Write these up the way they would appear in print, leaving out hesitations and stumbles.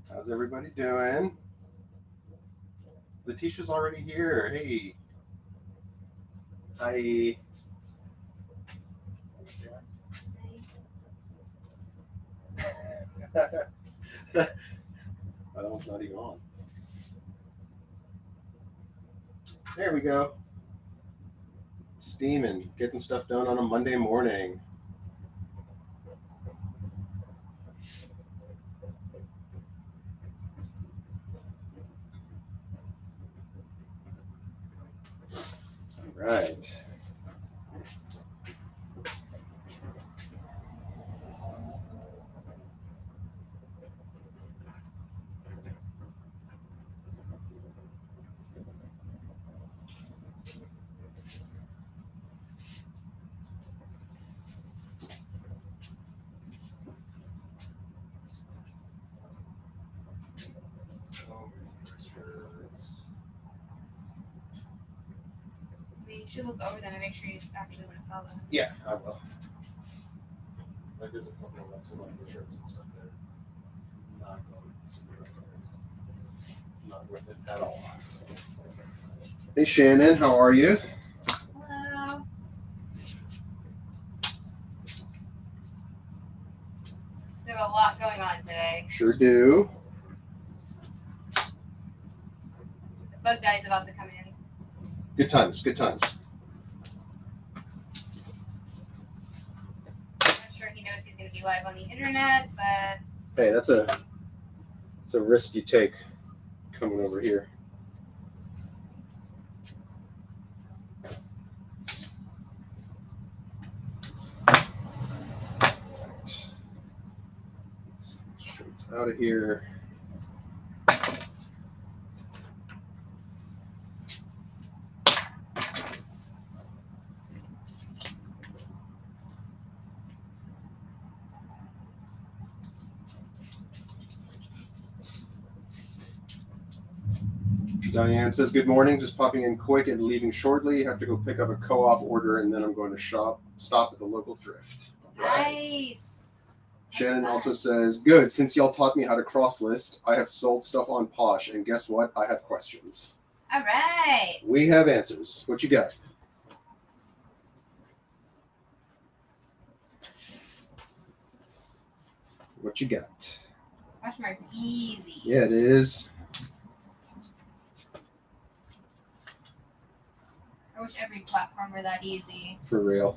How's everybody doing? Letitia's already here. Hey. Hi. That one's not even on. There we go. Steaming, getting stuff done on a Monday morning. All right. You should look over them and make sure you actually want to sell them. Yeah, I will. Like there's a couple of like shirts and stuff there. Not worth it at all. Hey Shannon, how are you? Hello. We have a lot going on today. Sure do. The bug guy's about to come in. Good times, good times. I'm sure he knows he's going to be live on the internet, but... Hey, that's a risk you take coming over here. Shirts out of here. Diane says, good morning, just popping in quick and leaving shortly. Have to go pick up a co-op order and then I'm going to stop at the local thrift. Nice. Shannon also says, good, since y'all taught me how to cross-list, I have sold stuff on Posh, and guess what? I have questions. All right. We have answers. What you got? What you got? Poshmark's easy. Yeah, it is. I wish every platform were that easy. For real.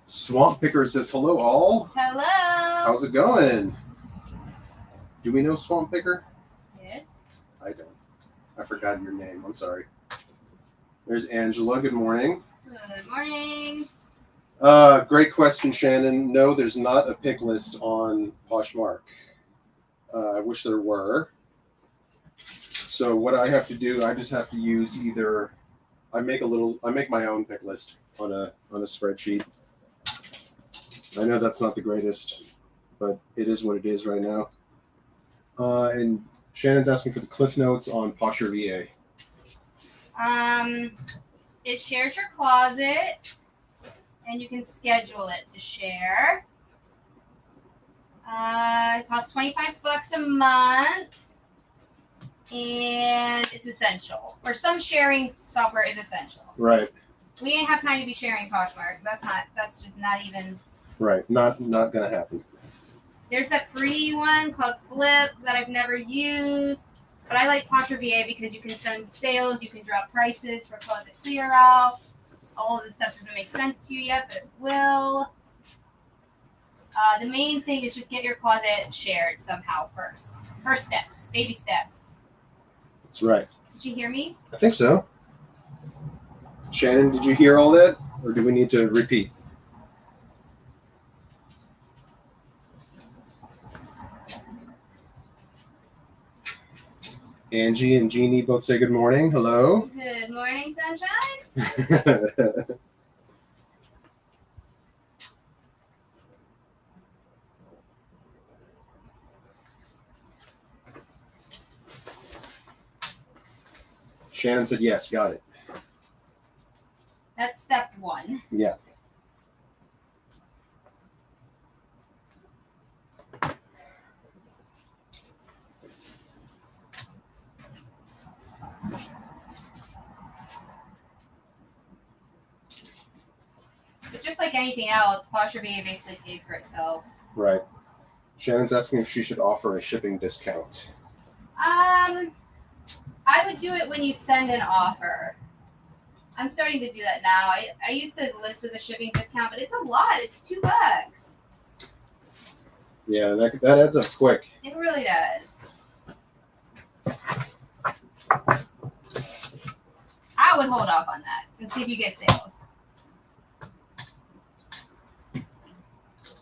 Swamp Picker says, hello all. Hello. How's it going? Do we know Swamp Picker? Yes. I don't. I forgot your name. I'm sorry. There's Angela. Good morning. Good morning. Great question, Shannon. No, there's not a pick list on Poshmark. I wish there were. So what I have to do, I just have to use either. I make my own pick list on a spreadsheet. I know that's not the greatest, but it is what it is right now. And Shannon's asking for the cliff notes on Posher VA. It shares your closet, and you can schedule it to share. It costs $25 a month, and it's essential. Or some sharing software is essential. Right. We ain't have time to be sharing Poshmark. That's just not even. Right. Not gonna happen. There's a free one called Flip that I've never used. But I like Posher VA because you can send sales, you can drop prices for closet clear out. All of this stuff doesn't make sense to you yet, but it will. The main thing is just get your closet shared somehow first. First steps, baby steps. That's right. Did you hear me? I think so. Shannon, did you hear all that? Or do we need to repeat? Angie and Jeannie both say good morning. Hello. Good morning, sunshines. Shannon said yes, got it. That's step one. Yeah. But just like anything else, Poshmark basically pays for itself. Right. Shannon's asking if she should offer a shipping discount. I would do it when you send an offer. I'm starting to do that now. I used to list with a shipping discount, but it's a lot. It's $2. Yeah, that adds up quick. It really does. I would hold off on that and see if you get sales.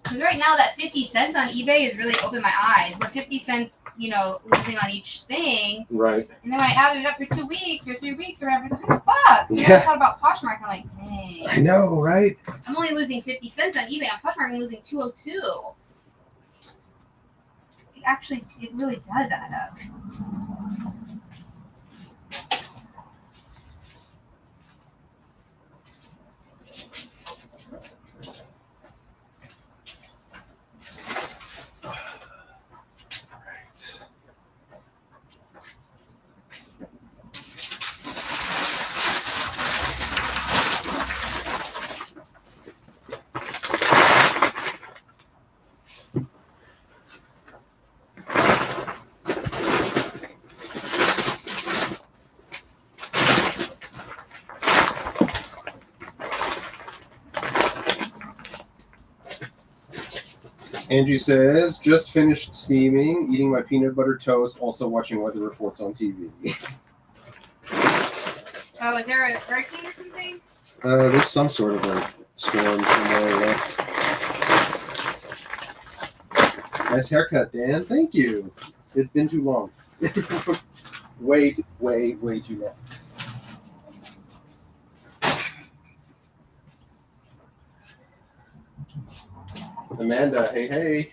Because right now that 50 cents on eBay has really opened my eyes. We're 50 cents, losing on each thing. Right. And then when I added it up for 2 weeks or 3 weeks or whatever, it's $100. Yeah. And I thought about Poshmark. I'm like, dang. I know, right? I'm only losing 50 cents on eBay. On Poshmark, I'm losing 202. It really does add up. Angie says, just finished steaming, eating my peanut butter toast, also watching weather reports on TV. Oh, is there a hurricane or something? There's some sort of a storm somewhere. Yeah. Nice haircut, Dan. Thank you. It's been too long. way too long. Amanda, hey.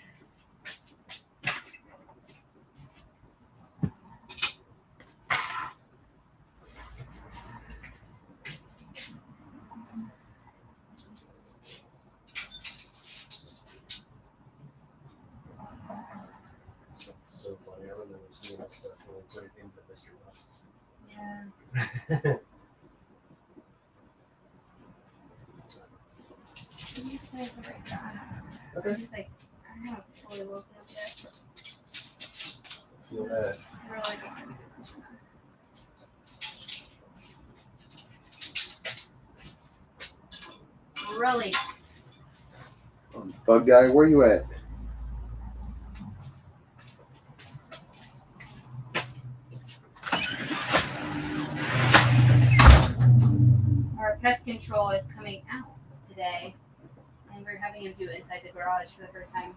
So funny. I remember seeing that stuff when we put it into mystery boxes. Yeah. Okay. I'm just like, I haven't fully woken up yet. Feel bad. Really don't. Really. Bug guy, where you at? Our pest control is coming out today, and we're having him do it inside the garage for the first time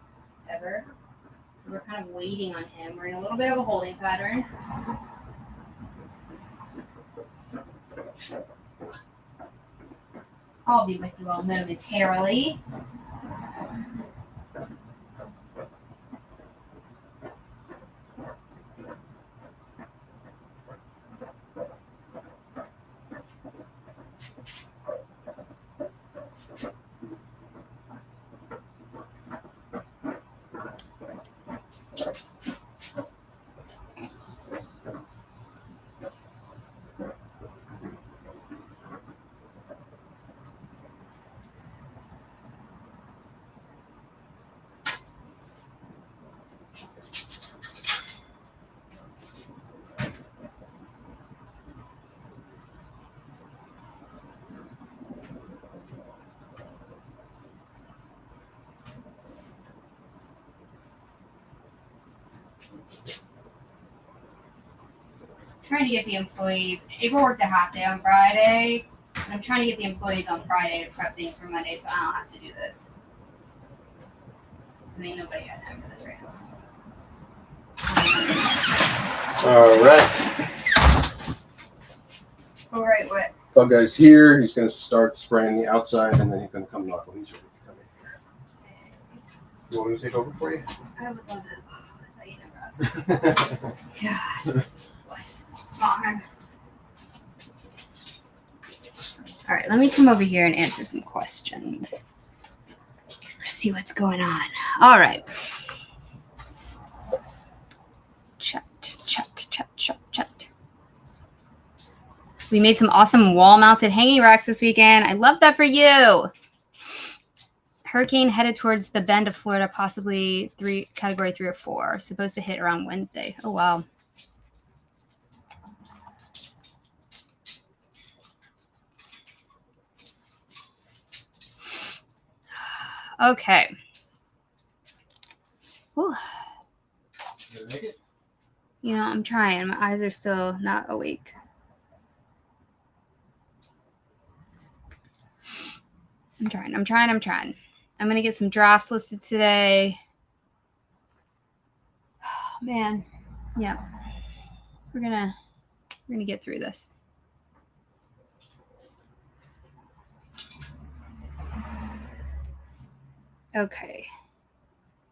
ever. So we're kind of waiting on him. We're in a little bit of a holding pattern. I'll be with you all momentarily. Trying to get the employees. April worked a half day on Friday, and I'm trying to get the employees on Friday to prep things for Monday, so I don't have to do this. Because ain't nobody got time for this right now. All right. All right, what? Bug guy's here. He's going to start spraying the outside, and then he's going to come knock when he's ready to come in here. You want me to take over for you? I would love it. I thought you never asked. God, bless. Darn. All right, let me come over here and answer some questions. See what's going on. All right. Chat. We made some awesome wall-mounted hanging racks this weekend. I love that for you. Hurricane headed towards the bend of Florida, possibly category 3 or 4. Supposed to hit around Wednesday. Oh, wow. Okay. Whew. You make it? You know, I'm trying. My eyes are still not awake. I'm trying. I'm going to get some drafts listed today. Oh, man. Yeah. We're going to get through this. Okay.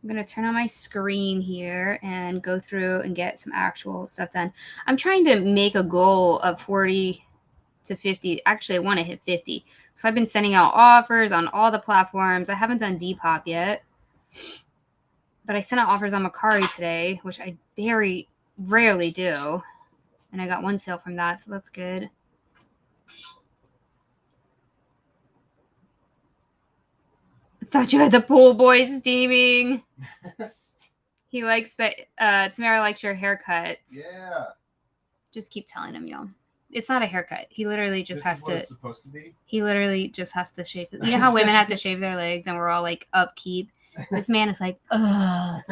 I'm going to turn on my screen here and go through and get some actual stuff done. I'm trying to make a goal of 40 to 50. Actually, I want to hit 50. So I've been sending out offers on all the platforms. I haven't done Depop yet. But I sent out offers on Mercari today, which I very rarely do. And I got one sale from that, so that's good. I thought you had the pool boy steaming. He likes that. Tamara likes your haircut. Yeah. Just keep telling him, y'all. It's not a haircut. He literally just has to. It's supposed to be. He literally just has to shave. You know how women have to shave their legs, and we're all like upkeep. This man is like, I'm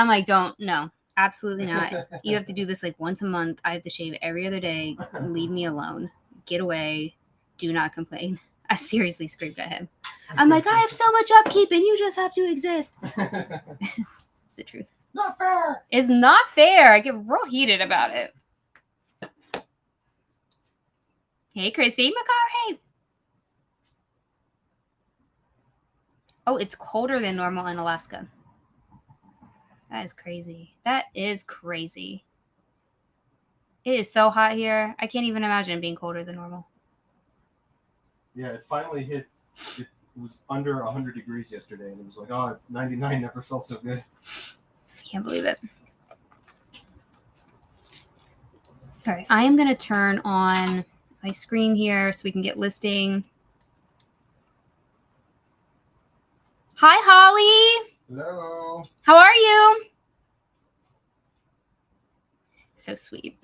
like, no, absolutely not. You have to do this like once a month. I have to shave every other day. Leave me alone. Get away. Do not complain. I seriously screamed at him. I'm like, I have so much upkeep and you just have to exist. It's the truth. Not fair. It's not fair. I get real heated about it. Hey, Chrissy McCarthy. Oh, it's colder than normal in Alaska. That is crazy. That is crazy. It is so hot here. I can't even imagine it being colder than normal. Yeah, it finally hit. It was under 100 degrees yesterday, and it was like, oh, 99 never felt so good. I can't believe it. All right, I am going to turn on my screen here so we can get listing. Hi, Holly. Hello. How are you? So sweet.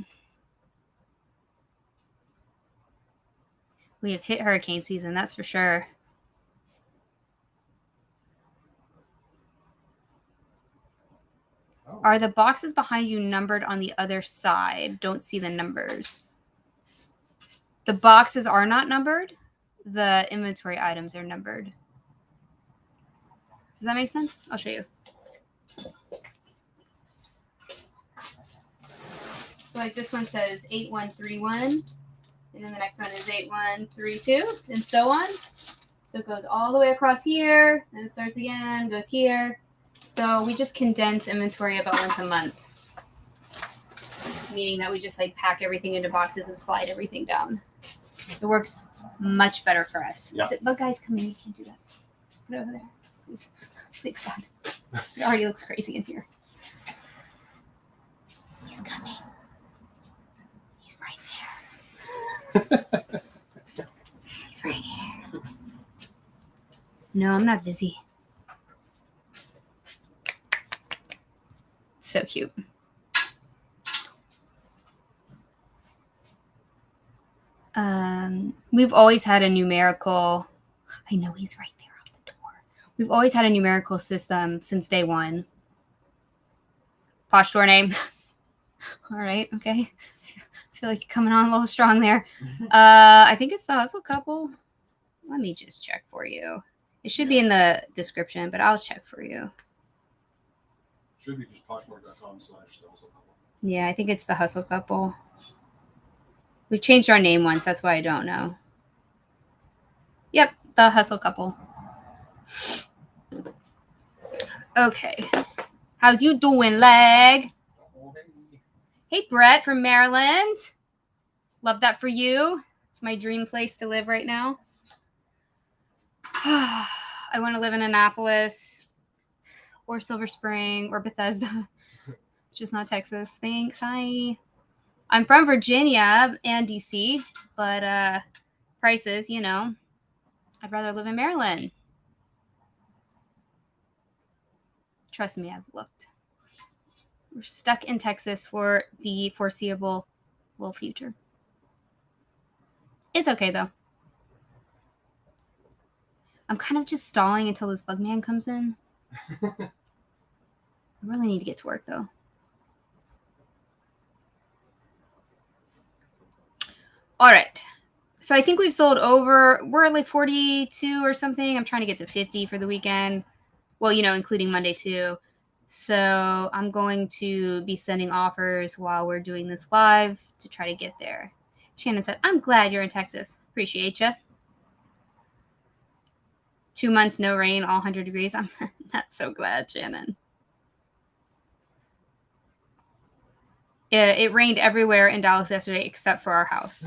We have hit hurricane season, that's for sure. Oh. Are the boxes behind you numbered on the other side? Don't see the numbers. The boxes are not numbered. The inventory items are numbered. Does that make sense? I'll show you. So like this one says 8131, and then the next one is 8132, and so on. So it goes all the way across here, and it starts again, goes here. So we just condense inventory about once a month, meaning that we just like pack everything into boxes and slide everything down. It works much better for us. Yeah. But guys, come in. You can't do that. Just put it over there. Please. Please, God. It already looks crazy in here. He's coming. He's right there. He's right here. No, I'm not busy. So cute. We've always had a numerical. I know he's right there on the door. We've always had a numerical system since day one. Posh store name. All right. Okay. I feel like you're coming on a little strong there. I think it's the Hustle Couple. Let me just check for you. It should be in the description, but I'll check for you. Should be just poshmark.com/the hustle couple. Yeah, I think it's the Hustle Couple. We've changed our name once. That's why I don't know. Yep, the Hustle Couple. Okay. How's you doing, leg? Oh, hey. Hey, Brett from Maryland. Love that for you. It's my dream place to live right now. I want to live in Annapolis or Silver Spring or Bethesda. Just not Texas. Thanks. Hi. I'm from Virginia and DC, but prices, you know, I'd rather live in Maryland. Trust me, I've looked. We're stuck in Texas for the foreseeable future. It's okay, though. I'm kind of just stalling until this bug man comes in. I really need to get to work, though. All right. So I think we've sold over, we're at like 42 or something. I'm trying to get to 50 for the weekend. Well, you know, including Monday too. So I'm going to be sending offers while we're doing this live to try to get there. Shannon said, I'm glad you're in Texas. Appreciate you. 2 months, no rain, all 100 degrees. I'm not so glad, Shannon. It rained everywhere in Dallas yesterday except for our house.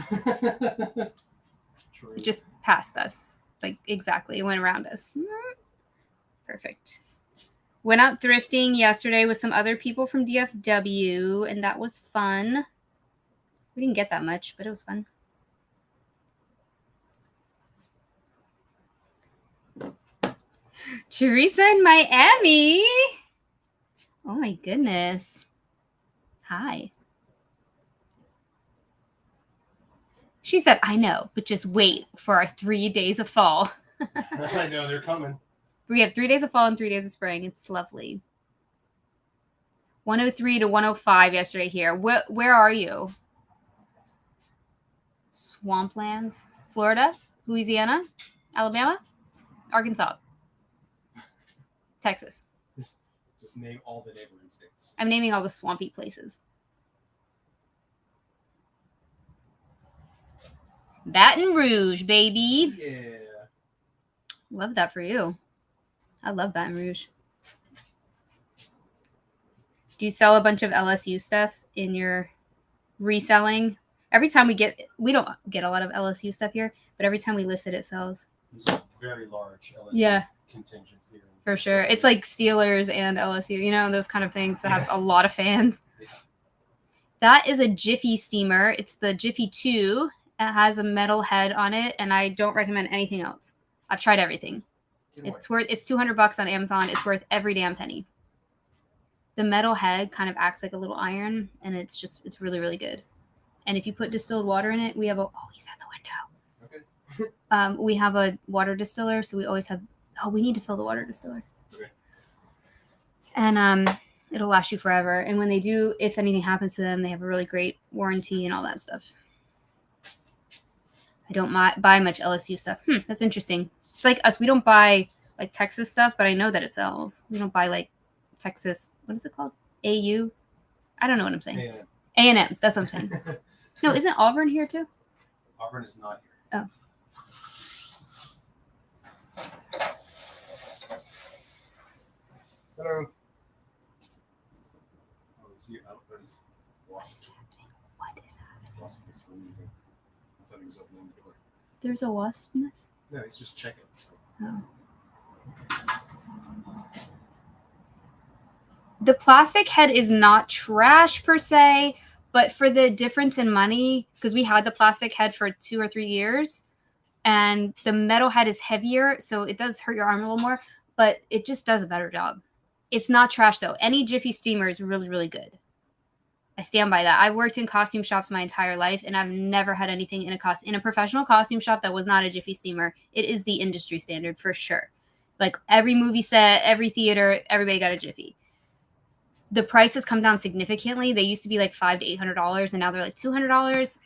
True. It just passed us. Like, exactly. It went around us. Perfect. Went out thrifting yesterday with some other people from DFW, and that was fun. We didn't get that much, but it was fun. Teresa in Miami. Oh, my goodness. Hi. She said, I know, but just wait for our 3 days of fall. I know, they're coming. We have 3 days of fall and 3 days of spring. It's lovely. 103 to 105 yesterday here. Where are you? Swamplands? Florida? Louisiana? Alabama? Arkansas? Texas? Just name all the neighboring states. I'm naming all the swampy places. Baton Rouge, baby. Yeah. Love that for you. I love Baton Rouge. Do you sell a bunch of LSU stuff in your reselling? Every time we don't get a lot of LSU stuff here, but every time we list it, it sells. There's a very large LSU contingent here. For sure. It's like Steelers and LSU, you know, those kind of things that have a lot of fans. Yeah. That is a Jiffy steamer. It's the Jiffy 2. It has a metal head on it, and I don't recommend anything else. I've tried everything. It's $200 on Amazon. It's worth every damn penny. The metal head kind of acts like a little iron, and it's really, really good. And if you put distilled water in it, we have he's at the window. Okay. We have a water distiller, so we always have, we need to fill the water distiller. Okay. And it'll last you forever. And when they do, if anything happens to them, they have a really great warranty and all that stuff. I don't buy much LSU stuff. That's interesting. It's like us. We don't buy like Texas stuff, but I know that it sells. We don't buy like Texas. What is it called? AU? I don't know what I'm saying. A&M. That's what I'm saying. No, isn't Auburn here too? Auburn is not here. Oh. Hello. Oh, there's wasp. What is that? Wasp is removing. I thought he was opening the door. There's a wasp nest? No, he's just checking. Oh. The plastic head is not trash per se, but for the difference in money, because we had the plastic head for 2 or 3 years, and the metal head is heavier, so it does hurt your arm a little more, but it just does a better job. It's not trash, though. Any Jiffy steamer is really, really good. I stand by that. I've worked in costume shops my entire life, and I've never had anything in a professional costume shop that was not a Jiffy steamer. It is the industry standard for sure. Like every movie set, every theater, everybody got a Jiffy. The price has come down significantly. They used to be like $500 to $800, and now they're like $200,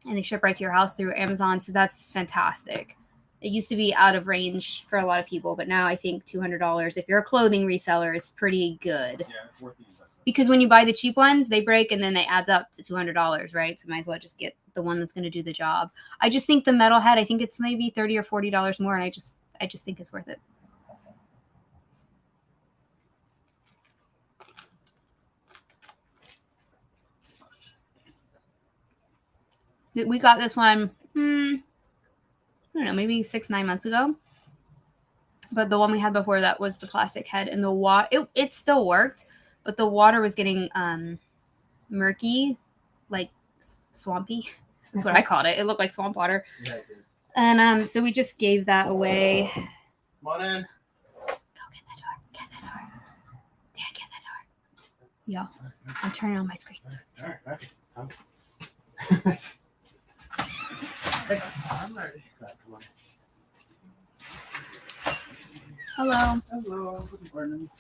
and they ship right to your house through Amazon. So that's fantastic. It used to be out of range for a lot of people, but now I think $200 if you're a clothing reseller is pretty good. Yeah, it's worth the investment. Because when you buy the cheap ones, they break and then they adds up to $200, right? So might as well just get the one that's going to do the job. I just think the metalhead, I think it's maybe $30 or $40 more, and I just think it's worth it. We got this one, I don't know, maybe 6-9 months ago. But the one we had before that was the plastic head, and the water, it still worked, but the water was getting murky, like swampy. That's what I called it. It looked like swamp water. Yeah, it did. And so we just gave that away. Come on in. Go get the door. Get the door. Yeah, get the door. Yeah, I'm turning on my screen. All right, okay. I'm ready. All right, come on. Hello. Hello. Good morning.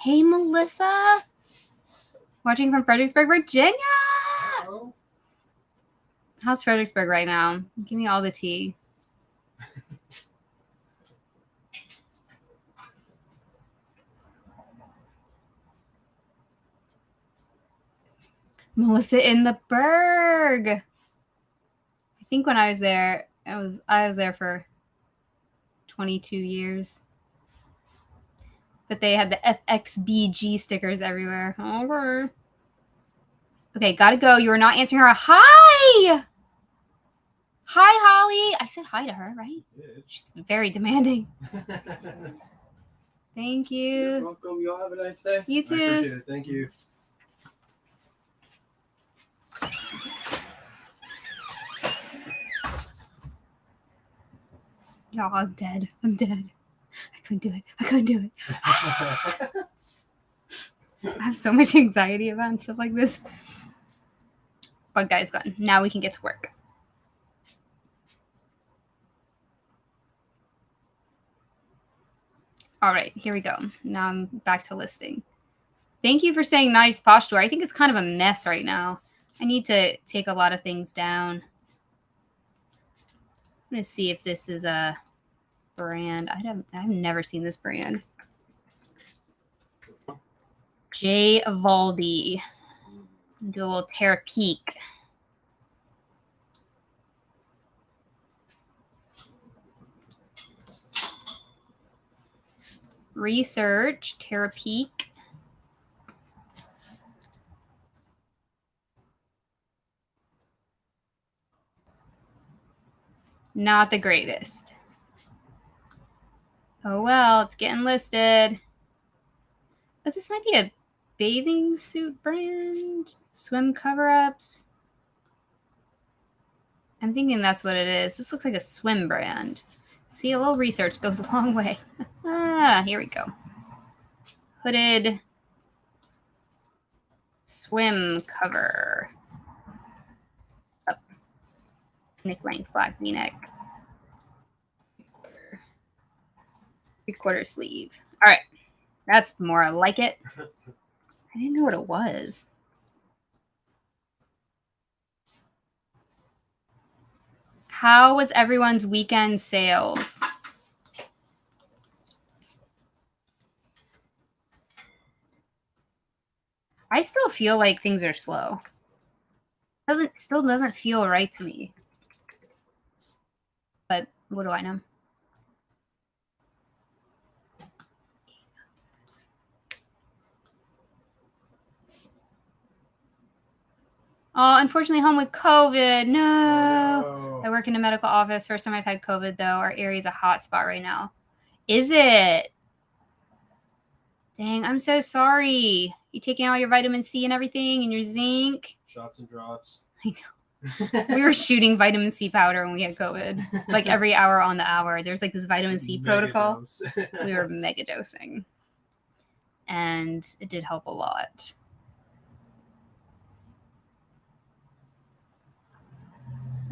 Hey, Melissa. Watching from Fredericksburg, Virginia. Hello. How's Fredericksburg right now? Give me all the tea. Melissa in the Berg. I think when I was there, I was there for 22 years. But they had the FXBG stickers everywhere. Okay, gotta go. You were not answering her. Hi! Hi, Holly. I said hi to her, right? Yeah. She's very demanding. Thank You're you. welcome. You all have a nice day. You I too. appreciate it. Thank you. Y'all, I'm dead. I'm dead. I couldn't do it. I couldn't do it. I have so much anxiety about stuff like this. But guys, gone. Now we can get to work. All right, here we go. Now I'm back to listing. Thank you for saying nice posture. I think it's kind of a mess right now. I need to take a lot of things down. I'm going to see if this is a brand. I've never seen this brand. J. Valdi. Do a little Terra Peak. Research, Terra Peak. Not the greatest. Oh well, it's getting listed. But this might be a bathing suit brand. Swim cover-ups. I'm thinking that's what it is. This looks like a swim brand. See, a little research goes a long way. Here we go. Hooded. Swim cover. Up. Neck length, black V-neck. 3/4 sleeve. All right. That's more like it. I didn't know what it was. How was everyone's weekend sales? I still feel like things are slow. Still doesn't feel right to me. But what do I know? Oh, unfortunately, home with COVID. No. I work in a medical office. First time I've had COVID, though. Our area is a hot spot right now. Is it? Dang, I'm so sorry. You taking all your vitamin C and everything and your zinc? Shots and drops. I know. We were shooting vitamin C powder when we had COVID. Like every hour on the hour. There's like this vitamin C protocol. We were mega dosing. And it did help a lot.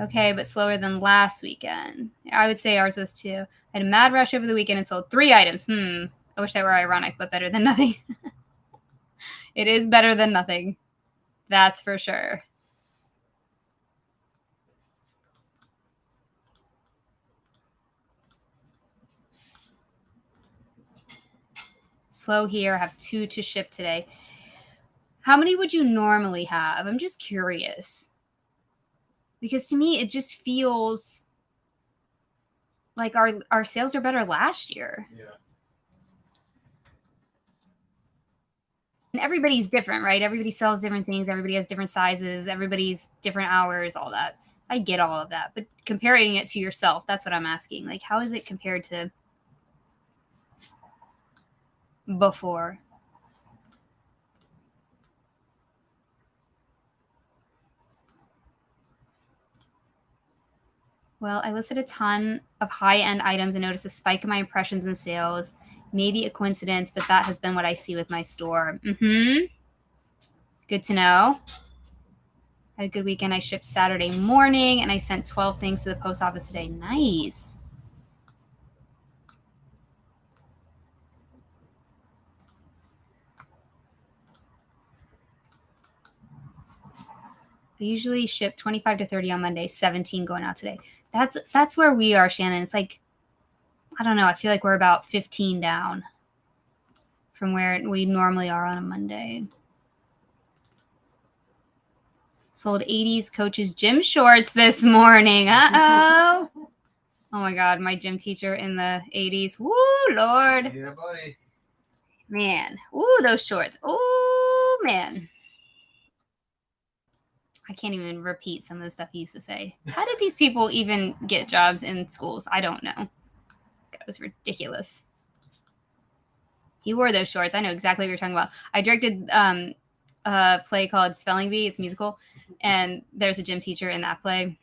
Okay, but slower than last weekend. I would say ours was too. I had a mad rush over the weekend and sold 3 items. I wish that were ironic, but better than nothing. It is better than nothing. That's for sure. Slow here. I have 2 to ship today. How many would you normally have? I'm just curious. Because to me, it just feels like our sales are better last year. Yeah. And everybody's different, right? Everybody sells different things. Everybody has different sizes. Everybody's different hours, all that. I get all of that. But comparing it to yourself, that's what I'm asking. Like, how is it compared to before? Well, I listed a ton of high-end items and noticed a spike in my impressions and sales. Maybe a coincidence, but that has been what I see with my store. Good to know. Had a good weekend. I shipped Saturday morning, and I sent 12 things to the post office today. Nice. I usually ship 25 to 30 on Monday, 17 going out today. That's where we are, Shannon. It's like, I don't know. I feel like we're about 15 down from where we normally are on a Monday. Sold 80s Coach's gym shorts this morning. Uh-oh. Oh, my God. My gym teacher in the 80s. Woo, Lord. Yeah, buddy. Man. Woo, those shorts. Oh, man. I can't even repeat some of the stuff he used to say. How did these people even get jobs in schools? I don't know. That was ridiculous. He wore those shorts. I know exactly what you're talking about. I directed a play called Spelling Bee. It's a musical. And there's a gym teacher in that play.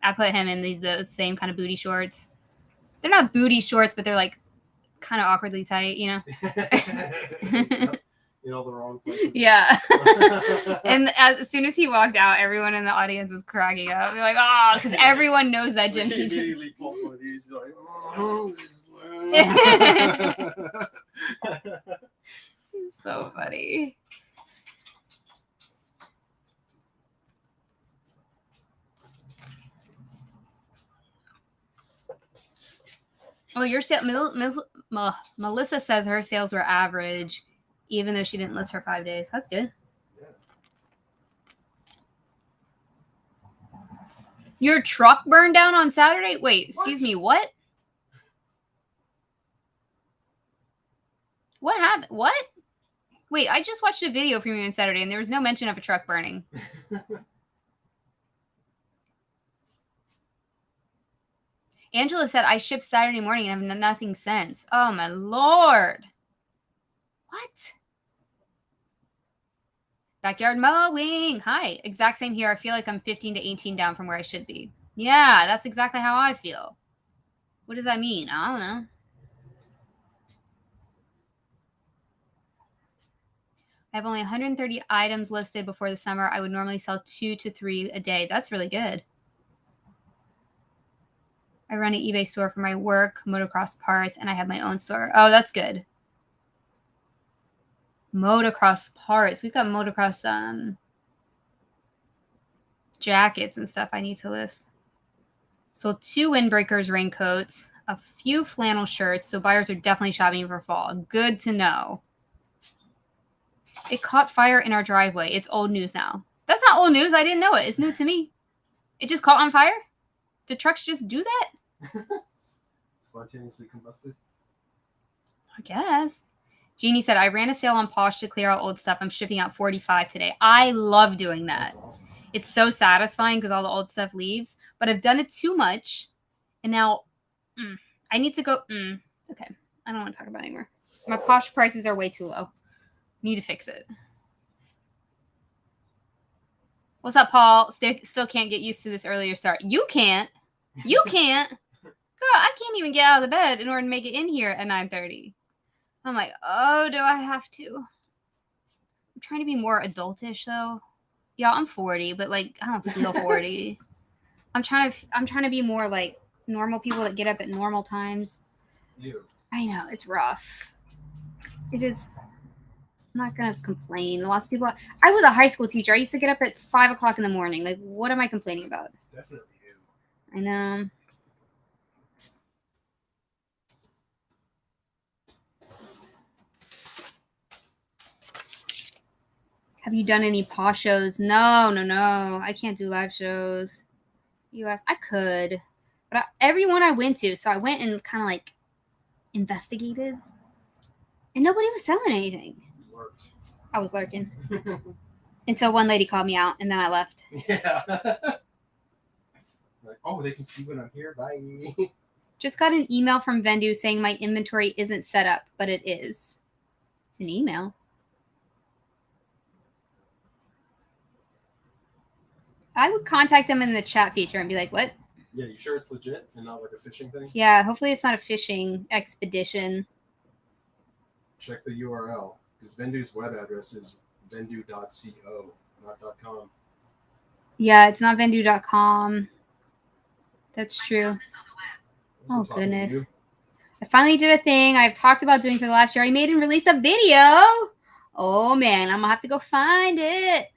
I put him in those same kind of booty shorts. They're not booty shorts, but they're like kind of awkwardly tight, you know? In all the wrong places. Yeah. And as soon as he walked out, everyone in the audience was cracking up. They're like, oh, because everyone knows that gym He teacher. immediately pulled one of these. He's like, oh, So funny. Oh, your sale, Melissa says her sales were average, even though she didn't list for 5 days. That's good. Yeah. Your truck burned down on Saturday? Wait, excuse me, what? What happened? What? Wait, I just watched a video from you on Saturday, and there was no mention of a truck burning. Angela said, I shipped Saturday morning and have nothing since. Oh, my Lord. What? Backyard mowing. Hi. Exact same here. I feel like I'm 15 to 18 down from where I should be. Yeah, that's exactly how I feel. What does that mean? I don't know. I have only 130 items listed before the summer. I would normally sell 2 to 3 a day. That's really good. I run an eBay store for my work, motocross parts, and I have my own store. Oh, that's good. Motocross parts. We've got motocross jackets and stuff I need to list. Sold 2 windbreakers raincoats, a few flannel shirts, so buyers are definitely shopping for fall. Good to know. It caught fire in our driveway. It's old news now. That's not old news. I didn't know it. It's new to me. It just caught on fire? Do trucks just do that? Spontaneously combusted. I guess. Jeannie said, I ran a sale on Posh to clear out old stuff. I'm shipping out 45 today. I love doing that. That's awesome. It's so satisfying because all the old stuff leaves. But I've done it too much. And now I need to go. Okay. I don't want to talk about it anymore. My Posh prices are way too low. Need to fix it. What's up, Paul? Still can't get used to this earlier start. You can't. You can't. Girl, I can't even get out of the bed in order to make it in here at 9:30. I'm like, oh, do I have to? I'm trying to be more adultish, though. Y'all, I'm 40, but, like, I don't feel 40. I'm trying to be more like normal people that get up at normal times. You. I know, it's rough. It is. I'm not gonna complain. Lots of people. I was a high school teacher. I used to get up at 5 o'clock in the morning. Like, what am I complaining about? Definitely you. I know. Have you done any Posh shows? No. I can't do live shows. US, I could, but everyone I went to. So I went and kind of like investigated, and nobody was selling anything. You worked. I was lurking until one lady called me out, and then I left. Yeah. Like, oh, they can see when I'm here. Bye. Just got an email from Vendoo saying my inventory isn't set up, but it is. An email. I would contact them in the chat feature and be like, what? Yeah, you sure it's legit and not like a phishing thing? Yeah, hopefully it's not a fishing expedition. Check the URL because Vendoo's web address is vendoo.co, not .com. Yeah, it's not vendoo.com. That's true. Oh, Wasn't talking to goodness. you. I finally did a thing I've talked about doing for the last year. I made and released a video. Oh, man, I'm going to have to go find it.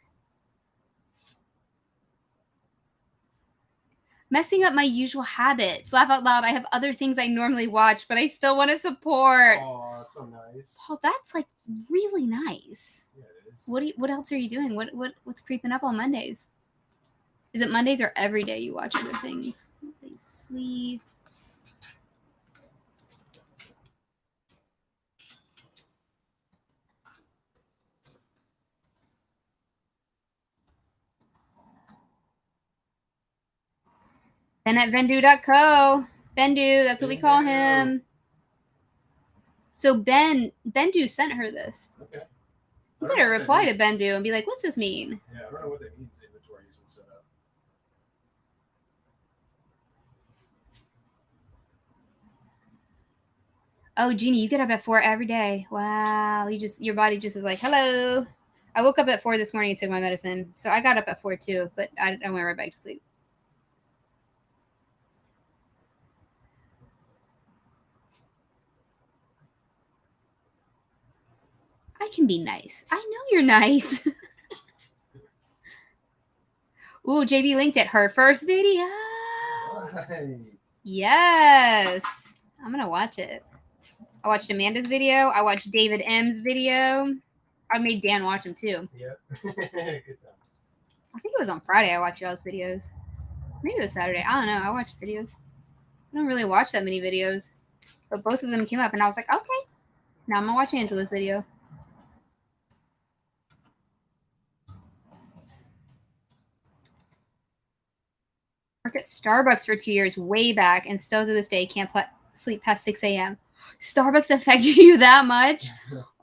Messing up my usual habits. Laugh out loud. I have other things I normally watch, but I still want to support. Oh, that's so nice. Paul, that's like really nice. Yeah, it is. What else are you doing? What's creeping up on Mondays? Is it Mondays or every day you watch other things? They sleep. Ben at Vendoo.co. Vendoo, that's what we call him. So Vendoo sent her this. Okay. You I don't better know what reply that to means. Vendoo and be like, what's this mean? Yeah, I don't know what that means. Inventory isn't set up. Oh, Jeannie, you get up at 4 every day. Wow. Your body just is like, hello. I woke up at 4 this morning and took my medicine. So I got up at 4 too, but I went right back to sleep. I can be nice. I know you're nice. Ooh, JB linked it. Her first video. Right. Yes. I'm going to watch it. I watched Amanda's video. I watched David M's video. I made Dan watch them too. Yep. Good job. I think it was on Friday I watched y'all's videos. Maybe it was Saturday. I don't know. I watched videos. I don't really watch that many videos. But both of them came up and I was like, okay. Now I'm going to watch Angela's video. Worked at Starbucks for 2 years way back and still to this day can't sleep past 6 a.m. Starbucks affected you that much?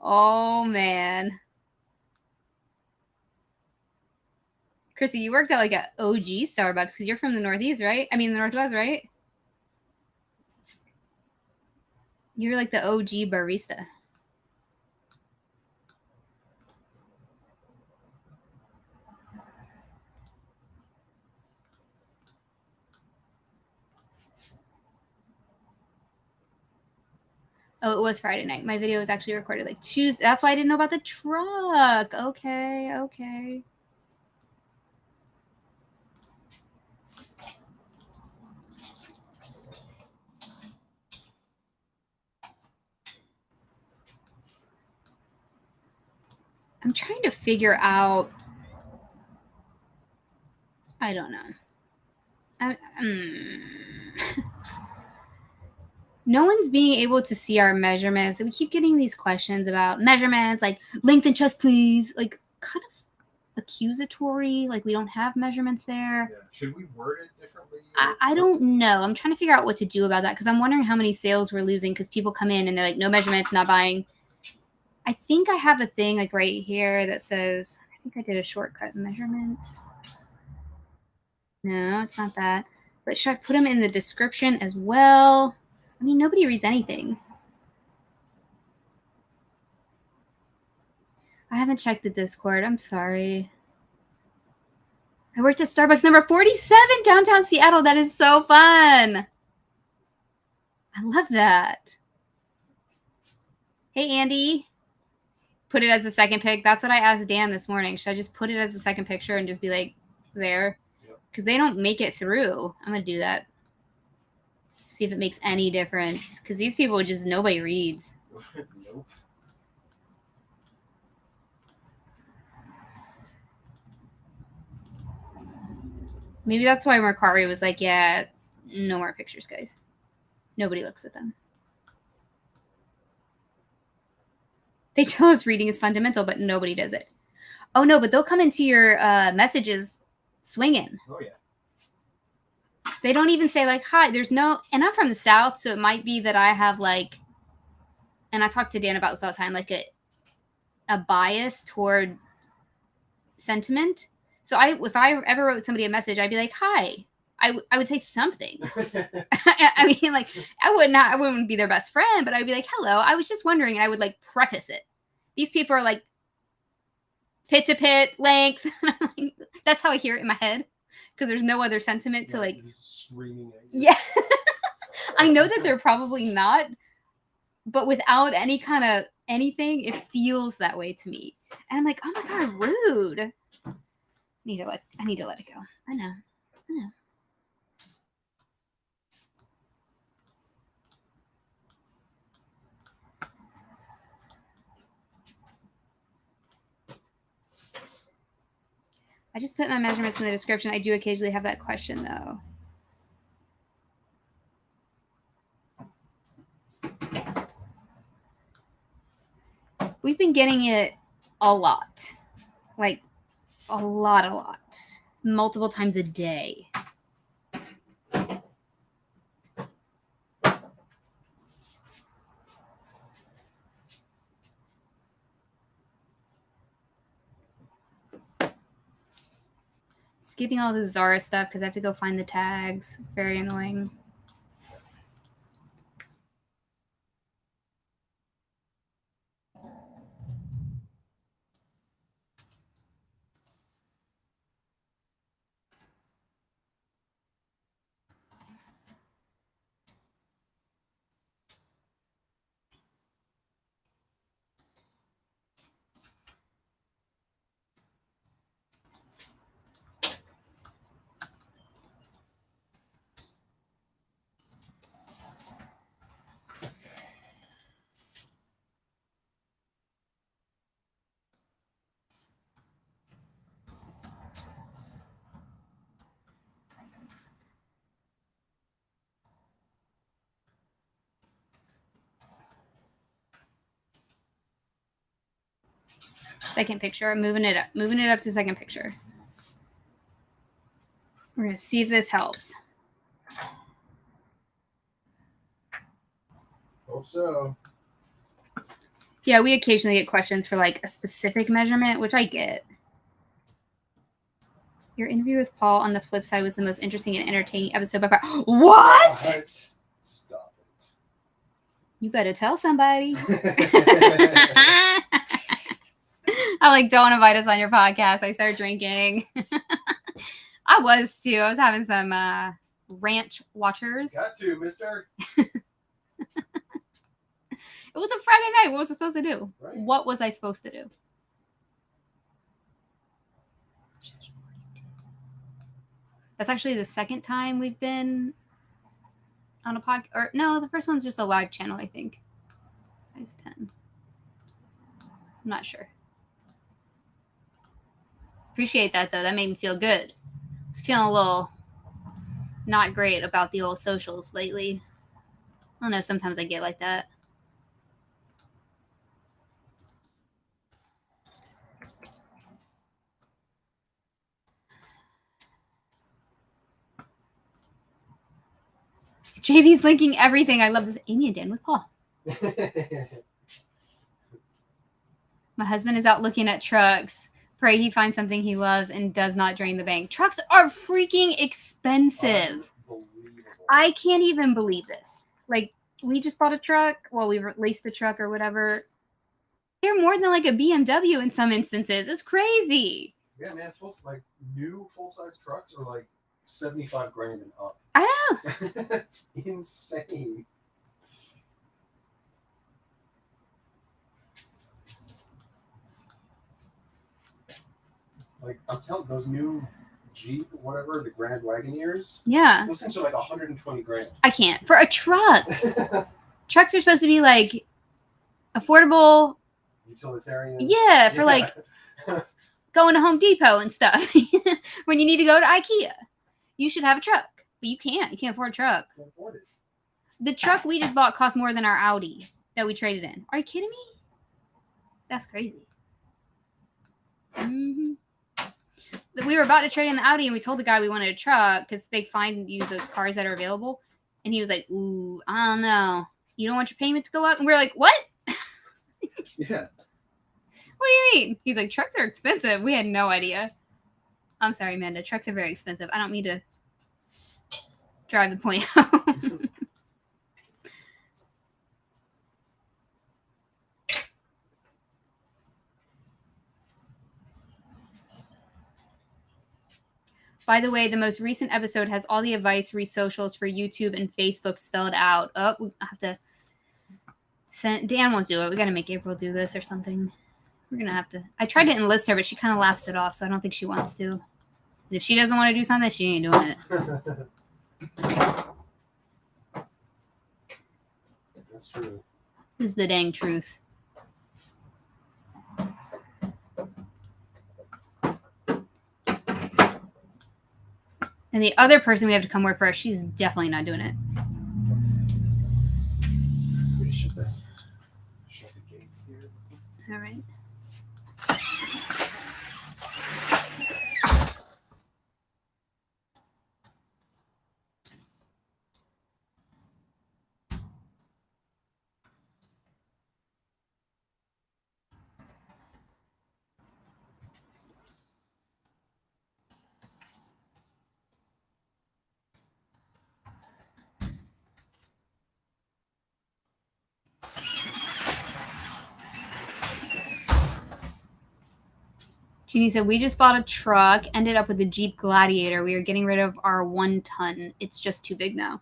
Oh, man. Chrissy, you worked at like a OG Starbucks because you're from the Northeast, right? I mean, the Northwest, right? You're like the OG barista. Oh, it was Friday night. My video was actually recorded like Tuesday. That's why I didn't know about the truck. Okay, okay. I'm trying to figure out. I don't know. No one's being able to see our measurements. We keep getting these questions about measurements, like length and chest, please. Like kind of accusatory. Like we don't have measurements there. Yeah. Should we word it differently? I don't know. I'm trying to figure out what to do about that because I'm wondering how many sales we're losing because people come in and they're like, no measurements, not buying. I think I have a thing like right here that says, I think I did a shortcut measurements. No, it's not that. But should I put them in the description as well? I mean, nobody reads anything. I haven't checked the Discord. I'm sorry. I worked at Starbucks number 47 downtown Seattle. That is so fun. I love that. Hey, Andy. Put it as the second pick. That's what I asked Dan this morning. Should I just put it as the second picture and just be like there? Because they don't make it through. I'm going to do that. See if it makes any difference. Because these people just, nobody reads. Nope. Maybe that's why Mercari was like, yeah, no more pictures, guys. Nobody looks at them. They tell us reading is fundamental, but nobody does it. Oh, no, but they'll come into your messages swinging. Oh, yeah. They don't even say, like, hi. There's no... And I'm from the South, so it might be that I have, like... And I talk to Dan about this all the time, like a bias toward sentiment. So if I ever wrote somebody a message, I'd be like, hi. I would say something. I mean, like, I wouldn't be their best friend, but I'd be like, hello, I was just wondering, and I would, like, preface it. These people are like, pit to pit, length. And I'm like, that's how I hear it in my head. Because there's no other sentiment to, like... Screaming at you. Yeah. I know that they're probably not, but without any kind of anything, it feels that way to me. And I'm like, oh my God, rude. I need to let it go. I know. I just put my measurements in the description. I do occasionally have that question, though. We've been getting it a lot. Like, a lot. Multiple times a day. Skipping all the Zara stuff because I have to go find the tags. It's very annoying. Second picture. I'm moving it up to second picture. We're going to see if this helps. Hope so. Yeah, we occasionally get questions for like a specific measurement, which I get. Your interview with Paul on the flip side was the most interesting and entertaining episode by far. What? Stop it. You better tell somebody. I'm like, don't invite us on your podcast. I start drinking. I was too. I was having some ranch watchers. Got to, mister. It was a Friday night. What was I supposed to do? Right. What was I supposed to do? That's actually the second time we've been on a podcast. Or no, the first one's just a live channel, I think. Size 10. I'm not sure. Appreciate that, though. That made me feel good. I was feeling a little not great about the old socials lately. I don't know. Sometimes I get like that. JB's linking everything. I love this. Amy and Dan with Paul. My husband is out looking at trucks. Pray he finds something he loves and does not drain the bank. Trucks are freaking expensive. I can't even believe this. Like, we just bought a truck. Well, we leased the truck or whatever. They're more than like a BMW in some instances. It's crazy. Yeah, man. New full-size trucks are like 75 grand and up. I know. That's insane. Like, I'm telling those new Jeep, whatever, the Grand Wagoneers, Yeah. those things are like 120 grand. I can't. For a truck. Trucks are supposed to be like affordable. Utilitarian. Yeah, for like going to Home Depot and stuff. When you need to go to IKEA, you should have a truck. But you can't. You can't afford a truck. Can't afford it. The truck we just bought cost more than our Audi that we traded in. Are you kidding me? That's crazy. Mm-hmm. We were about to trade in the Audi, and we told the guy we wanted a truck because they find you the cars that are available. And he was like, "Ooh, I don't know. You don't want your payment to go up?" And we're like, "What? Yeah. What do you mean?" He's like, "Trucks are expensive." We had no idea. I'm sorry, Amanda. Trucks are very expensive. I don't mean to drive the point home. By the way, the most recent episode has all the advice re-socials for YouTube and Facebook spelled out. Oh, we have to send. Dan won't do it. We got to make April do this or something. We're going to have to. I tried to enlist her, but she kind of laughs it off, so I don't think she wants to. And if she doesn't want to do something, she ain't doing it. That's true. This is the dang truth. And the other person we have to come work for us, she's definitely not doing it. We shut the gate here. All right. Jeannie said, we just bought a truck, ended up with a Jeep Gladiator. We are getting rid of our 1 ton. It's just too big now.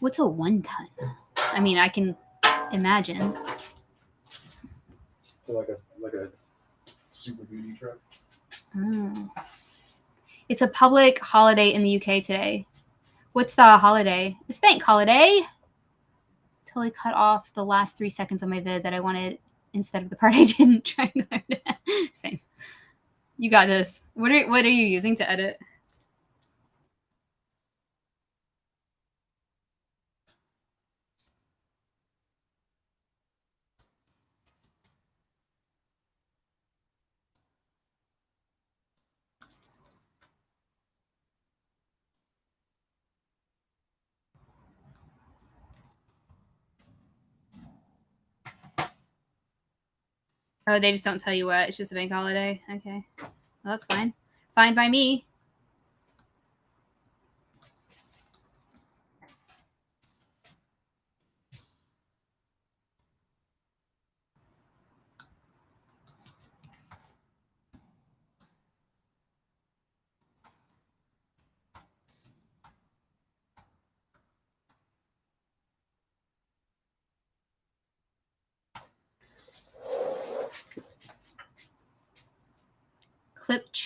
What's a 1 ton? I mean, I can imagine. So like a Super Duty truck. Oh. It's a public holiday in the UK today. What's the holiday? It's bank holiday. Totally cut off the last 3 seconds of my vid that I wanted instead of the part I didn't try to learn. Same. You got this. What are you using to edit? Oh, they just don't tell you what. It's just a bank holiday. Okay. Well, that's fine. Fine by me.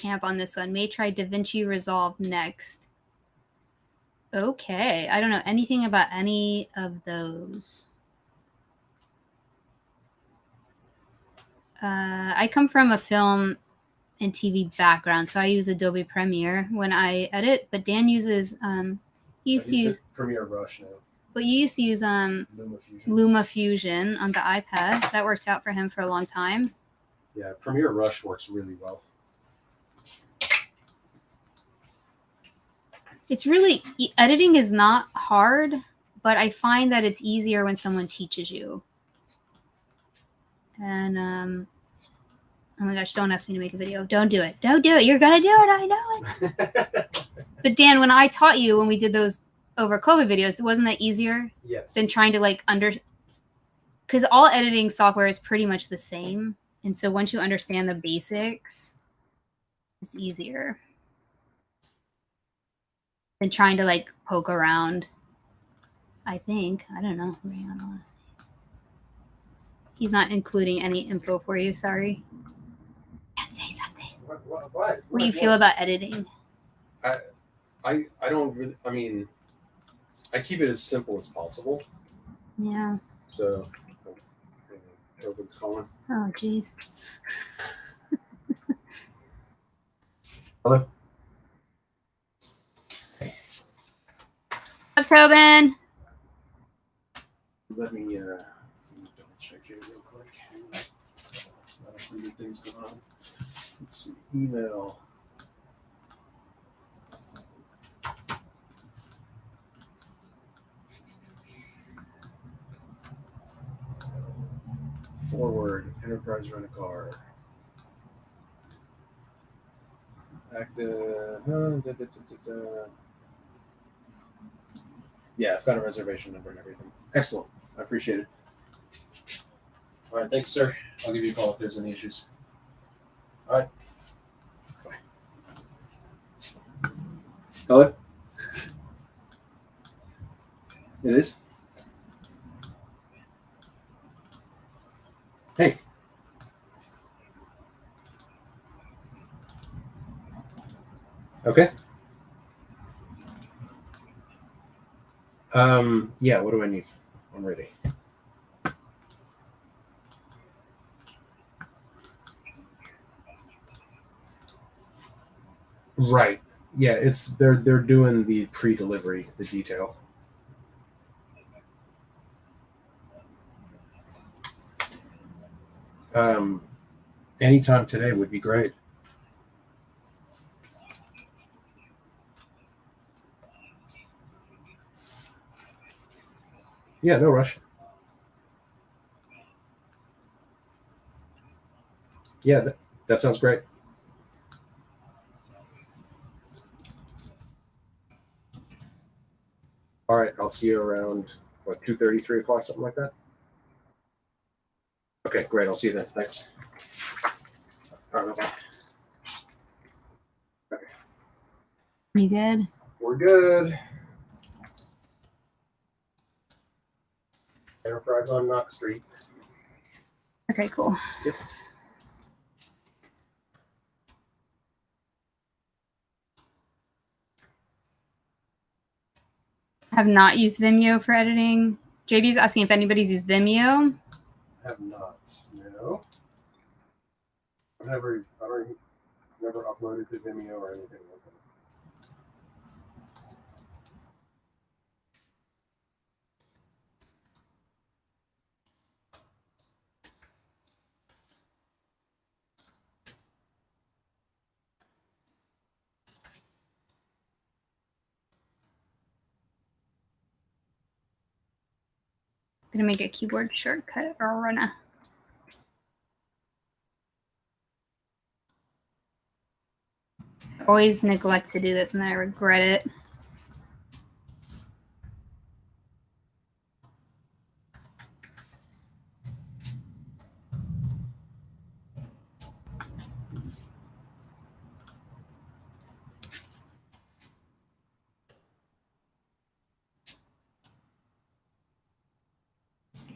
champ on this one. May try DaVinci Resolve next. Okay, I don't know anything about any of those. I come from a film and TV background, so I use Adobe Premiere when I edit. But Dan uses he used to use Premiere Rush now. But you used to use LumaFusion on the iPad. That worked out for him for a long time. Yeah, Premiere Rush works really well. It's really editing is not hard, but I find that it's easier when someone teaches you. And oh my gosh, don't ask me to make a video. Don't do it. Don't do it. You're gonna do it. I know it. But Dan, when I taught you when we did those over COVID videos, wasn't that easier? Yes. Than trying to like because all editing software is pretty much the same. And so once you understand the basics, it's easier than trying to like poke around. I think. I don't know. Honestly. He's not including any info for you. Sorry. Can't say something. What do you feel about editing? I don't really, I mean, I keep it as simple as possible. Yeah. So, Tobin's calling. Oh, jeez. Hello? Hey. What's up, Tobin? Let me double check here real quick. A lot of weird things going on. Let's see. Email. Forward, Enterprise Rent-A-Car. Active. Yeah, I've got a reservation number and everything. Excellent. I appreciate it. All right, thanks, sir. I'll give you a call if there's any issues. All right. Bye. Hello? It is? Hey. Okay. Yeah, what do I need? I'm ready. Right. Yeah, it's they're doing the pre-delivery, the detail. Anytime today would be great. Yeah, no rush. Yeah, that sounds great. All right, I'll see you around, what, 2:30, 3 o'clock, something like that? Okay, great. I'll see you then. Thanks. All right, bye. Okay. You good? We're good. Enterprise on Knox Street. Okay, cool. Yep. Have not used Vimeo for editing. JB's asking if anybody's used Vimeo. I have not. No. I've never uploaded to Vimeo or anything like that. Gonna make a keyboard shortcut or run. Always neglect to do this and then I regret it.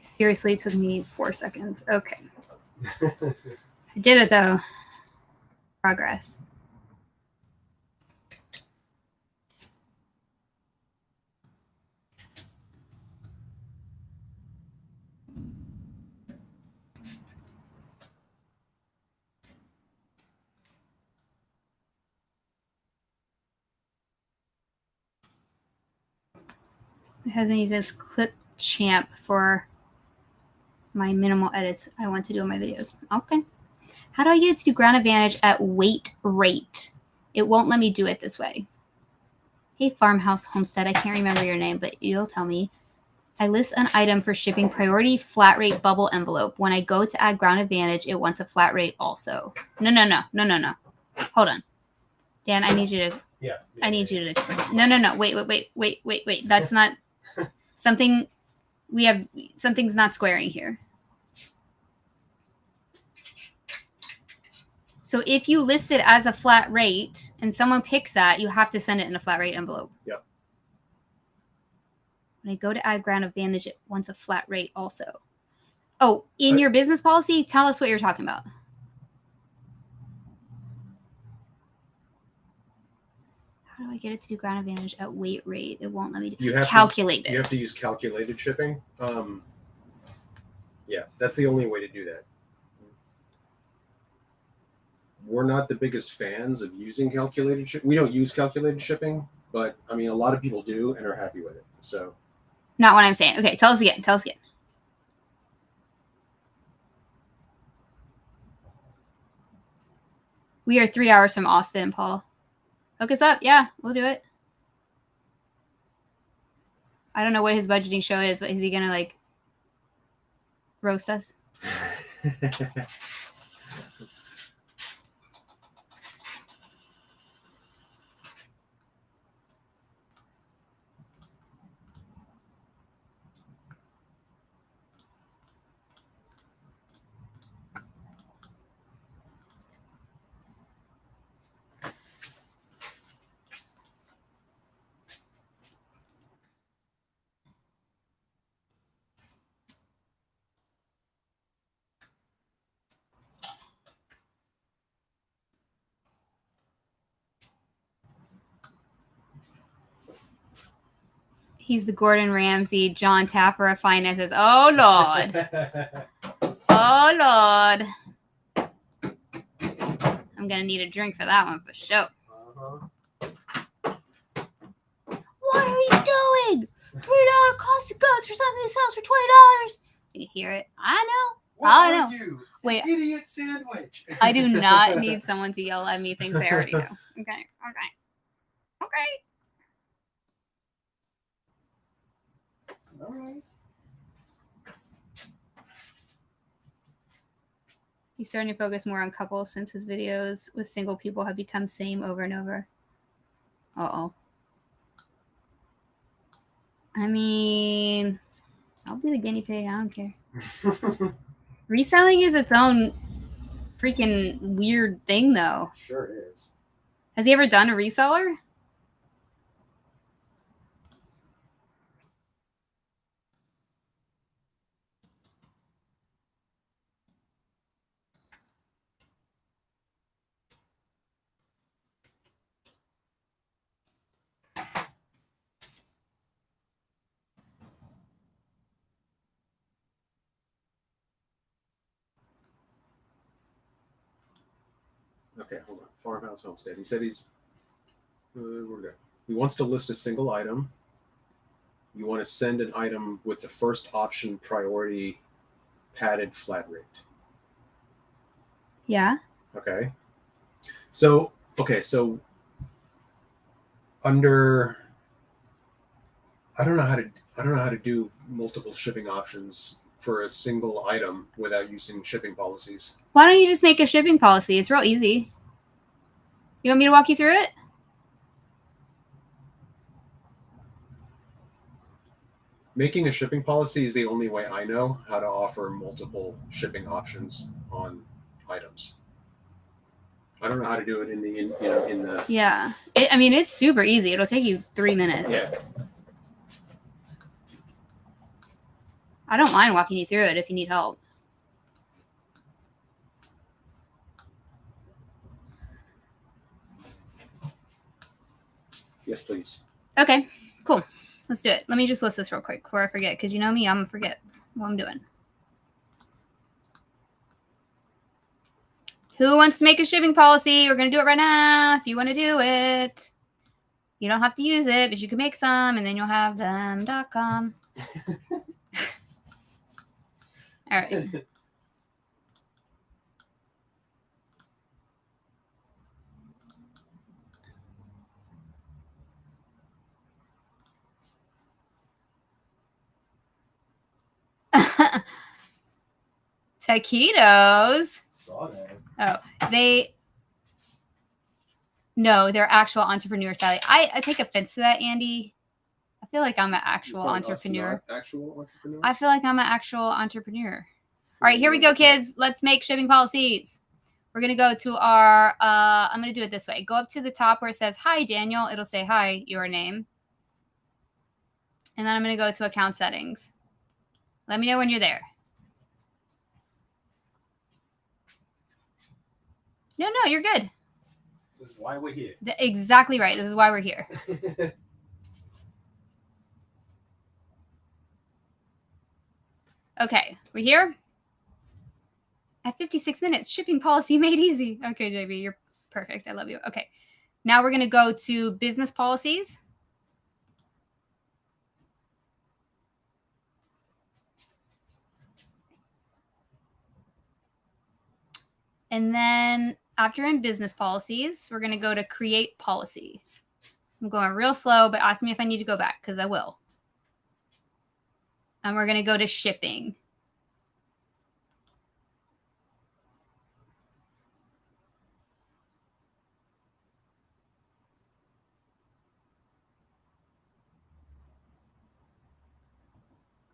Seriously, it took me 4 seconds. Okay. I did it though. Progress. It has been used as Clipchamp for my minimal edits I want to do on my videos. Okay. How do I get it to do ground advantage at weight rate? It won't let me do it this way. Hey, Farmhouse Homestead. I can't remember your name, but you'll tell me. I list an item for shipping priority flat rate bubble envelope. When I go to add ground advantage, it wants a flat rate also. No. Hold on. Dan, I need you to. Yeah. I need you to. No. Wait. That's not something. Something's not squaring here. So if you list it as a flat rate and someone picks that, you have to send it in a flat rate envelope. Yep. When I go to add ground advantage, it wants a flat rate also. Oh, in your business policy, tell us what you're talking about. How do I get it to do ground advantage at weight rate? It won't let me do calculate it. You have to use calculated shipping. Yeah, that's the only way to do that. We're not the biggest fans of using calculated shipping. We don't use calculated shipping, but I mean, a lot of people do and are happy with it. So, not what I'm saying. Okay, tell us again. We are 3 hours from Austin, Paul. Hook us up. Yeah, we'll do it. I don't know what his budgeting show is, but is he gonna like roast us? He's the Gordon Ramsay, John Tapper of finances. Oh, Lord. Oh, Lord. I'm going to need a drink for that one for sure. What are you doing? $3 cost of goods for something that sells for $20. Can you hear it? I know. What are you? Wait. Idiot sandwich. I do not need someone to yell at me things I already know. Okay. All right. He's starting to focus more on couples since his videos with single people have become same over and over. Uh-oh. I mean, I'll be the guinea pig. I don't care. Reselling is its own freaking weird thing, though. Sure it is. Has he ever done a reseller? Okay, hold on. Farmhouse Homestead. He said we're good. He wants to list a single item. You want to send an item with the first option priority padded flat rate. Yeah. Okay. So under I don't know how to do multiple shipping options for a single item without using shipping policies. Why don't you just make a shipping policy? It's real easy. You want me to walk you through it? Making a shipping policy is the only way I know how to offer multiple shipping options on items. I don't know how to do it in the. Yeah. It's super easy. It'll take you 3 minutes. Yeah. I don't mind walking you through it if you need help. Yes, please. Okay, cool. Let's do it. Let me just list this real quick before I forget, because you know me, I'm going to forget what I'm doing. Who wants to make a shipping policy? We're going to do it right now if you want to do it. You don't have to use it, but you can make some, and then you'll have them.com. All right. Taquitos. Saw that. Oh, they're actual entrepreneur style. I take offense to that, Andy. I feel like I'm an actual entrepreneur. Actual entrepreneur. I feel like I'm an actual entrepreneur. All right, here we go, kids. Let's make shipping policies. We're going to go to our, I'm going to do it this way. Go up to the top where it says, hi, Daniel. It'll say, hi, your name. And then I'm going to go to account settings. Let me know when you're there. No, you're good. This is why we're here. Exactly right. This is why we're here. Okay, we're here. At 56 minutes, shipping policy made easy. Okay, JB, you're perfect. I love you. Okay, now we're going to go to business policies. And then after in business policies, we're going to go to create policy. I'm going real slow, but ask me if I need to go back because I will. And we're going to go to shipping.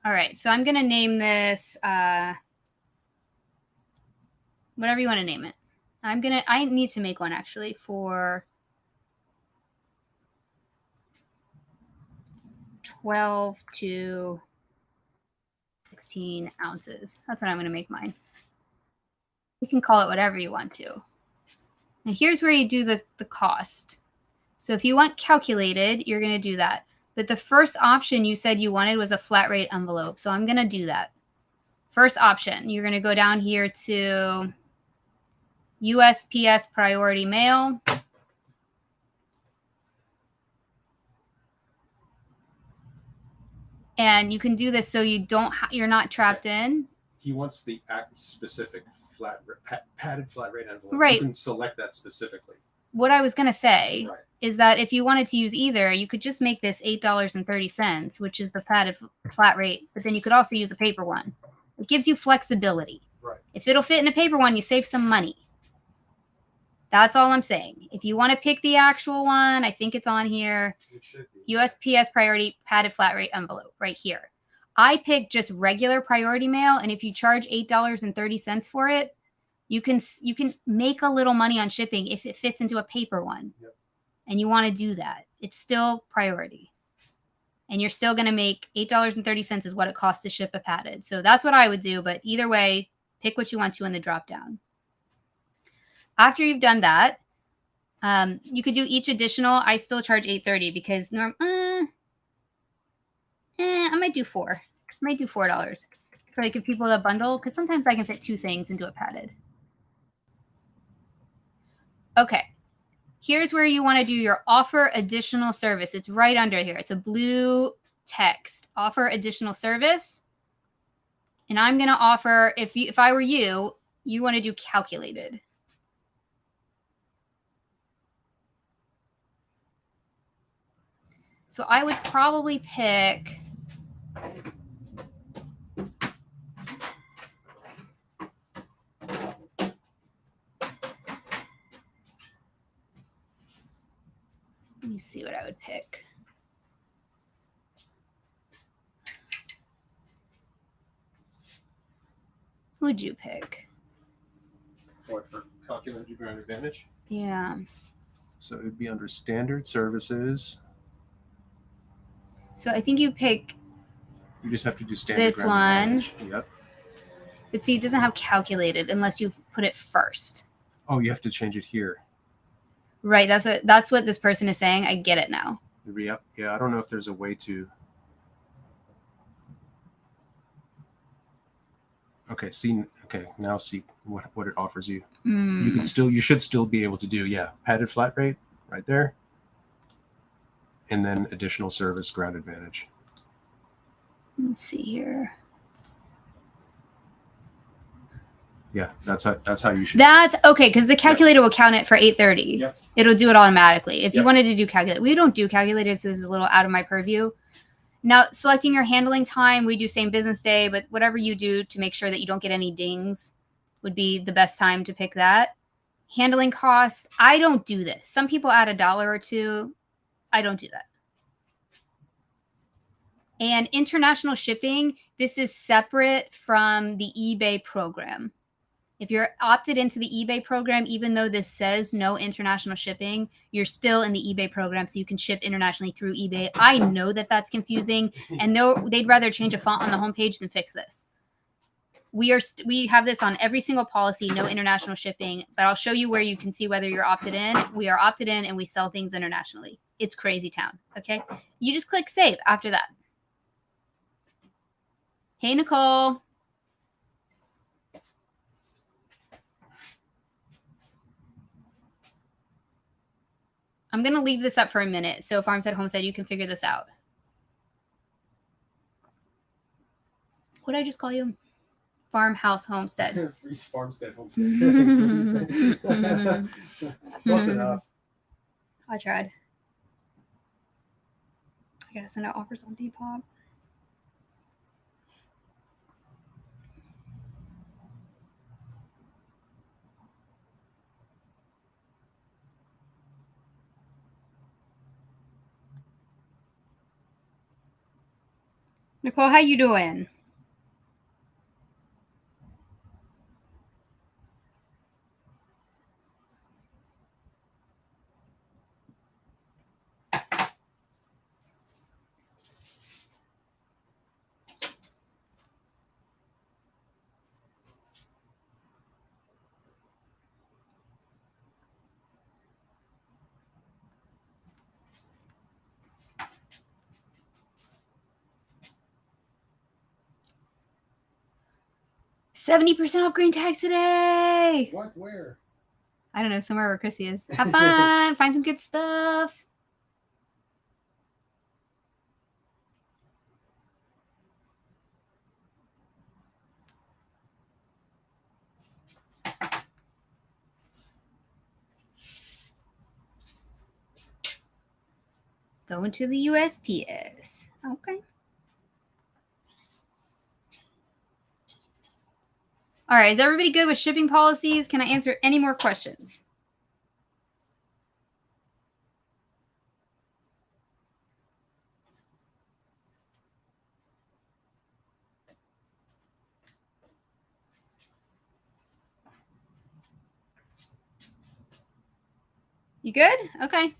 All right, so I'm going to name this whatever you want to name it. I need to make one actually for 12 to 16 ounces. That's what I'm going to make mine. You can call it whatever you want to. And here's where you do the cost. So if you want calculated, you're going to do that. But the first option you said you wanted was a flat rate envelope. So I'm going to do that. First option, you're going to go down here to USPS priority mail. And you can do this so you're not trapped in. He wants the specific padded flat rate envelope. Right. You can select that specifically. What I was going to say is that if you wanted to use either, you could just make this $8.30, which is the padded flat rate, but then you could also use a paper one. It gives you flexibility. Right. If it'll fit in a paper one, you save some money. That's all I'm saying. If you want to pick the actual one, I think it's on here. It should be. USPS priority padded flat rate envelope right here. I picked just regular priority mail, and if you charge $8.30 for it, you can make a little money on shipping if it fits into a paper one. Yep. And you want to do that. It's still priority. And you're still going to make $8.30 is what it costs to ship a padded. So that's what I would do. But either way, pick what you want to in the drop down. After you've done that, you could do each additional. I still charge $8.30 because I might do $4. I might do $4 for like if people have a bundle, because sometimes I can fit 2 things into a padded. Okay, here's where you want to do your offer additional service. It's right under here. It's a blue text, offer additional service. And I'm going to offer, if I were you, you want to do calculated. So I would probably pick let me see what I would pick. Who would you pick? What, for calculated ground advantage? Yeah. So it would be under standard services. So I think you pick You just have to do standard this ground one. advantage. Yep. But see, it doesn't have calculated unless you put it first. Oh, you have to change it here. Right. That's what this person is saying. I get it now. Yep. Yeah, I don't know if there's a way to. Okay, now see what it offers you. You should still be able to do, padded flat rate right there. and then additional service ground advantage. Let's see here. Yeah, that's how you should. That's okay, because the calculator will count it for 8:30. Yep. It'll do it automatically. If you Yep. wanted to do calculate, we don't do calculators. This is a little out of my purview. Now, selecting your handling time, we do same business day, but whatever you do to make sure that you don't get any dings would be the best time to pick that. Handling costs, I don't do this. Some people add $1 or $2. I don't do that. And international shipping, this is separate from the eBay program. If you're opted into the eBay program, even though this says no international shipping, you're still in the eBay program, so you can ship internationally through eBay. I know that that's confusing, and they'd rather change a font on the homepage than fix this. We have this on every single policy, no international shipping, but I'll show you where you can see whether you're opted in. We are opted in, and we sell things internationally. It's crazy town, okay? You just click save after that. Hey, Nicole. I'm going to leave this up for a minute. So Farmstead Homestead, you can figure this out. What did I just call you? Farmhouse Homestead. Farmstead Homestead. Close enough. I tried. I got to send out offers on Depop. Nicole, how you doing? $70% off green tags today. What? Where? I don't know, somewhere where Chrissy is. Have fun. Find some good stuff. Going to the USPS. Okay. All right. Is everybody good with shipping policies? Can I answer any more questions? You good? Okay.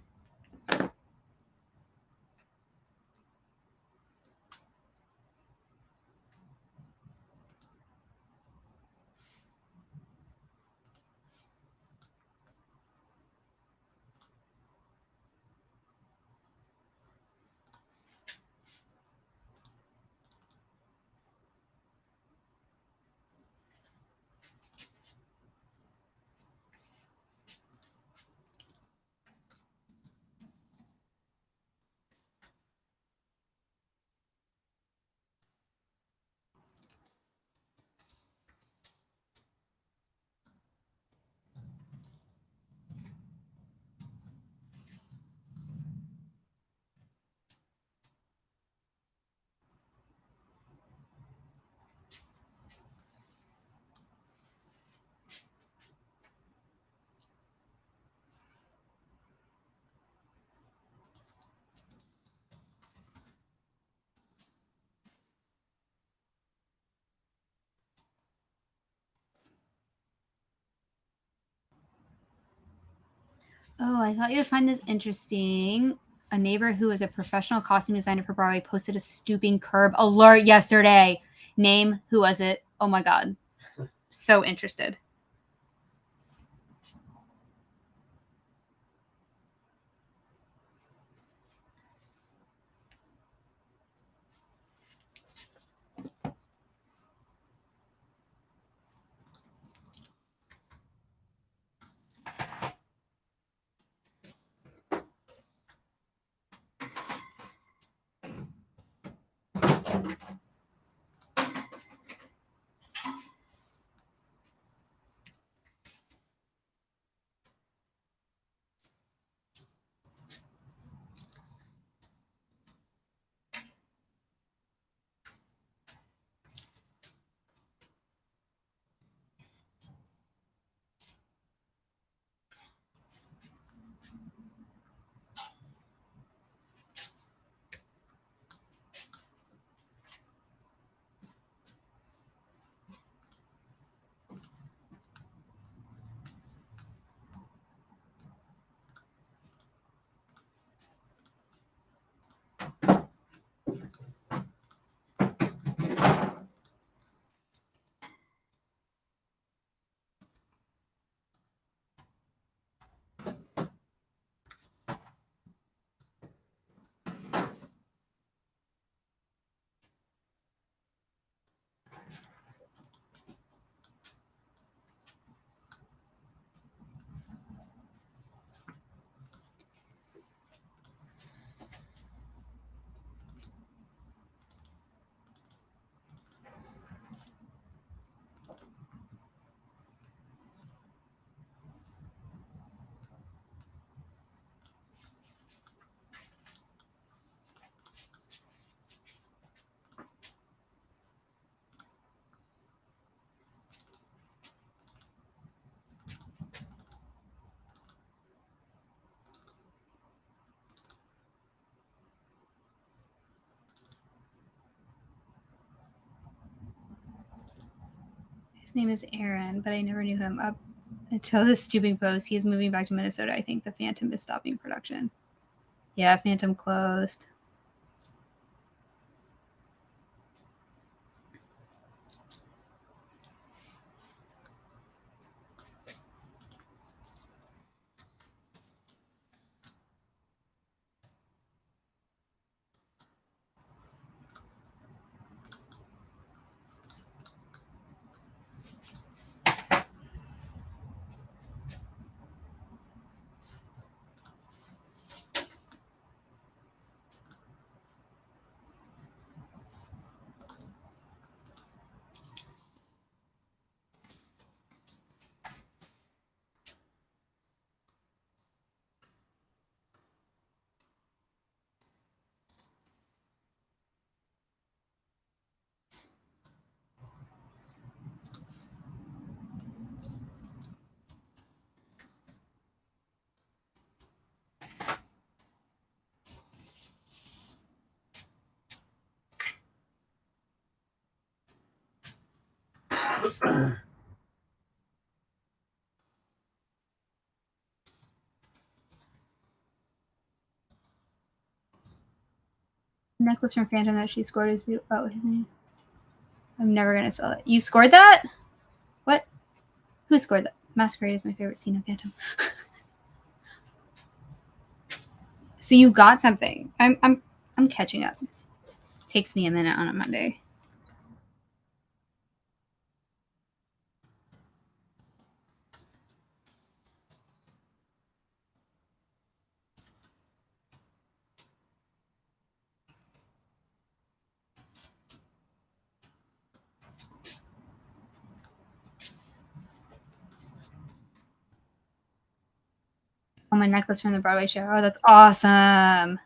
Oh, I thought you would find this interesting. A neighbor who is a professional costume designer for Broadway posted a stooping curb alert yesterday. Name, who was it? Oh my God. So interested. His name is Aaron, but I never knew him up until this stupid post. He is moving back to Minnesota. I think the Phantom is stopping production. Yeah, Phantom closed. Necklace from Phantom that she scored is beautiful. Oh, his name. I'm never gonna sell it. You scored that? What? Who scored that? Masquerade is my favorite scene of Phantom. So you got something. I'm catching up. Takes me a minute on a Monday. Oh, my necklace from the Broadway show. Oh, that's awesome.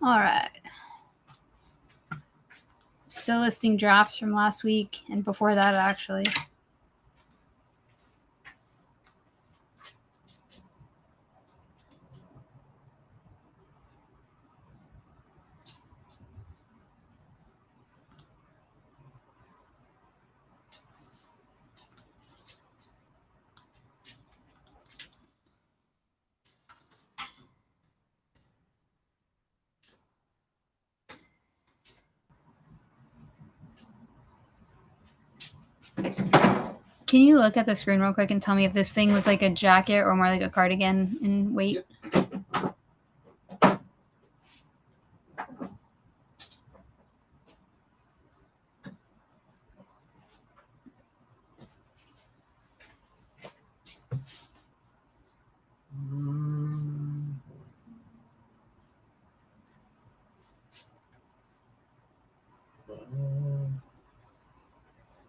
All right. Still listing drafts from last week and before that, actually. Can you look at the screen real quick and tell me if this thing was like a jacket or more like a cardigan in weight? Yep.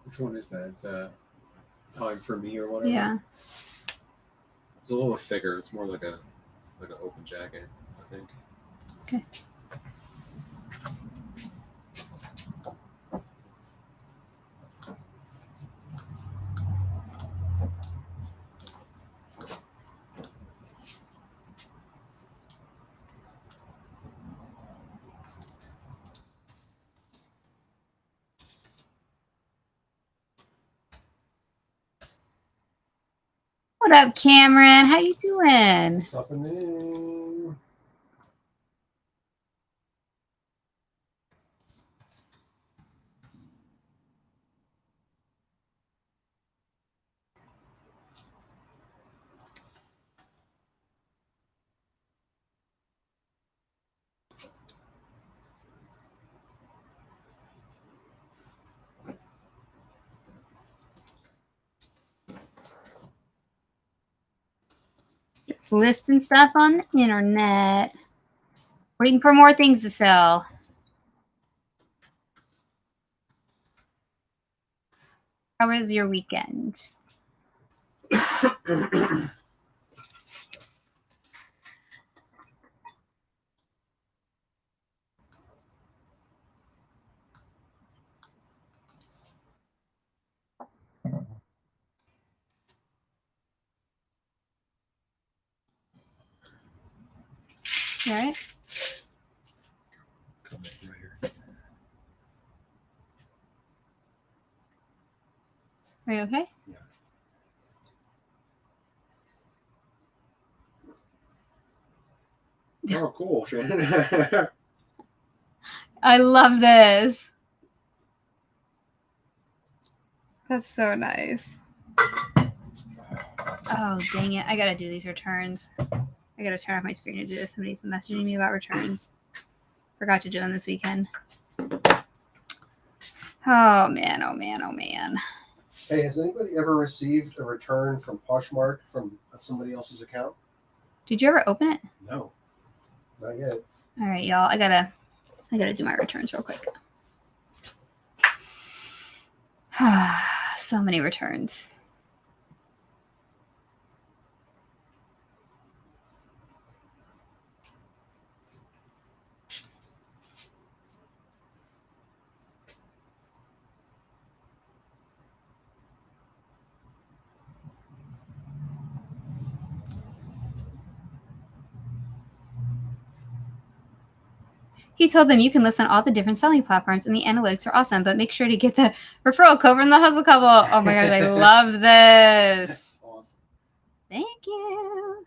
Which one is that? time for me or whatever. Yeah. It's a little thicker. It's more like an open jacket, I think. Okay. What up, Cameron? How you doing? Stopping in. Just listing stuff on the internet. Waiting for more things to sell. How was your weekend? All right. Come right here. Are you okay? Oh, cool, Shannon. I love this. That's so nice. Oh, dang it. I got to do these returns. I got to turn off my screen to do this. Somebody's messaging me about returns. Forgot to do them this weekend. Oh, man. Oh, man. Oh, man. Hey, has anybody ever received a return from Poshmark from somebody else's account? Did you ever open it? No, not yet. All right, y'all. I gotta do my returns real quick. So many returns. He told them you can list on all the different selling platforms and the analytics are awesome, but make sure to get the referral code from the Hustle Couple. Oh my gosh, I love this. That's awesome. Thank you.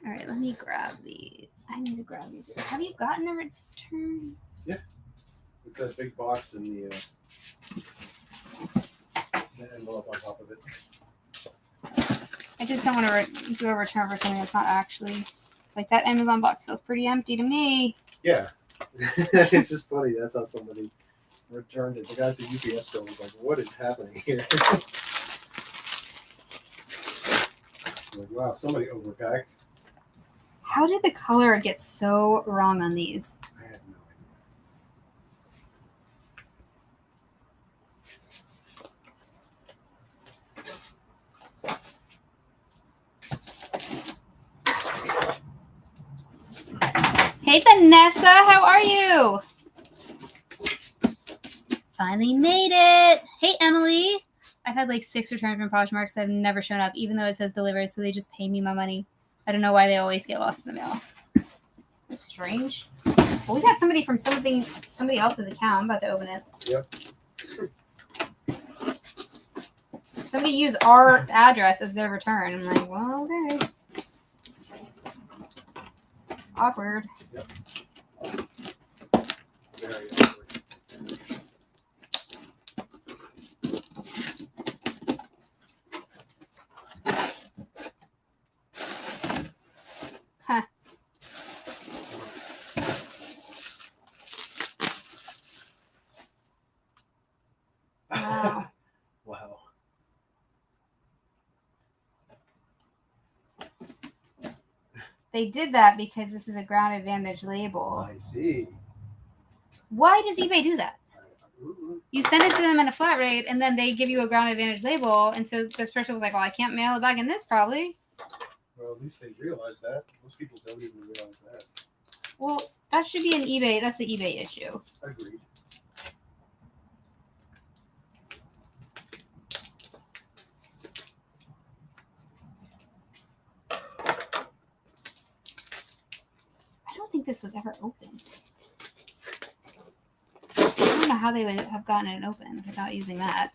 All right, let me grab these. I need to grab these. Have you gotten the returns? Yeah. It's that big box and the envelope on top of it. I just don't want to do a return for something that's not actually like that. Amazon box feels pretty empty to me. Yeah. It's just funny. That's how somebody returned it. The guy at the UPS store was like, what is happening here? Like, wow, somebody overpacked. How did the color get so wrong on these? I have no Hey, Vanessa, how are you? Finally made it. Hey, Emily. I've had like 6 returns from Poshmark that have never shown up, even though it says delivered, so they just pay me my money. I don't know why they always get lost in the mail. That's strange. Well, we got somebody from somebody else's account. I'm about to open it. Yep. Somebody used our address as their return. I'm like, well, okay. Awkward. Yep. Very awkward. Huh. Wow. Wow. They did that because this is a Ground Advantage label. I see. Why does eBay do that? You send it to them in a flat rate, and then they give you a Ground Advantage label. And so this person was like, well, I can't mail it back in this probably. Well, at least they realize that. Most people don't even realize that. Well, that should be an eBay. That's the eBay issue. Agreed. I don't think this was ever open. I don't know how they would have gotten it open without using that.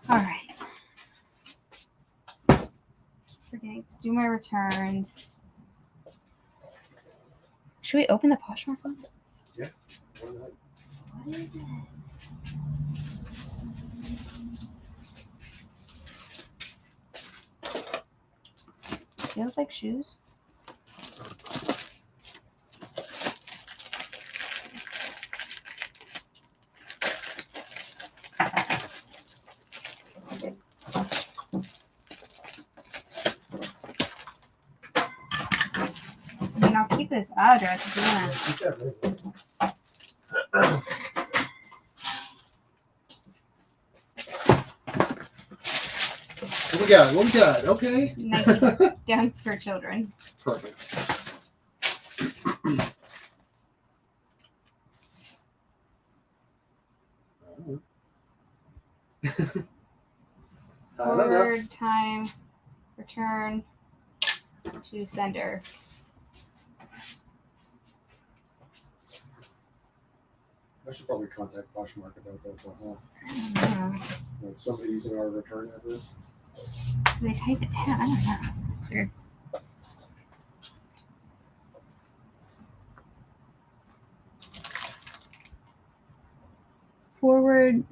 All right. Keep forgetting to do my returns. Should we open the Poshmark one? Yeah. Why not? What is it? Feels like shoes. I mean, I'll keep this address if you want. Keep that label. What we got? What we got? Okay. Nike Dunks for children. Perfect. I don't know. Forward time, return to sender. I should probably contact Poshmark about that. Huh? I don't know. With somebody using our return address. Do they type it? I don't know. That's weird. Forward,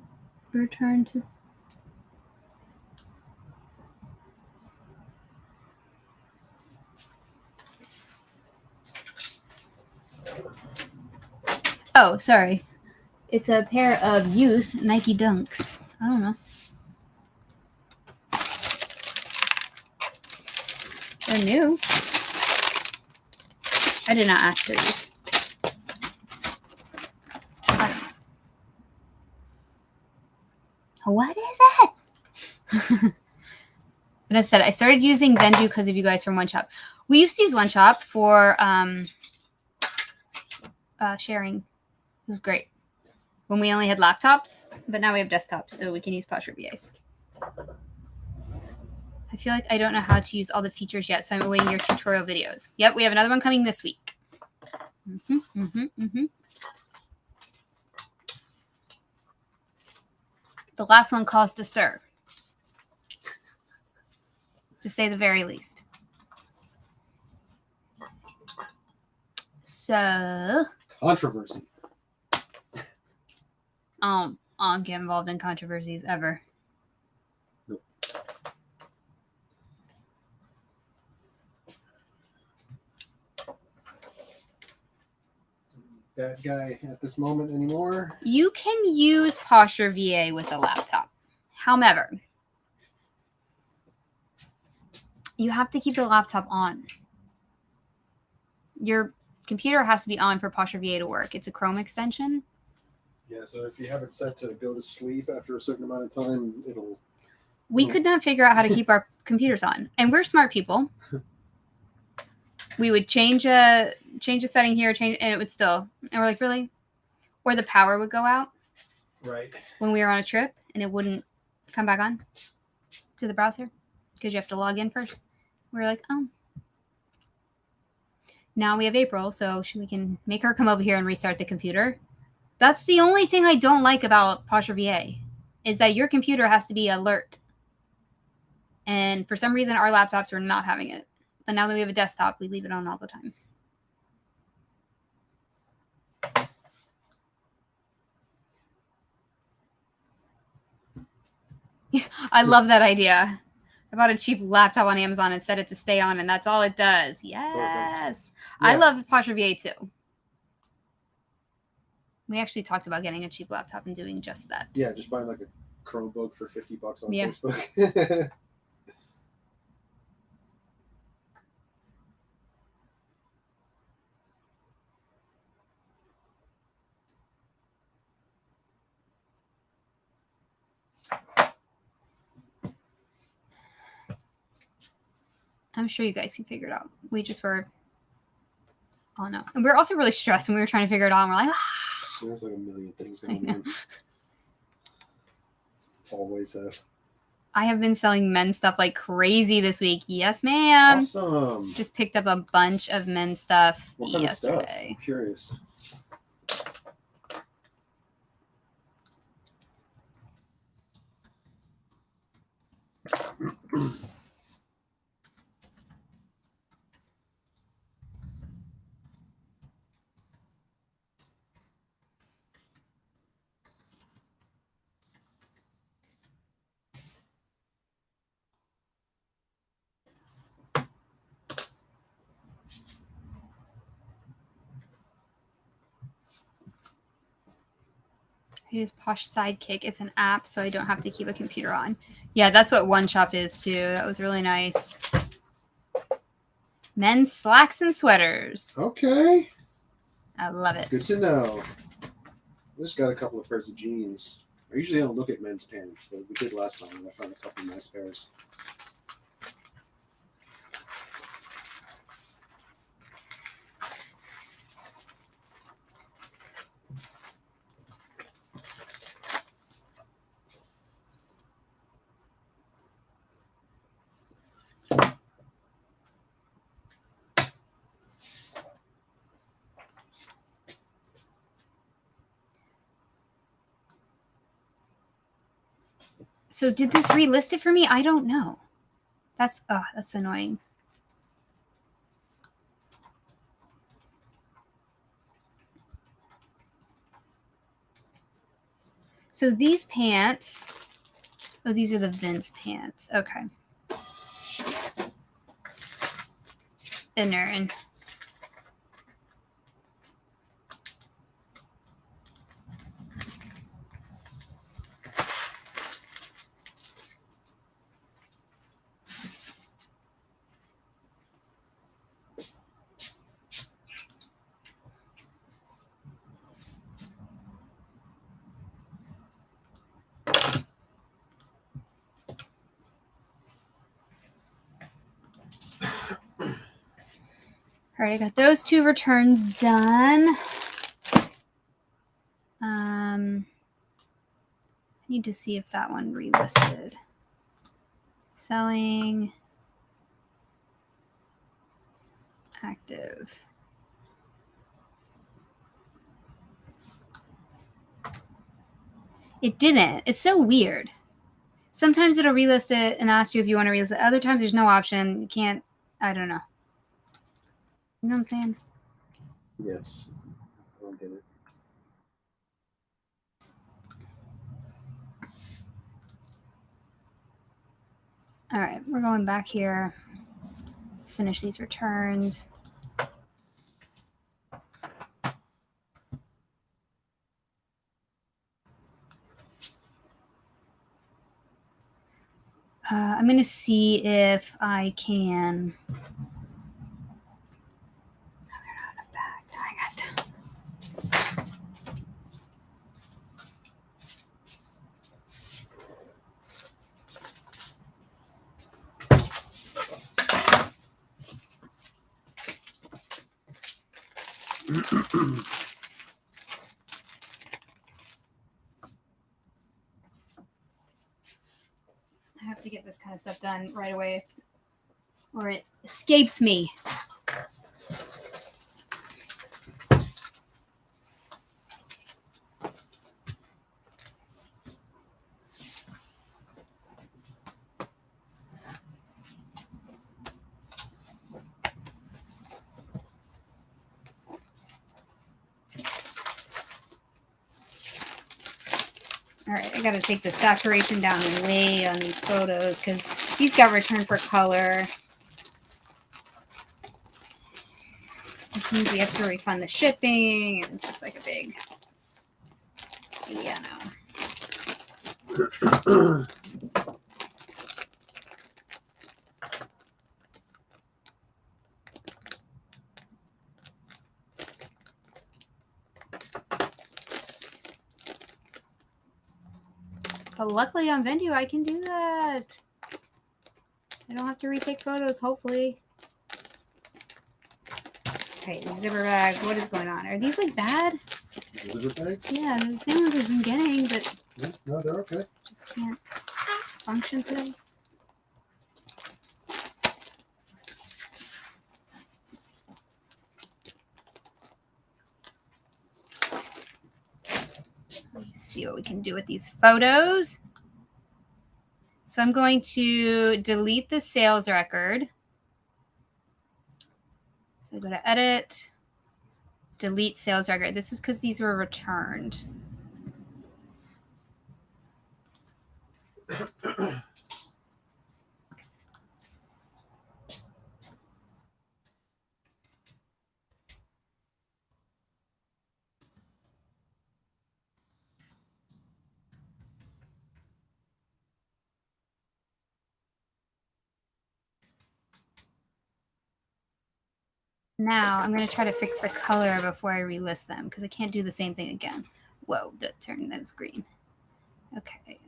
return to. Oh, sorry. It's a pair of youth Nike Dunks. I don't know. They're new. I did not ask for these. What is it? But instead, I started using Vendoo because of you guys from One Shop. We used to use One Shop for sharing. It was great when we only had laptops, but now we have desktops, so we can use Poshmark. I feel like I don't know how to use all the features yet, so I'm awaiting your tutorial videos. Yep, we have another one coming this week. The last one caused a stir, to say the very least. So, Controversy. I don't get involved in controversies ever. Nope. That guy at this moment anymore? You can use Posture VA with a laptop. However, you have to keep the laptop on. Your computer has to be on for Posture VA to work. It's a Chrome extension. Yeah, so if you have it set to go to sleep after a certain amount of time, it'll... We could not figure out how to keep our computers on. And we're smart people. We would change a setting here, and it would still... And we're like, really? Or the power would go out. Right. When we were on a trip, and it wouldn't come back on to the browser. Because you have to log in first. We were like, oh. Now we have April, so we can make her come over here and restart the computer. That's the only thing I don't like about Posture VA, is that your computer has to be alert. And for some reason, our laptops are not having it. But now that we have a desktop, we leave it on all the time. I love that idea. I bought a cheap laptop on Amazon and set it to stay on, and that's all it does. Yes. Yeah. I love Posture VA too. We actually talked about getting a cheap laptop and doing just that. Yeah, just buying like a Chromebook for $50 on Yeah. Facebook. I'm sure you guys can figure it out. We just were, oh no. And we were also really stressed when we were trying to figure it out. And we're like, ah. There's like a million things going on. Always have. I have been selling men's stuff like crazy this week. Yes, ma'am. Awesome. Just picked up a bunch of men's stuff What kind yesterday. of stuff? I'm curious. I use Posh Sidekick. It's an app, so I don't have to keep a computer on. Yeah, that's what One Shop is too. That was really nice. Men's slacks and sweaters. Okay. I love it. Good to know. I just got a couple of pairs of jeans. I usually don't look at men's pants, but we did last time, and I found a couple of nice pairs. So did this relist it for me? I don't know. That's annoying. So these pants, oh, these are the Vince pants. Okay. Inner. All right, I got those 2 returns done. I need to see if that one relisted. Selling. Active. It didn't. It's so weird. Sometimes it'll relist it and ask you if you want to relist it. Other times there's no option. You can't. I don't know. You know what I'm saying? Yes. I don't get it. All right, we're going back here. Finish these returns. I'm going to see if I can. No, they're not in a bag. Dang it. I have to get this kind of stuff done right away or it escapes me. All right, I got to take the saturation down way on these photos because these got returned for color. Which means we have to refund the shipping, and it's just like a big Yeah, no. But luckily on Vendoo, I can do that. I don't have to retake photos, hopefully. Okay, zipper bag. What is going on? Are these like bad? Zipper bags? Yeah, the same ones I've been getting, but Yeah, no, they're okay. just can't function today. Let's see what we can do with these photos. So I'm going to delete the sales record. So I go to edit, delete sales record. This is because these were returned. Now I'm going to try to fix the color before I relist them because I can't do the same thing again. Whoa, that turned those green. Okay.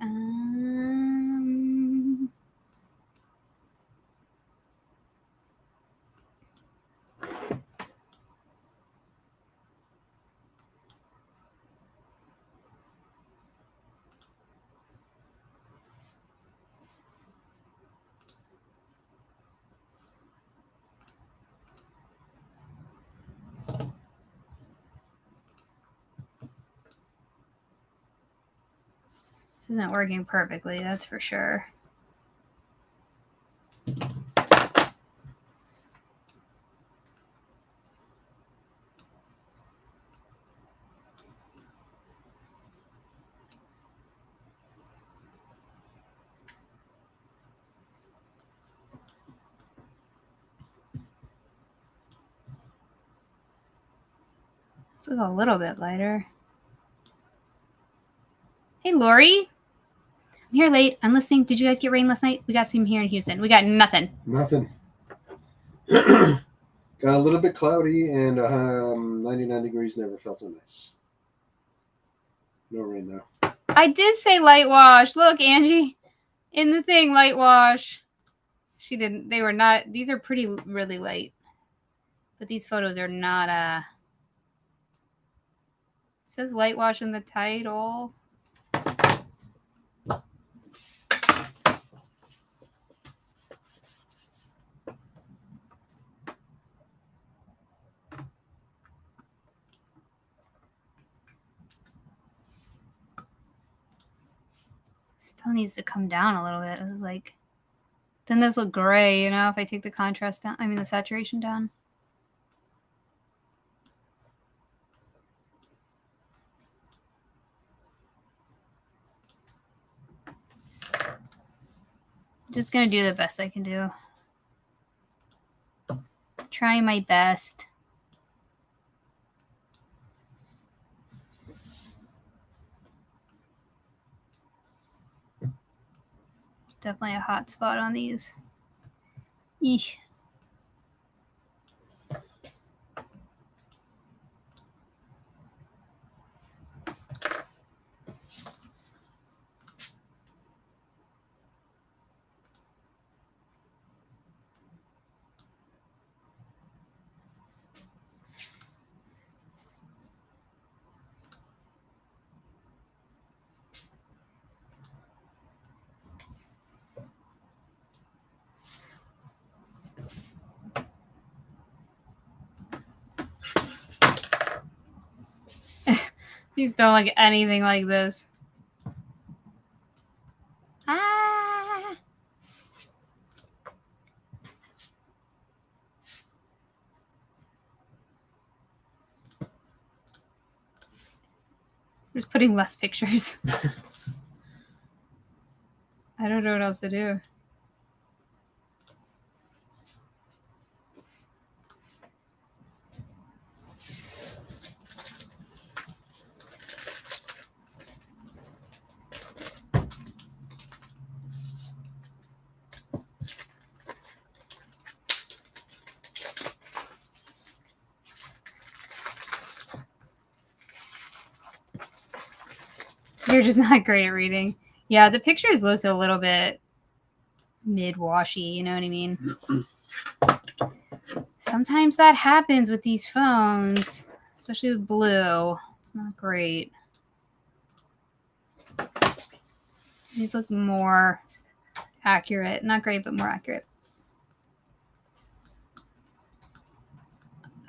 This isn't working perfectly, that's for sure. This is a little bit lighter. Hey, Lori. I'm here late. I'm listening. Did you guys get rain last night? We got some here in Houston. We got nothing. Nothing. Got a little bit cloudy and 99 degrees. Never felt so nice. No rain though. I did say light wash. Look, Angie, in the thing, light wash. She didn't. They were not. These are really light. But these photos are not. It says light wash in the title. Still needs to come down a little bit. It was like, then those look gray, you know, if I take the contrast down, I mean the saturation down. Just gonna do the best I can do. Trying my best. Definitely a hot spot on these. Eesh. These don't look anything like this. Ah! Just putting less pictures. I don't know what else to do. You're just not great at reading. Yeah, the pictures looked a little bit mid-washy, you know what I mean? Sometimes that happens with these phones, especially with blue. It's not great. These look more accurate. Not great, but more accurate.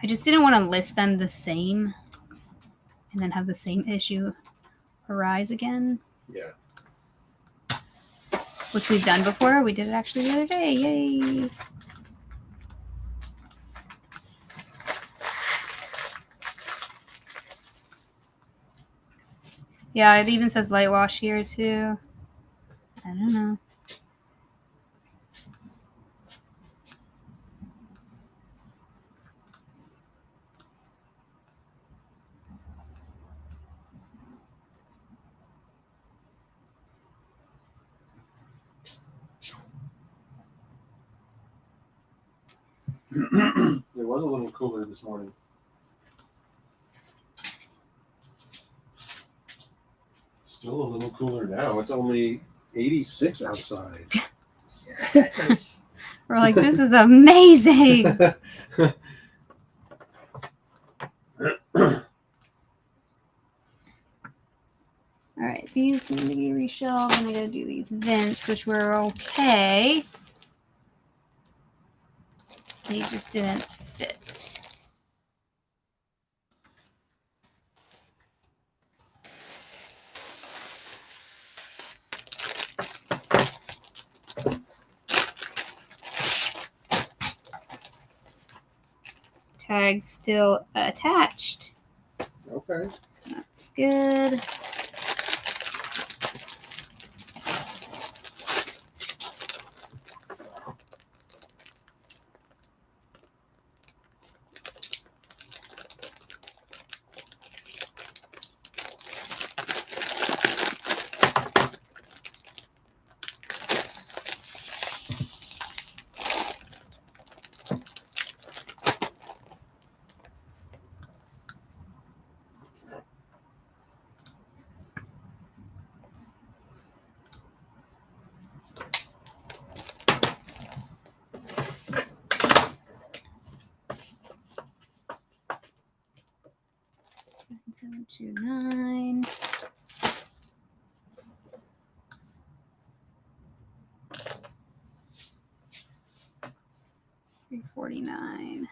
I just didn't want to list them the same and then have the same issue arise again. Yeah. Which we've done before. We did it actually the other day. Yay! Yeah, it even says light wash here too. I don't know. It was a little cooler this morning. Still a little cooler now. It's only 86 outside. Yes. We're like, this is amazing. All right, these need to be reshelved, and I gotta do these vents, which were okay. They just didn't fit. Tag still attached. Okay. So that's good. Seven, 2, 9. $349.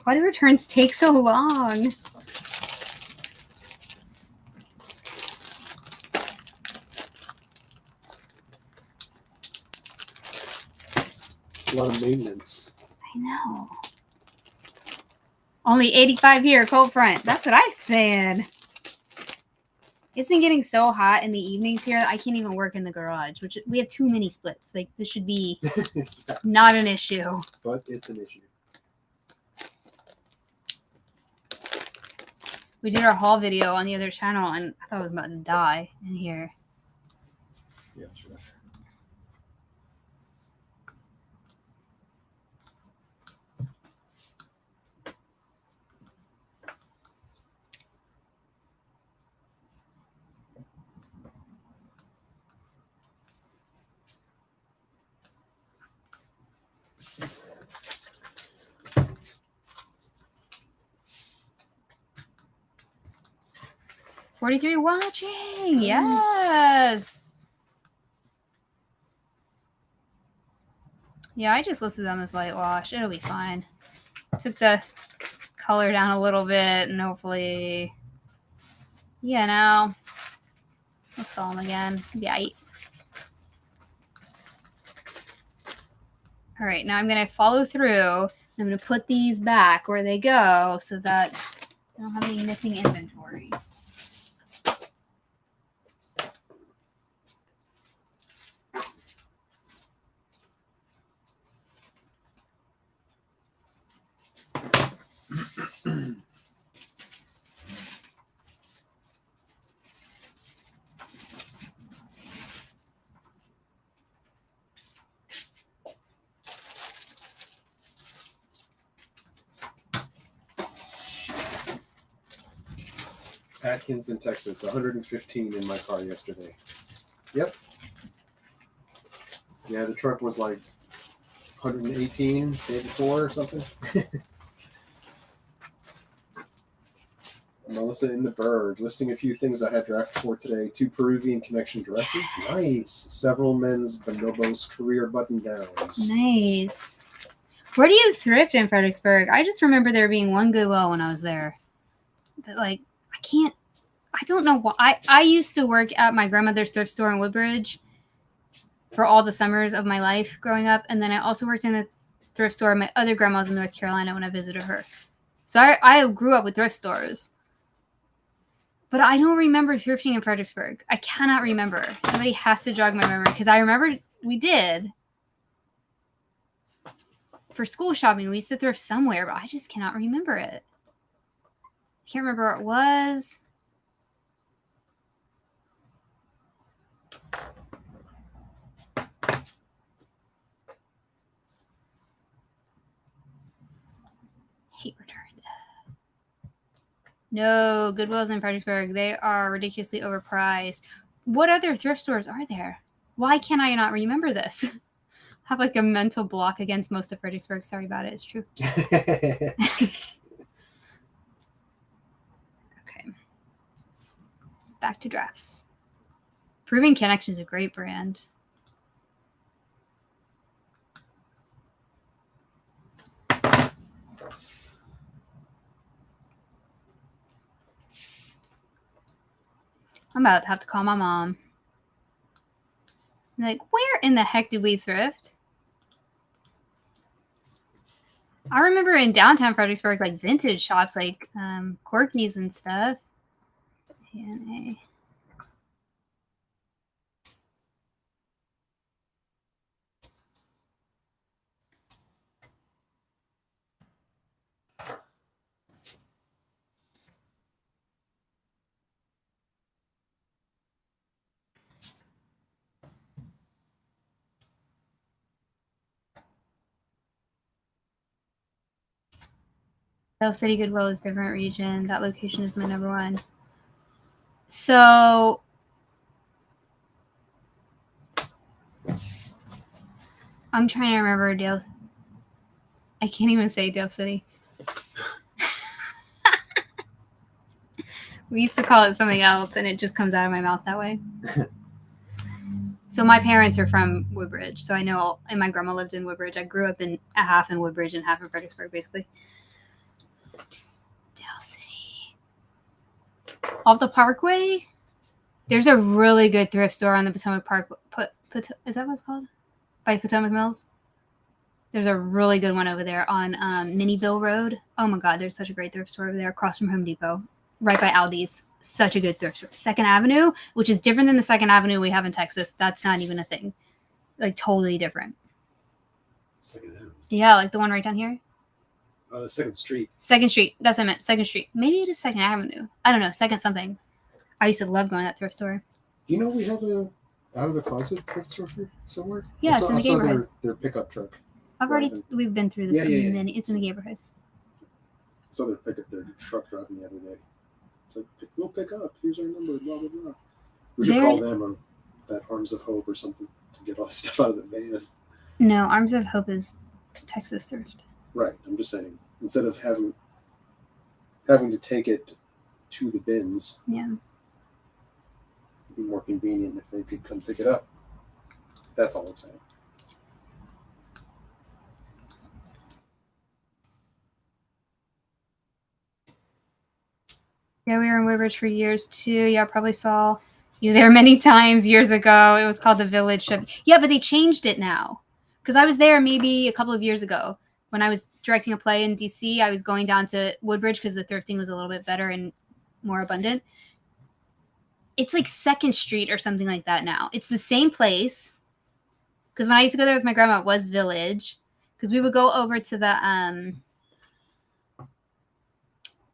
Why do returns take so long? A lot of maintenance. I know. Only 85 here, cold front. That's what I'm saying. It's been getting so hot in the evenings here that I can't even work in the garage, which we have too many splits. Like, this should be not an issue. But it's an issue. We did our haul video on the other channel, and I thought I was about to die in here. Yeah, it's rough. $43 watching. Yes. Yeah, I just listed them as light wash. It'll be fine. Took the color down a little bit, and hopefully, you know, we'll sell them again. Yeah. All right, now I'm going to follow through. I'm going to put these back where they go so that I don't have any missing inventory. Atkinson, Texas. 115 in my car yesterday. Yep. Yeah, the truck was like 118 day before or something. Melissa in the Bird, listing a few things I had drafted for today. 2 Peruvian connection dresses. Nice. Several men's bonobos career button downs. Nice. Where do you thrift in Fredericksburg? I just remember there being one Goodwill when I was there. But like, I don't know why. I used to work at my grandmother's thrift store in Woodbridge for all the summers of my life growing up. And then I also worked in the thrift store at my other grandma's in North Carolina when I visited her. So I grew up with thrift stores. But I don't remember thrifting in Fredericksburg. I cannot remember. Somebody has to jog my memory because I remember we did. For school shopping, we used to thrift somewhere, but I just cannot remember it. I can't remember where it was. Hate returned. No, Goodwill's in Fredericksburg. They are ridiculously overpriced. What other thrift stores are there? Why can I not remember this? Have like a mental block against most of Fredericksburg. Sorry about it. It's true. Okay. Back to drafts. Proving Connection is a great brand. I'm about to have to call my mom. I'm like, where in the heck did we thrift? I remember in downtown Fredericksburg, like vintage shops, like Corky's and stuff. A&A. Bell City Goodwill is different region. That location is my number one. So I'm trying to remember Dale. I can't even say Dale City. We used to call it something else, and it just comes out of my mouth that way. So my parents are from Woodbridge, so I know, and my grandma lived in Woodbridge. I grew up in half in Woodbridge and half in Fredericksburg, basically. Dale City. Off the Parkway, there's a really good thrift store on the Potomac Park. Is that what it's called? By Potomac Mills? There's a really good one over there on Minnieville Road. Oh my God, there's such a great thrift store over there across from Home Depot, right by Aldi's. Such a good thrift store. Second Avenue, which is different than the Second Avenue we have in Texas. That's not even a thing. Like totally different. Second Avenue. Yeah, like the one right down here. Second Street. Second Street. That's what I meant. Second Street. Maybe it is Second Avenue. I don't know. Second something. I used to love going to that thrift store. Do you know we have a out of the closet thrift store here somewhere? Yeah, it's in the neighborhood. Their pickup truck. We've been through this. Yeah. It's in the neighborhood. I saw their truck driving the other day. It's like, we'll pick up. Here's our number. Blah blah blah. We should call them that Arms of Hope or something to get all the stuff out of the van. No, Arms of Hope is Texas thrift. Right. I'm just saying, instead of having to take it to the bins. Yeah. It'd be more convenient if they could come pick it up. That's all I'm saying. Yeah, we were in Woodbridge for years too. Yeah, I probably saw you there many times years ago. It was called the Village Ship. Yeah, but they changed it now. Because I was there maybe a couple of years ago. When I was directing a play in DC, I was going down to Woodbridge because the thrifting was a little bit better and more abundant. It's like 2nd Street or something like that now. It's the same place. Because when I used to go there with my grandma, it was Village. Because we would go over to the,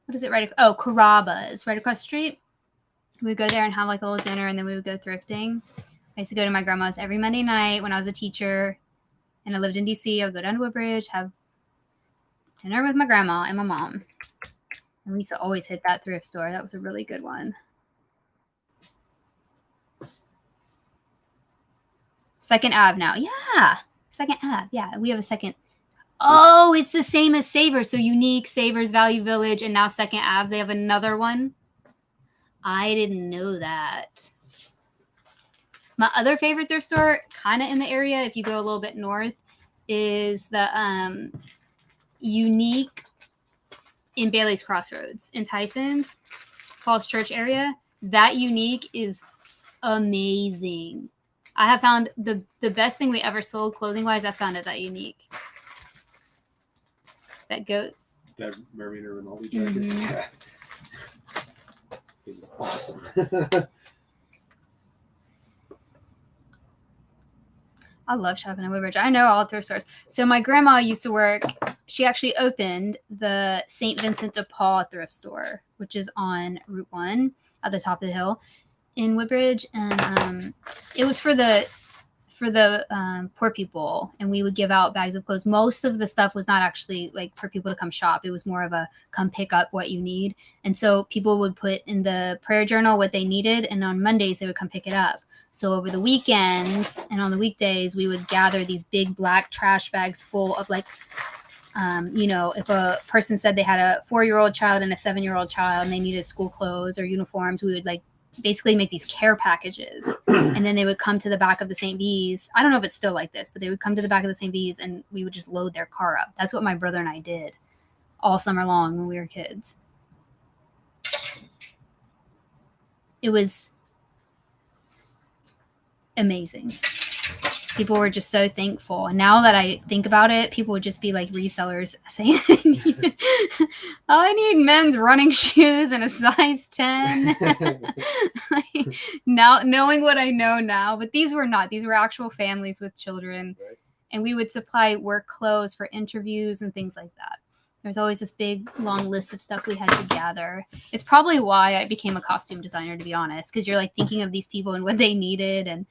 what is it Carrabba's, right across the street. We would go there and have like a little dinner, and then we would go thrifting. I used to go to my grandma's every Monday night when I was a teacher, and I lived in DC. I would go down to Woodbridge, have dinner with my grandma and my mom. And we used to always hit that thrift store. That was a really good one. Second Ave now. Yeah. Second Ave. Yeah. We have a second. Oh, it's the same as Savers. So Unique, Savers, Value Village, and now Second Ave. They have another one. I didn't know that. My other favorite thrift store, kind of in the area, if you go a little bit north, is the Unique in Bailey's Crossroads in Tyson's Falls Church area. That Unique is amazing. I have found the best thing we ever sold clothing wise. I found it that Unique. That goat. That Marina Rinaldi jacket. Mm-hmm. Yeah. It was awesome. I love shopping at Woodbridge. I know all thrift stores. So my grandma used to work. She actually opened the St. Vincent de Paul thrift store, which is on Route 1 at the top of the hill in Woodbridge, and it was for the poor people, and we would give out bags of clothes. Most of the stuff was not actually like for people to come shop. It was more of a come pick up what you need, and so people would put in the prayer journal what they needed, and on Mondays they would come pick it up. So over the weekends and on the weekdays, we would gather these big black trash bags full of like, if a person said they had a 4-year-old child and a 7-year-old child and they needed school clothes or uniforms, we would like basically make these care packages. And then they would come to the back of the St. V's. I don't know if it's still like this, but they would come to the back of the St. V's and we would just load their car up. That's what my brother and I did all summer long when we were kids. It was amazing. People were just so thankful. And now that I think about it, people would just be like resellers saying, I need men's running shoes and a size 10. Now, knowing what I know now, but these were actual families with children. Right. And we would supply work clothes for interviews and things like that. There's always this big, long list of stuff we had to gather. It's probably why I became a costume designer, to be honest, because you're like thinking of these people and what they needed, and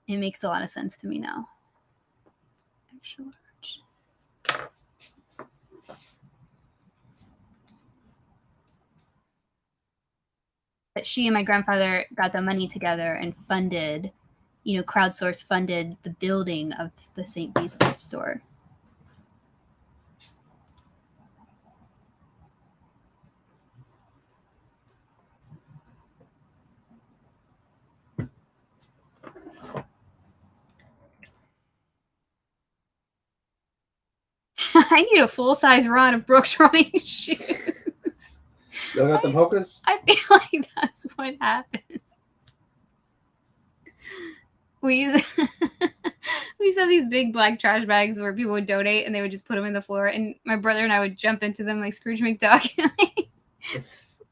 it makes a lot of sense to me now. Extra large. But she and my grandfather got the money together and funded, crowdsource funded the building of the St. V's thrift store. I need a full-size run of Brooks running shoes. Y'all got them Hokas? I feel like that's what happened. We used to have these big black trash bags where people would donate and they would just put them in the floor, and my brother and I would jump into them like Scrooge McDuck.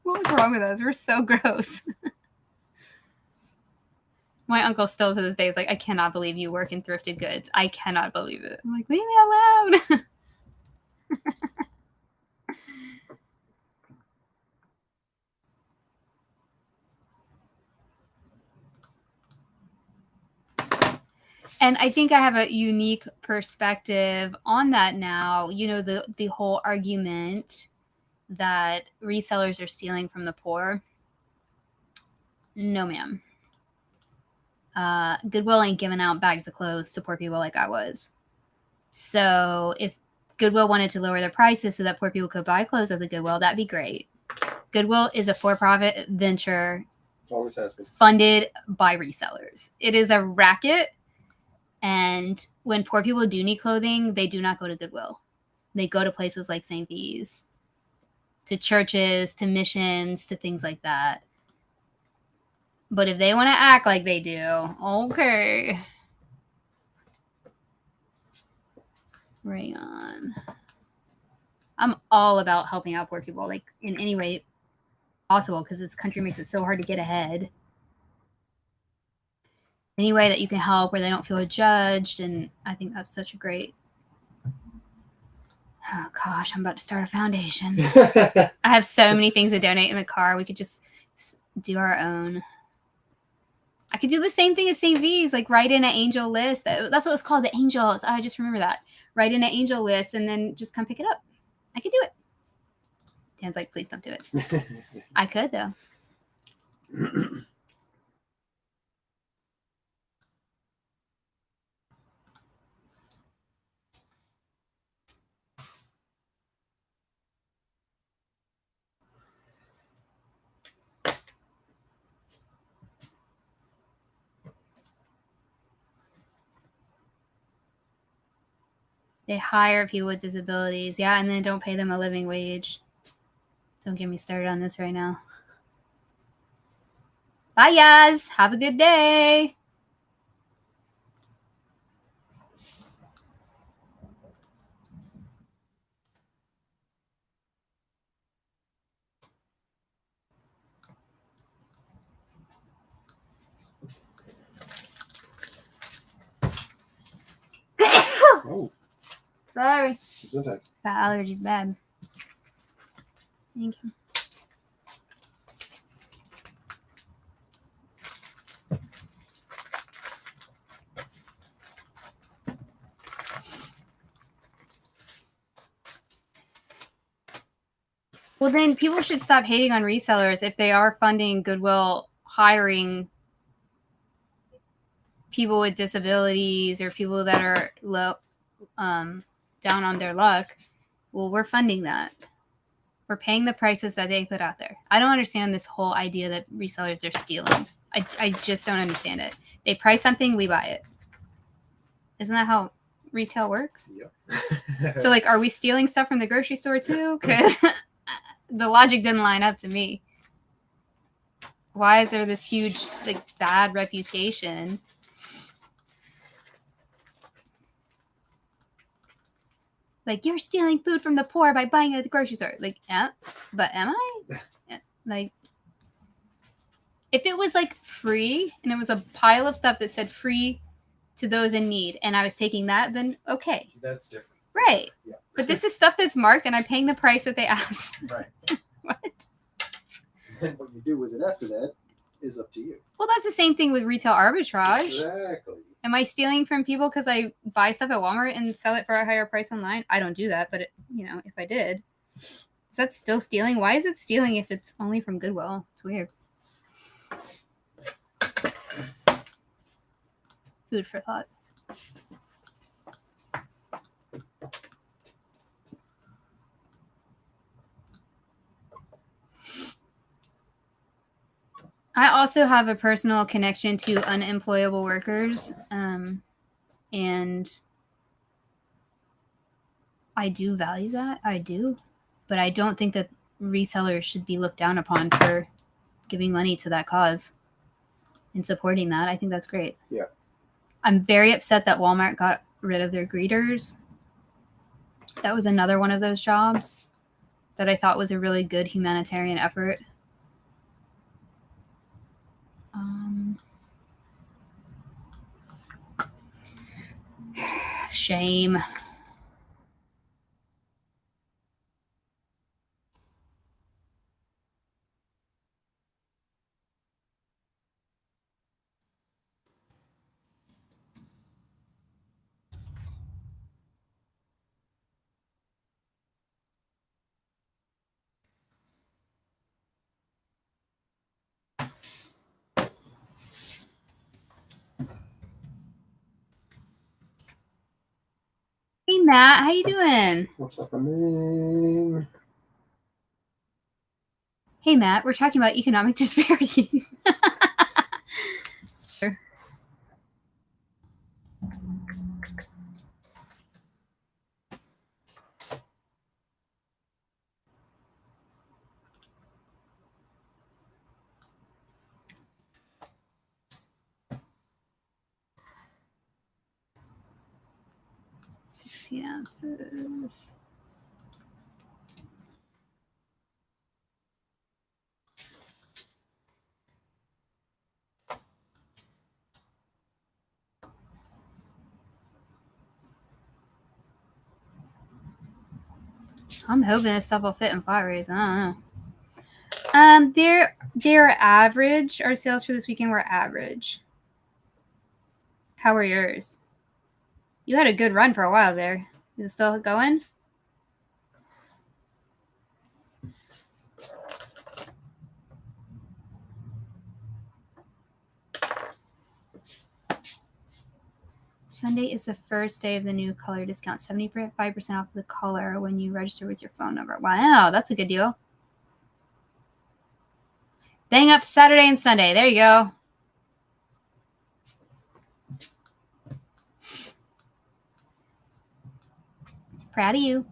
What was wrong with us? We're so gross. My uncle still to this day is like, I cannot believe you work in thrifted goods. I cannot believe it. I'm like, leave me alone. And I think I have a unique perspective on that now. The whole argument that resellers are stealing from the poor. No, ma'am. Goodwill ain't giving out bags of clothes to poor people like I was. So if Goodwill wanted to lower their prices so that poor people could buy clothes at the Goodwill, that'd be great. Goodwill is a for-profit venture. Always has been. Funded by resellers. It is a racket. And when poor people do need clothing, they do not go to Goodwill. They go to places like St. V's, to churches, to missions, to things like that. But if they want to act like they do, okay. Rayon. I'm all about helping out poor people, like in any way possible, because this country makes it so hard to get ahead. Any way that you can help where they don't feel judged, and I think that's such a great. Oh gosh, I'm about to start a foundation. I have so many things to donate in the car. We could just do our own. I could do the same thing as St. V's, like write in an angel list. That's what it's called, the angels. I just remember that. Write in an angel list and then just come pick it up. I could do it. Dan's like, please don't do it. I could though. They hire people with disabilities. Yeah, and then don't pay them a living wage. Don't get me started on this right now. Bye, Yaz. Have a good day. Oh, Sorry. Gesundheit. That allergy's bad. Thank you. Well, then people should stop hating on resellers if they are funding Goodwill hiring people with disabilities or people that are low, down on their luck. Well, we're funding that. We're paying the prices that they put out there. I don't understand this whole idea that resellers are stealing. I just don't understand it. They price something, we buy it. Isn't that how retail works? Yep. So, like, are we stealing stuff from the grocery store too? Because the logic didn't line up to me. Why is there this huge, like, bad reputation? Like, you're stealing food from the poor by buying it at the grocery store. Like, yeah, but am I? Like, if it was, like, free and it was a pile of stuff that said free to those in need and I was taking that, then okay. That's different. Right. Yeah. But this is stuff that's marked and I'm paying the price that they asked. Right. What? Then what you do with it after that is up to you. Well, that's the same thing with retail arbitrage. Exactly. Am I stealing from people because I buy stuff at Walmart and sell it for a higher price online? I don't do that, but if I did, is that still stealing? Why is it stealing if it's only from Goodwill? It's weird. Food for thought. I also have a personal connection to unemployable workers, and I do value that. I do, but I don't think that resellers should be looked down upon for giving money to that cause and supporting that. I think that's great. Yeah. I'm very upset that Walmart got rid of their greeters. That was another one of those jobs that I thought was a really good humanitarian effort. Shame. Hey Matt, how you doing? What's happening? Hey Matt, we're talking about economic disparities. It's true. Ounces. I'm hoping this stuff will fit in flat rates. I don't know. They're average. Our sales for this weekend were average. How were yours? You had a good run for a while there. Is it still going? Sunday is the first day of the new color discount. 75% off the color when you register with your phone number. Wow, that's a good deal. Bang up Saturday and Sunday. There you go. Proud of you.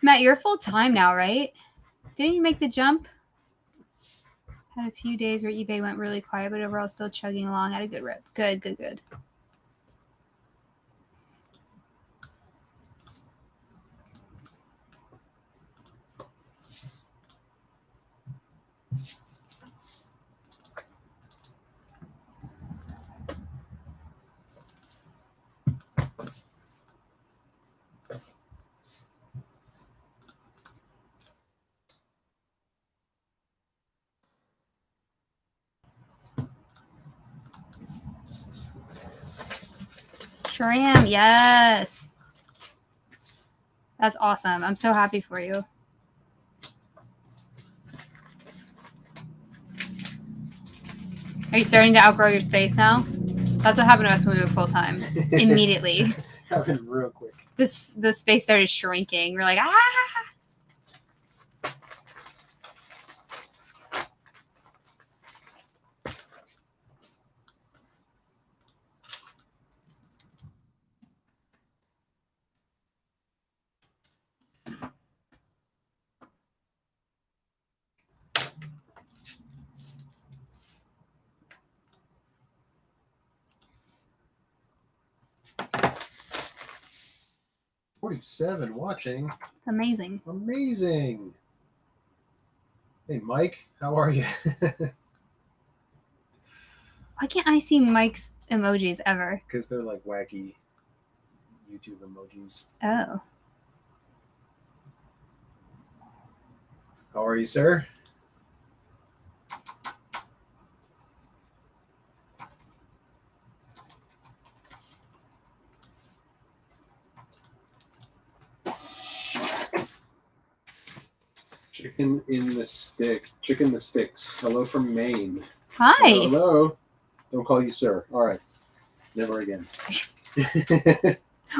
Matt, you're full time now, right? Didn't you make the jump? Had a few days where eBay went really quiet, but overall still chugging along at a good rip. Good. Sure am. Yes. That's awesome. I'm so happy for you. Are you starting to outgrow your space now? That's what happened to us when we went full time. Immediately. Happened real quick. The space started shrinking. We're like, ah. 47 watching. Amazing. Amazing. Hey, Mike, how are you? Why can't I see Mike's emojis ever? Because they're like wacky YouTube emojis. Oh. How are you, sir? Chicken in the stick. Chicken the sticks. Hello from Maine. Hi. Hello. Don't call you sir. All right. Never again.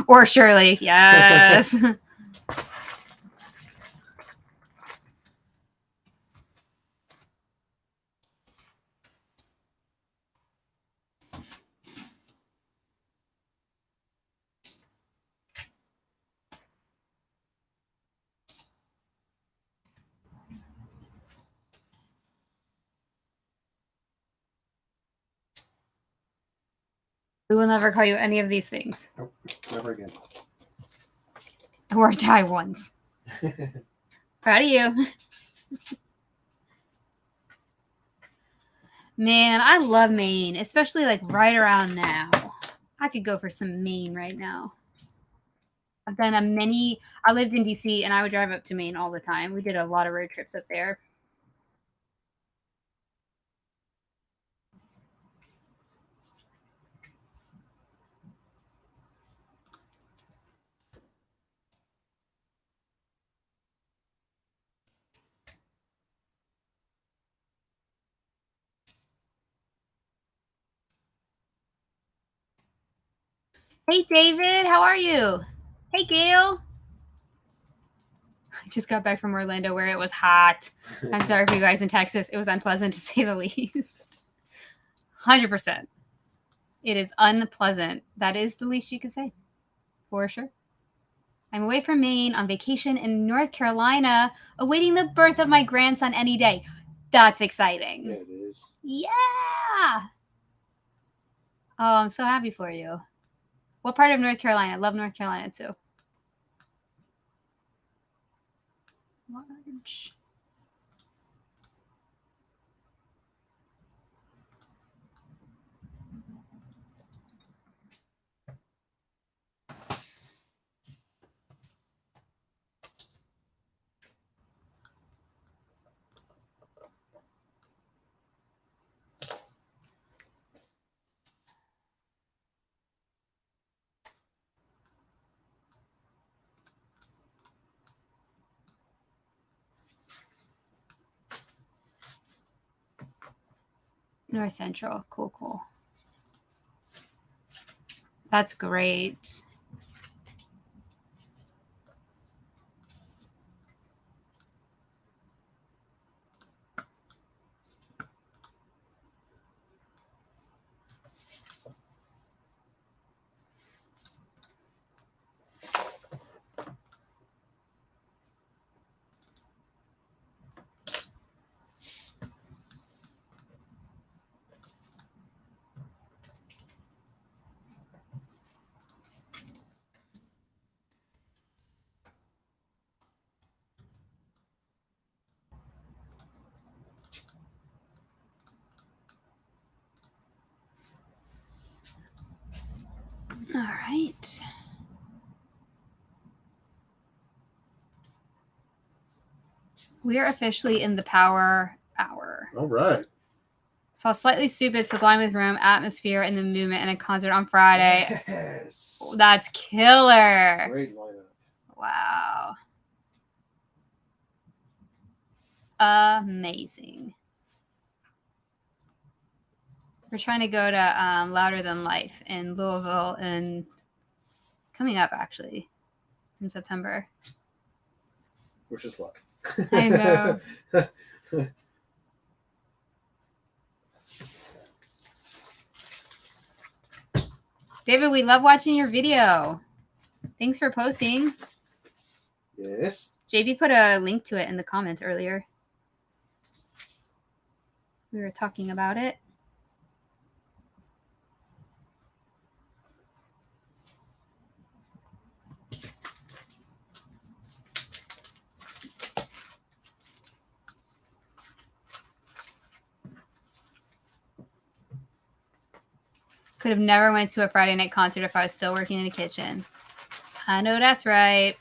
Or Shirley. Yes. We will never call you any of these things. Nope. Never again. Or die once. Proud of you. Man, I love Maine, especially like right around now. I could go for some Maine right now. I've done I lived in DC and I would drive up to Maine all the time. We did a lot of road trips up there. Hey, David, how are you? Hey, Gail. I just got back from Orlando where it was hot. I'm sorry for you guys in Texas. It was unpleasant to say the least. 100%. It is unpleasant. That is the least you could say. For sure. I'm away from Maine on vacation in North Carolina, awaiting the birth of my grandson any day. That's exciting. Yeah, it is. Yeah. Oh, I'm so happy for you. What part of North Carolina? I love North Carolina too. Large. North Central. Cool, cool. That's great. All right. We are officially in the power hour. All right. Saw Slightly Stupid, Sublime with Room, Atmosphere, and the Movement, and a concert on Friday. Yes. That's killer. Great lineup. Wow. Amazing. We're trying to go to Louder Than Life in Louisville and coming up actually in September. Wish us luck. I know. David, we love watching your video. Thanks for posting. Yes. JB put a link to it in the comments earlier. We were talking about it. Could have never went to a Friday night concert if I was still working in the kitchen. I know that's right.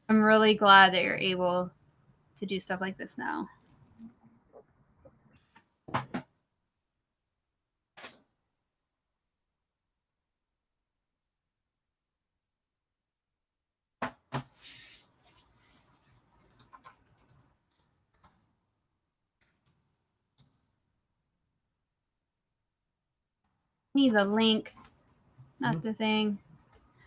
I'm really glad that you're able to do stuff like this now. Need the link, not the thing.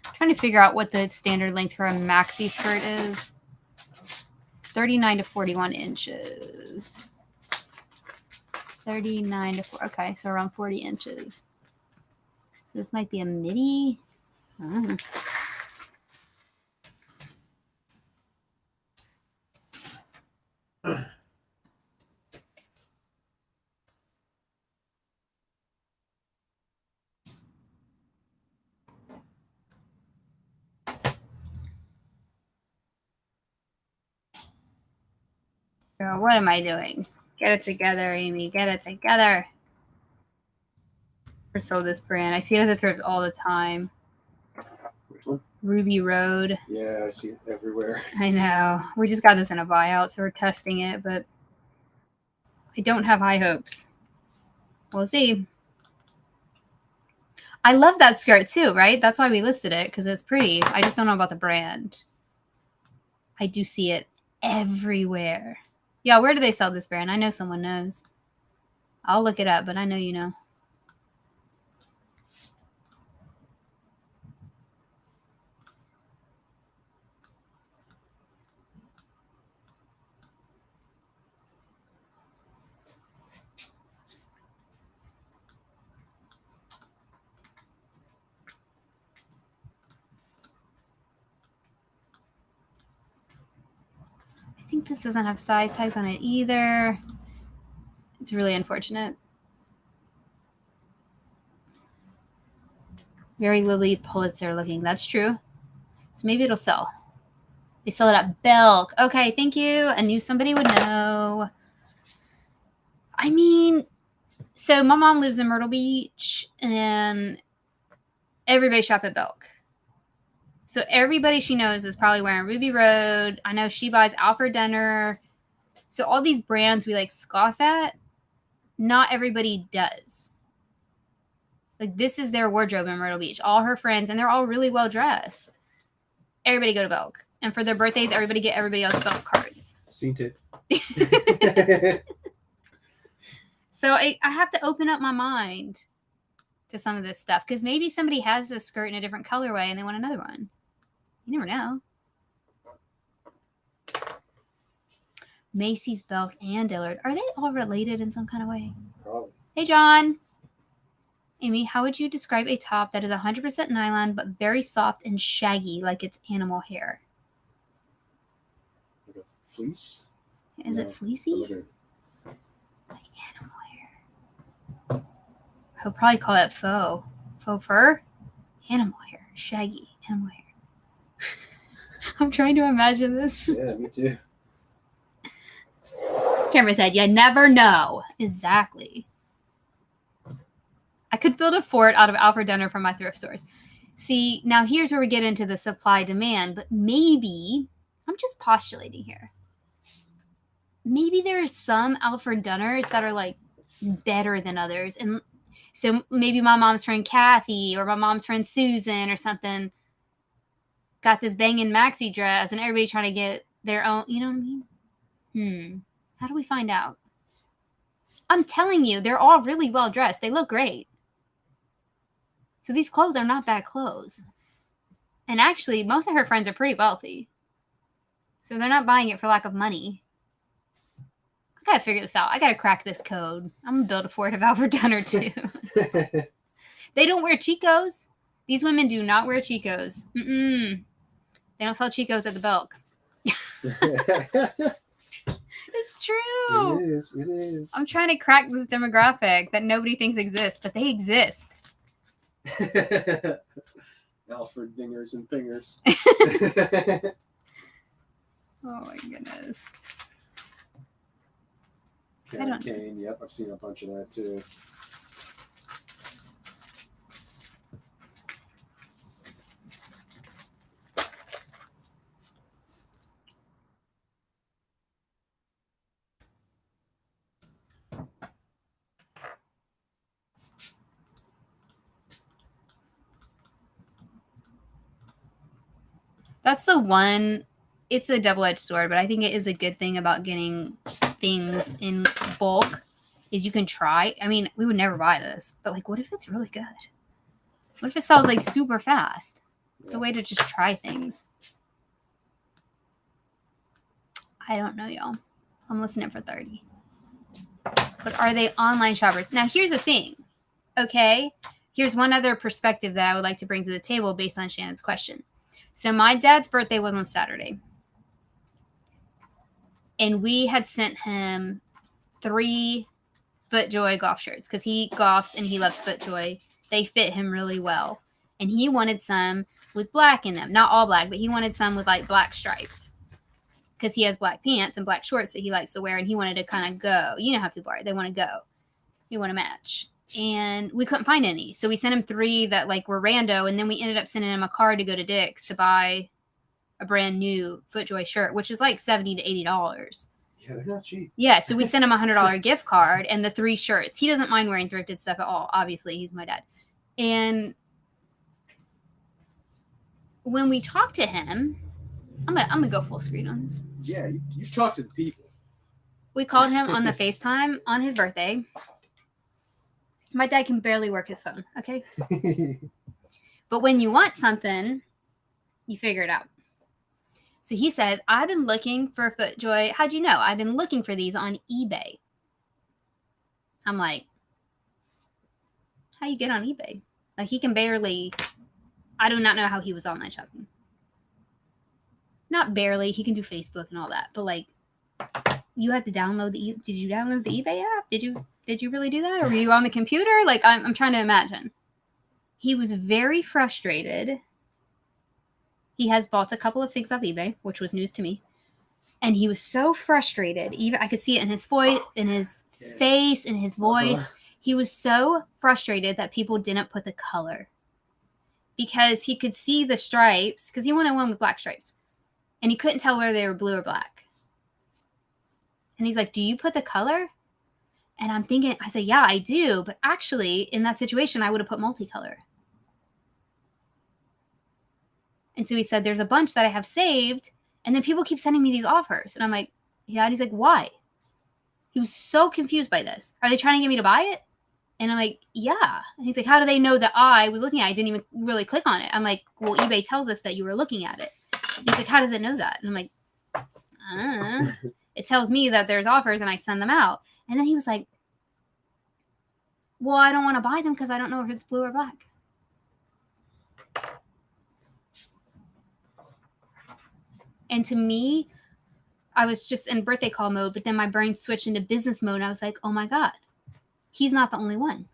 I'm trying to figure out what the standard length for a maxi skirt is. 39 to 41 inches. 39 to 4. Okay, so around 40 inches. So this might be a midi. I don't know. Girl, what am I doing? Get it together, Amy. Get it together. Or sold this brand. I see it at the thrift all the time. Which one? Ruby Road. Yeah, I see it everywhere. I know. We just got this in a buyout, so we're testing it, but I don't have high hopes. We'll see. I love that skirt too, right? That's why we listed it, because it's pretty. I just don't know about the brand. I do see it everywhere. Yeah, where do they sell this brand? I know someone knows. I'll look it up, but I know you know. I think this doesn't have size tags on it either. It's really unfortunate. Very Lily Pulitzer looking. That's true. So maybe it'll sell. They sell it at Belk. Okay, thank you. I knew somebody would know. I mean, so my mom lives in Myrtle Beach, and everybody shop at Belk. So everybody she knows is probably wearing Ruby Road. I know she buys Alfred Denner. So all these brands we like scoff at, not everybody does. Like, this is their wardrobe in Myrtle Beach. All her friends, and they're all really well dressed. Everybody go to Belk. And for their birthdays, everybody get everybody else Belk cards. Seen it. So I have to open up my mind to some of this stuff, because maybe somebody has this skirt in a different colorway and they want another one. You never know. Macy's, Belk, and Dillard. Are they all related in some kind of way? Probably. Hey, John. Amy, how would you describe a top that is 100% nylon but very soft and shaggy like it's animal hair? Like a fleece? Is it fleecy? Like animal hair. He'll probably call it faux. Faux fur? Animal hair. Shaggy. Animal hair. I'm trying to imagine this. Yeah, me too. Camera said, you never know. Exactly. I could build a fort out of Alfred Denner from my thrift stores. See, now here's where we get into the supply demand, but maybe, I'm just postulating here. Maybe there are some Alfred Denners that are like better than others. And so maybe my mom's friend Kathy or my mom's friend Susan or something got this banging maxi dress and everybody trying to get their own, you know what I mean? How do we find out? I'm telling you, they're all really well dressed. They look great. So these clothes are not bad clothes. And actually, most of her friends are pretty wealthy. So they're not buying it for lack of money. I gotta figure this out. I gotta crack this code. I'm gonna build a fort of Alfred Denner too. They don't wear Chicos. These women do not wear Chicos. They don't sell Chicos at the Belk. It's true. It is. It is. I'm trying to crack this demographic that nobody thinks exists, but they exist. Alfred Dingers and Fingers. Oh my goodness. Candy cane. Yep, I've seen a bunch of that too. That's the one, it's a double-edged sword, but I think it is a good thing about getting things in bulk is you can try. I mean, we would never buy this, but like, what if it's really good? What if it sells like super fast? It's a way to just try things. I don't know, y'all. I'm listening for 30. But are they online shoppers? Now, here's the thing, okay? Here's one other perspective that I would like to bring to the table based on Shannon's question. So my dad's birthday was on Saturday. And we had sent him 3 FootJoy golf shirts because he golfs and he loves FootJoy. They fit him really well. And he wanted some with black in them. Not all black, but he wanted some with like black stripes. Because he has black pants and black shorts that he likes to wear. And he wanted to kind of go. You know how people are. They want to go. They want to match. And we couldn't find any. So we sent him 3 that like were rando. And then we ended up sending him a card to go to Dick's to buy a brand new FootJoy shirt, which is like $70 to $80. Yeah, they're not cheap. Yeah, so we sent him a $100 gift card and the 3 shirts. He doesn't mind wearing thrifted stuff at all. Obviously, he's my dad. And when we talked to him, I'm gonna go full screen on this. Yeah, you talk to the people. We called him on the FaceTime on his birthday. My dad can barely work his phone, okay? But when you want something, you figure it out. So he says, I've been looking for FootJoy. How'd you know? I've been looking for these on eBay. I'm like, how you get on eBay? Like, he can barely, I do not know how he was online shopping. Not barely. He can do Facebook and all that. But like, You had to download did you download the eBay app? Did you really do that? Or were you on the computer? Like, I'm trying to imagine. He was very frustrated. He has bought a couple of things off eBay, which was news to me. And he was so frustrated. Even I could see it in his voice, in his face, in his voice. He was so frustrated that people didn't put the color. Because he could see the stripes, because he wanted one with black stripes. And he couldn't tell whether they were blue or black. And he's like, do you put the color? And I'm thinking, I said, yeah, I do. But actually, in that situation, I would have put multicolor. And so he said, there's a bunch that I have saved. And then people keep sending me these offers. And I'm like, yeah. And he's like, why? He was so confused by this. Are they trying to get me to buy it? And I'm like, yeah. And he's like, how do they know that I was looking at it? I didn't even really click on it. I'm like, well, eBay tells us that you were looking at it. He's like, how does it know that? And I'm like, it tells me that there's offers and I send them out. And then he was like, well, I don't want to buy them because I don't know if it's blue or black. And to me, I was just in birthday call mode, but then my brain switched into business mode. And I was like, oh my God, he's not the only one.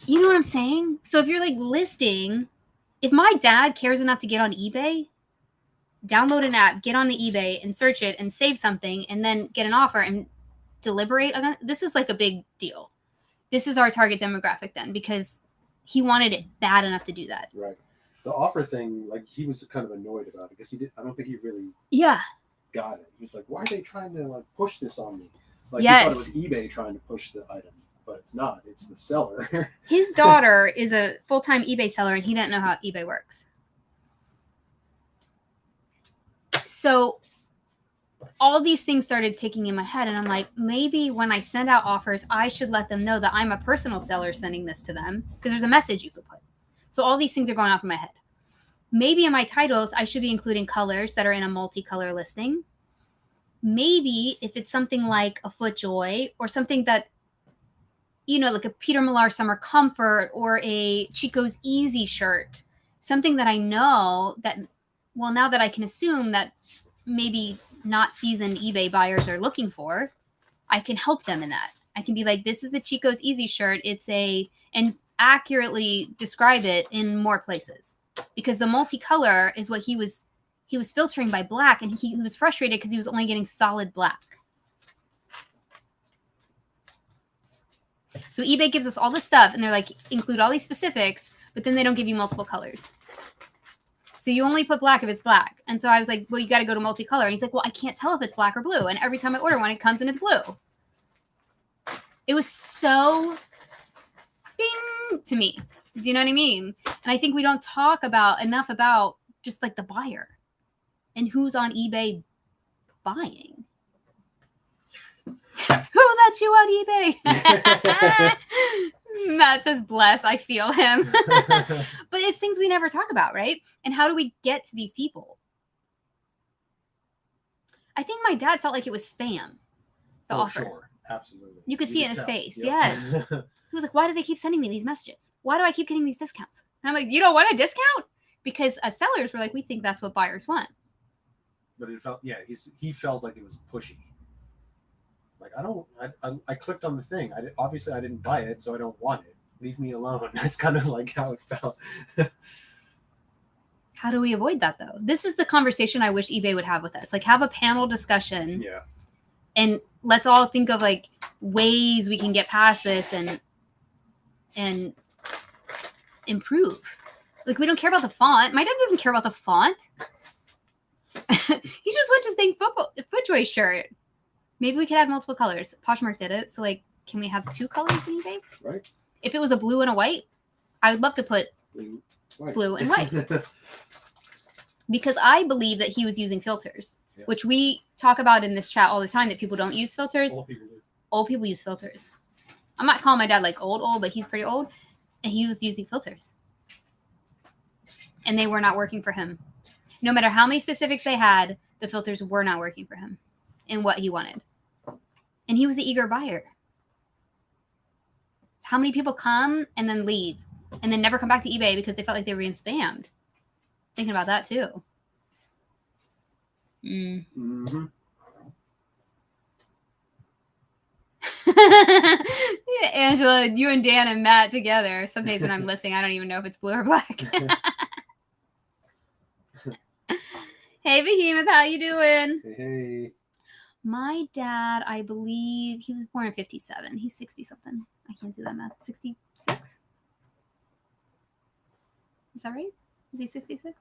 You know what I'm saying? So if you're like listing, if my dad cares enough to get on eBay, download an app, get on the eBay and search it and save something and then get an offer and deliberate on it, this is like a big deal. This is our target demographic then, because he wanted it bad enough to do that. Right. The offer thing, like, he was kind of annoyed about it because I don't think he really got it. He was like, why are they trying to like push this on me? Like, he thought it was eBay trying to push the item, but it's not. It's the seller. His daughter is a full-time eBay seller and he didn't know how eBay works. So all these things started ticking in my head and I'm like, maybe when I send out offers, I should let them know that I'm a personal seller sending this to them because there's a message you could put. So all these things are going off in my head. Maybe in my titles, I should be including colors that are in a multicolor listing. Maybe if it's something like a FootJoy or something that, you know, like a Peter Millar Summer Comfort or a Chico's Easy shirt, something that I know that, well, now that I can assume that maybe not seasoned eBay buyers are looking for, I can help them in that. I can be like, this is the Chico's Easy shirt. And accurately describe it in more places because the multicolor is what he was filtering by black and he was frustrated because he was only getting solid black. So eBay gives us all this stuff and they're like, include all these specifics, but then they don't give you multiple colors. So you only put black if it's black. And so I was like, well, you got to go to multicolor. And he's like, well, I can't tell if it's black or blue. And every time I order one, it comes and it's blue. It was so bing to me. Do you know what I mean? And I think we don't talk enough about just like the buyer and who's on eBay buying. Who let you on eBay? Matt says, bless, I feel him. But it's things we never talk about, right? And how do we get to these people? I think my dad felt like it was spam. The offer. Sure. Absolutely. You could see it in his face. Yep. Yes. He was like, why do they keep sending me these messages? Why do I keep getting these discounts? And I'm like, you don't want a discount? Because as sellers, we're like, we think that's what buyers want. But it felt, he felt like it was pushy. Like, I clicked on the thing. Obviously I didn't buy it, so I don't want it. Leave me alone. That's kind of like how it felt. How do we avoid that though? This is the conversation I wish eBay would have with us. Like, have a panel discussion. Yeah. And let's all think of like ways we can get past this and improve. Like, we don't care about the font. My dad doesn't care about the font. He just wants his dang FootJoy shirt. Maybe we could add multiple colors. Poshmark did it. So like, can we have 2 colors in eBay? Right. If it was a blue and a white, I would love to put blue and white. Because I believe that he was using filters, which we talk about in this chat all the time, that people don't use filters. Old people use filters. I'm not calling my dad like old, but he's pretty old. And he was using filters. And they were not working for him. No matter how many specifics they had, the filters were not working for him in what he wanted. And he was an eager buyer. How many people come and then leave and then never come back to eBay because they felt like they were being spammed? Thinking about that too. Mm. Mm-hmm. Yeah, Angela, you and Dan and Matt together. Some days when I'm listening, I don't even know if it's blue or black. Hey, Behemoth, how you doing? Hey. My dad, I believe he was born in 57. He's 60 something. I can't do that math. 66? Is that right? Is he 66?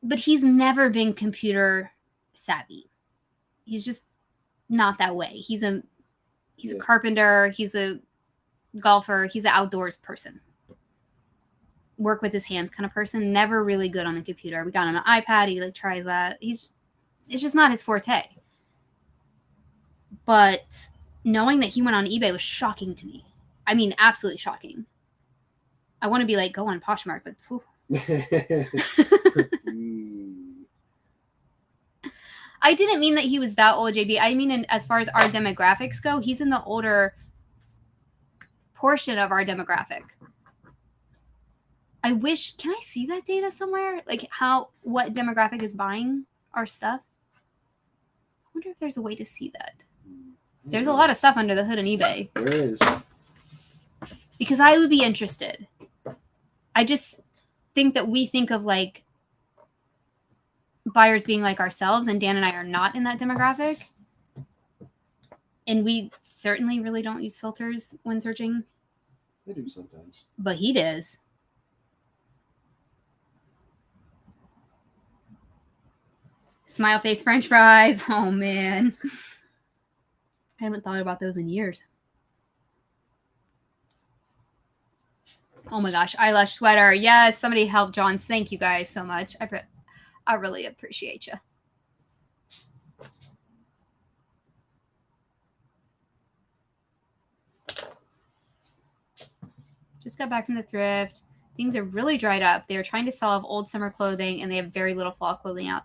But he's never been computer savvy. He's just not that way. He's a carpenter, he's a golfer, he's an outdoors person. Work with his hands kind of person, never really good on the computer. We got him an iPad, he like tries that. It's just not his forte. But knowing that he went on eBay was shocking to me. I mean, absolutely shocking. I want to be like, go on Poshmark, but whew. I didn't mean that he was that old, JB. I mean, as far as our demographics go, he's in the older portion of our demographic. I wish, can I see that data somewhere? Like what demographic is buying our stuff? I wonder if there's a way to see that. There's a lot of stuff under the hood on eBay. There is. Because I would be interested. I just think that we think of like buyers being like ourselves, and Dan and I are not in that demographic. And we certainly really don't use filters when searching. They do sometimes. But he does. Smile face French fries. Oh, man. I haven't thought about those in years. Oh, my gosh. Eyelash sweater. Yes, somebody help John. Thank you guys so much. I really appreciate you. Just got back from the thrift. Things are really dried up. They're trying to sell off old summer clothing, and they have very little fall clothing out.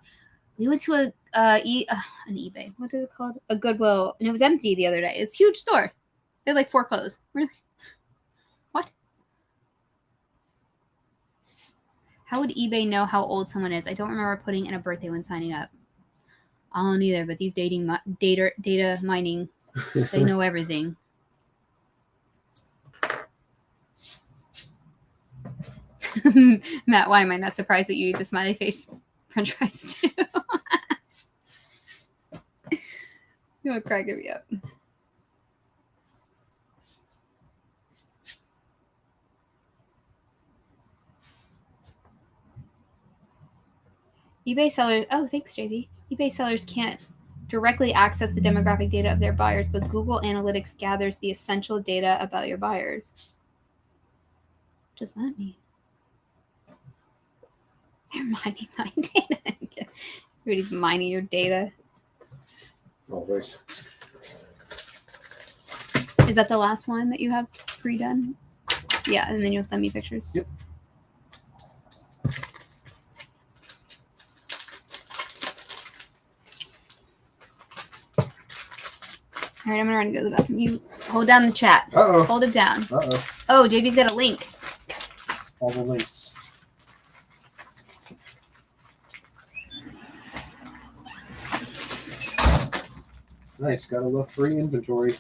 We went to an eBay. What is it called? A Goodwill, and it was empty the other day. It's a huge store. They had like 4 clothes. Really? What? How would eBay know how old someone is? I don't remember putting in a birthday when signing up. I don't either, but these data mining, they know everything. Matt, why am I not surprised that you eat the smiley face French fries too? You're cracking me up. eBay sellers, oh, thanks, JB. eBay sellers can't directly access the demographic data of their buyers, but Google Analytics gathers the essential data about your buyers. What does that mean? They're mining my data. Everybody's mining your data. Always. Is that the last one that you have pre-done? Yeah, and then you'll send me pictures. Yep. All right, I'm gonna run to go to the bathroom. You hold down the chat. Uh-oh. Hold it down. Uh-oh. Oh, JB's got a link. All the links. Nice. Gotta love free inventory.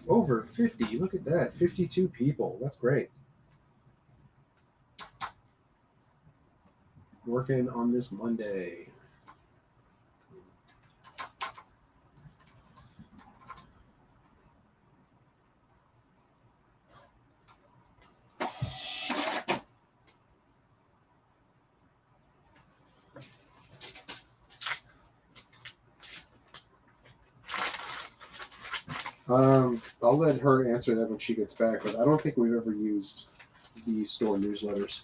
Over 50. Look at that. 52 people. That's great. Working on this Monday. I'll let her answer that when she gets back, but I don't think we've ever used the store newsletters.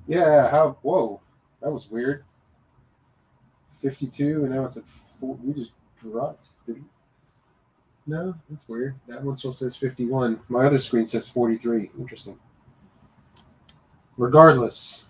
Yeah, how? Whoa, that was weird. 52, and now it's at 4. We just dropped. No, that's weird. That one still says 51. My other screen says 43. Interesting. Regardless.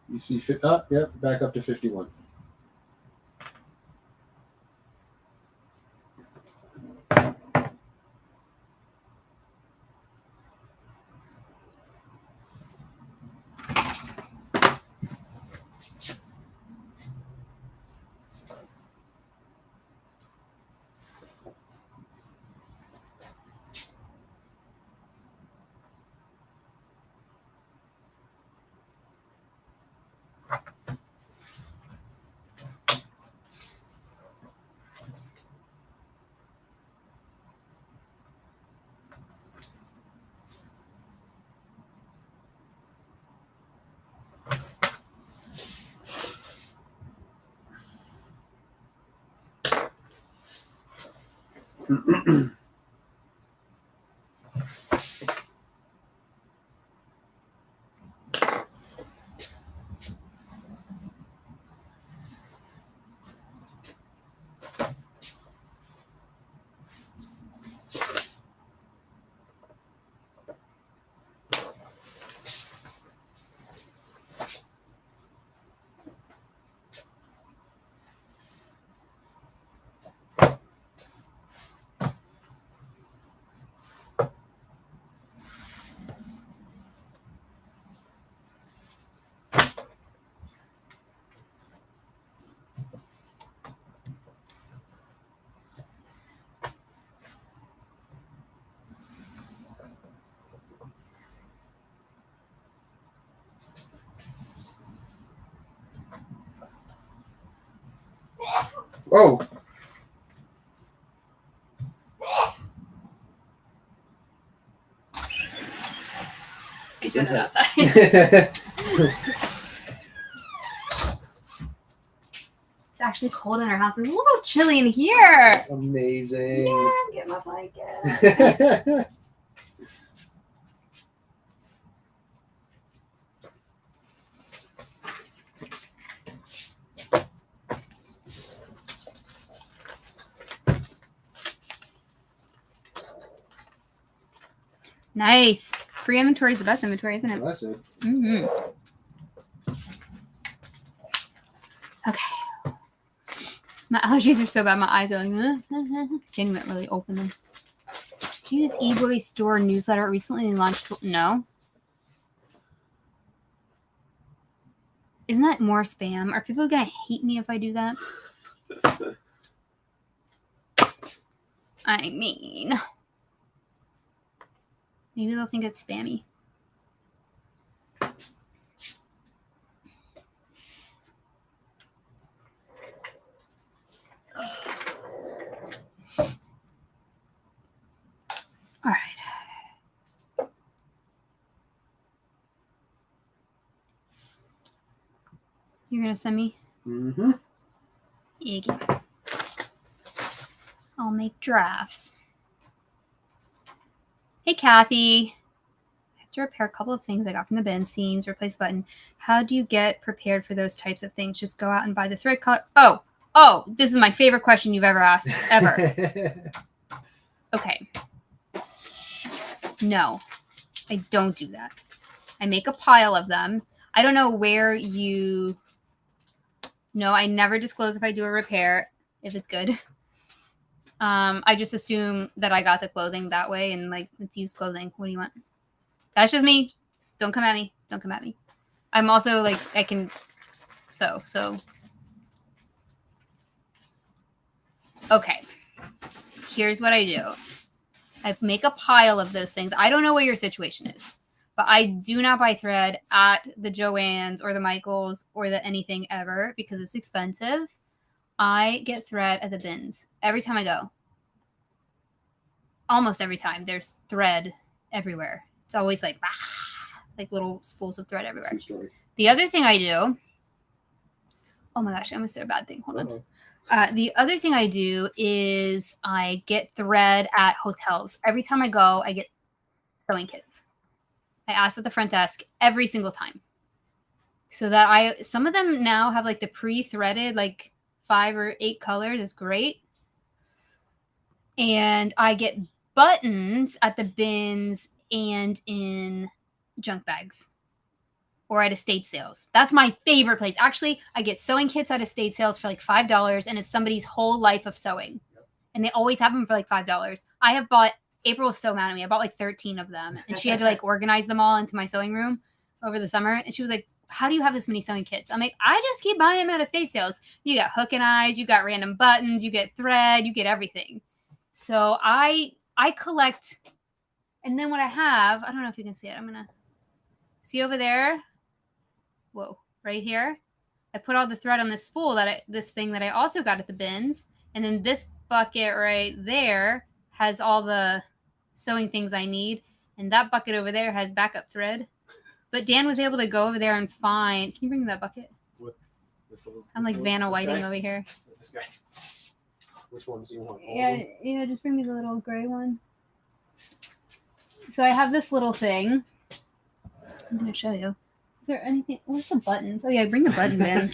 You see, yep, back up to 51. Whoa. I should have outside. It's actually cold in our house. It's a little chilly in here. That's amazing. Yeah, get my blanket. Nice. Free inventory is the best inventory, isn't it? That's it. Mm-hmm. Okay. My allergies are so bad. My eyes are like, can't even really open them. Do you use eBay store newsletter recently launched? No. Isn't that more spam? Are people gonna hate me if I do that? I mean, maybe they'll think it's spammy. All right. You're gonna send me? Mm-hmm. Iggy. I'll make drafts. Hey, Kathy. I have to repair a couple of things I got from the bin. Seams, replace button. How do you get prepared for those types of things? Just go out and buy the thread cut. Oh, this is my favorite question you've ever asked, ever. Okay. No, I don't do that. I make a pile of them. I don't know where you... No, I never disclose if I do a repair, if it's good. I just assume that I got the clothing that way and like it's used clothing. What do you want? That's just me. Don't come at me. Don't come at me. I'm also like, I can sew. So, okay. Here's what I do. I make a pile of those things. I don't know what your situation is, but I do not buy thread at the Joann's or the Michaels or the anything ever because it's expensive. I get thread at the bins every time I go. Almost every time there's thread everywhere. It's always like little spools of thread everywhere. True story. The other thing I do, oh my gosh, I almost said a bad thing. Hold on. The other thing I do is I get thread at hotels. Every time I go, I get sewing kits. I ask at the front desk every single time. So that some of them now have like the pre-threaded, like 5 or 8 colors is great. And I get buttons at the bins and in junk bags or at estate sales. That's my favorite place. Actually, I get sewing kits at estate sales for like $5 and it's somebody's whole life of sewing. And they always have them for like $5. I have bought, April was so mad at me. I bought like 13 of them and she had to like organize them all into my sewing room over the summer. And she was like, how do you have this many sewing kits? I'm like, I just keep buying them at estate sales. You got hook and eyes, you got random buttons, you get thread, you get everything. So I collect, and then what I have, I don't know if you can see it. I'm going to see over there. Whoa, right here. I put all the thread on this spool this thing that I also got at the bins. And then this bucket right there has all the sewing things I need. And that bucket over there has backup thread. But Dan was able to go over there and find, can you bring me that bucket? What? I'm like Vanna Whiting over here. This guy. Which ones do you want? Yeah, just bring me the little gray one. So I have this little thing. I'm going to show you. Is there anything? Where's the buttons? Oh, yeah, bring the button bin.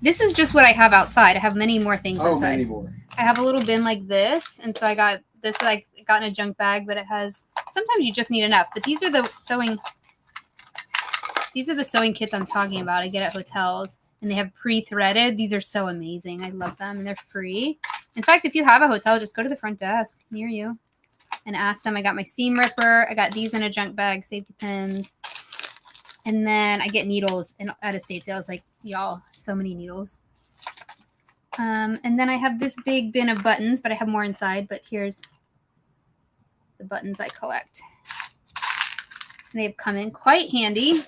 This is just what I have outside. I have many more things inside. Many more. I have a little bin like this. And so I got this, I got in a junk bag, but it has, sometimes you just need enough. But these are the sewing kits I'm talking about. I get at hotels. And they have pre-threaded. These are so amazing. I love them. And they're free. In fact, if you have a hotel, just go to the front desk near you and ask them. I got my seam ripper. I got these in a junk bag, safety pins. And then I get needles at estate sales. Like, y'all, so many needles. And then I have this big bin of buttons, but I have more inside. But here's the buttons I collect. And they've come in quite handy.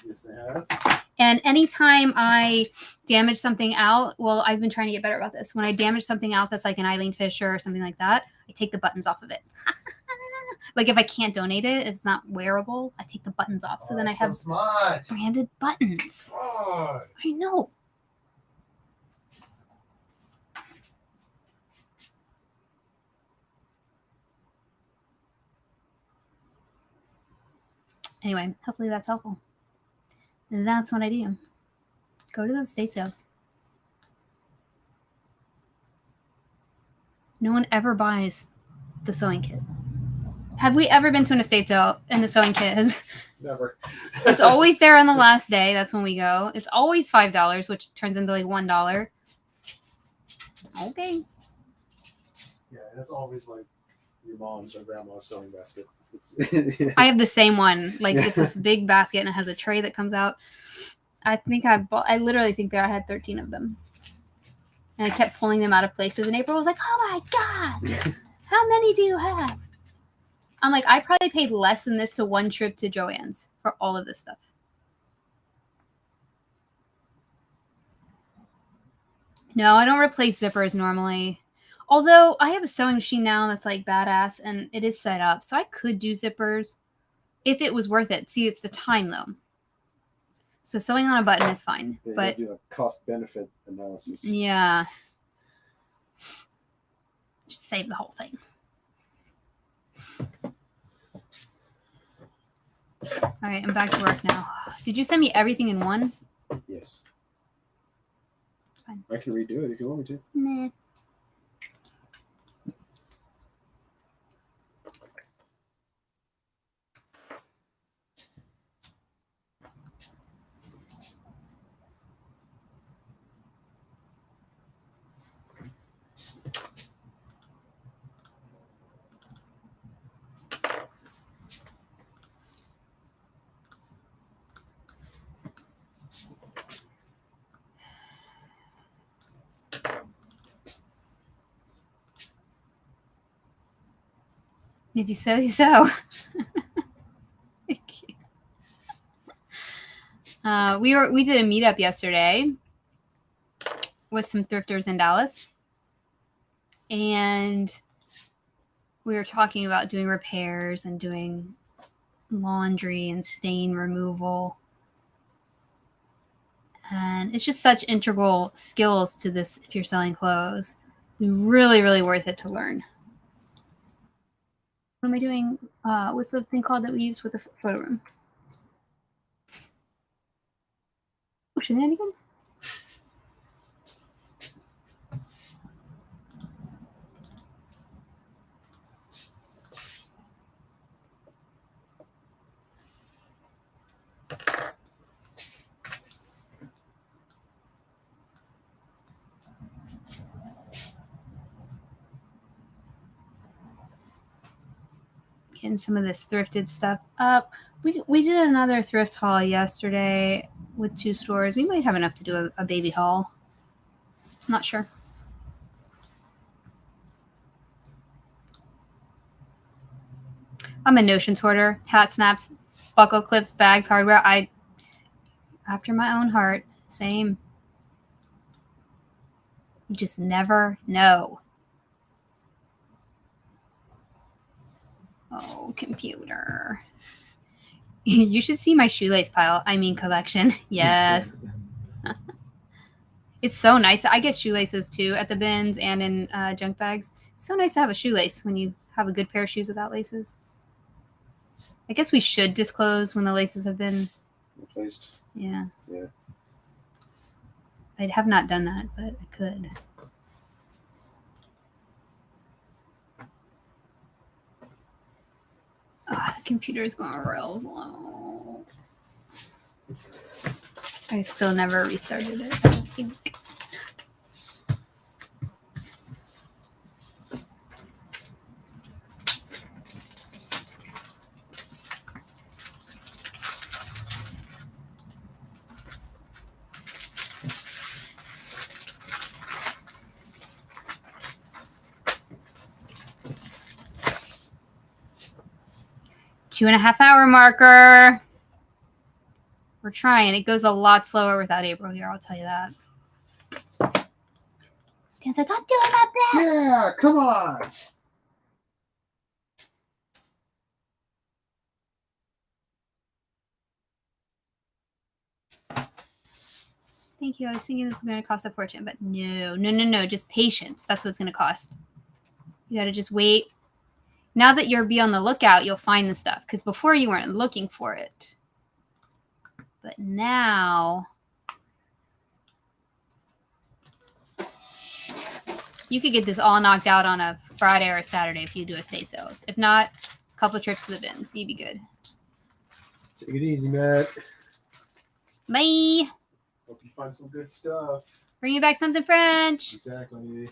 Yes, they have. And anytime I damage something out, well, I've been trying to get better about this. When I damage something out that's like an Eileen Fisher or something like that, I take the buttons off of it. Like if I can't donate it, if it's not wearable, I take the buttons off. So then I have smart. branded buttons. Smart. I know. Anyway, hopefully that's helpful. And that's what I do. Go to those estate sales. No one ever buys the sewing kit. Have we ever been to an estate sale and the sewing kit has... Never. It's always there on the last day. That's when we go. It's always $5, which turns into like $1. Okay. Yeah, and it's always like your mom's or grandma's sewing basket. It's I have the same one. Like it's this big basket and it has a tray that comes out. I literally think I had 13 of them. And I kept pulling them out of places. And April was like, oh my God, how many do you have? I'm like, I probably paid less than this to one trip to Joann's for all of this stuff. No, I don't replace zippers normally. Although I have a sewing machine now that's like badass and it is set up. So I could do zippers if it was worth it. See, it's the time though. So sewing on a button is fine. They but do a cost benefit analysis. Yeah. Just save the whole thing. All right, I'm back to work now. Did you send me everything in one? Yes. Fine. I can redo it if you want me to. Nah. If you sow, you sow. We did a meetup yesterday with some thrifters in Dallas, and we were talking about doing repairs and doing laundry and stain removal. And it's just such integral skills to this if you're selling clothes. It's really, really worth it to learn. What am I doing? What's the thing called that we use with the photo room? Oh, shenanigans? Getting some of this thrifted stuff up. We did another thrift haul yesterday with 2 stores. We might have enough to do a baby haul. I'm not sure. I'm a Notions hoarder. Hat snaps, buckle clips, bags, hardware. After my own heart. Same. You just never know. Oh, computer. You should see my shoelace pile. I mean, collection. Yes. It's so nice. I get shoelaces too at the bins and in junk bags. It's so nice to have a shoelace when you have a good pair of shoes without laces. I guess we should disclose when the laces have been Replaced. Yeah. Yeah. I have not done that, but I could. The computer is going real slow. I still never restarted it, I don't think. Two-and-a-half-hour marker. We're trying. It goes a lot slower without April here, I'll tell you that. Because like, I'm doing my best. Yeah, come on. Thank you. I was thinking this was going to cost a fortune, but no. Just patience. That's what it's going to cost. You got to just wait. Now that you'll be on the lookout, you'll find the stuff. Because before you weren't looking for it. But now you could get this all knocked out on a Friday or a Saturday if you do estate sales. If not, a couple of trips to the bins. You'd be good. Take it easy, Matt. Bye. Hope you find some good stuff. Bring you back something French. Exactly.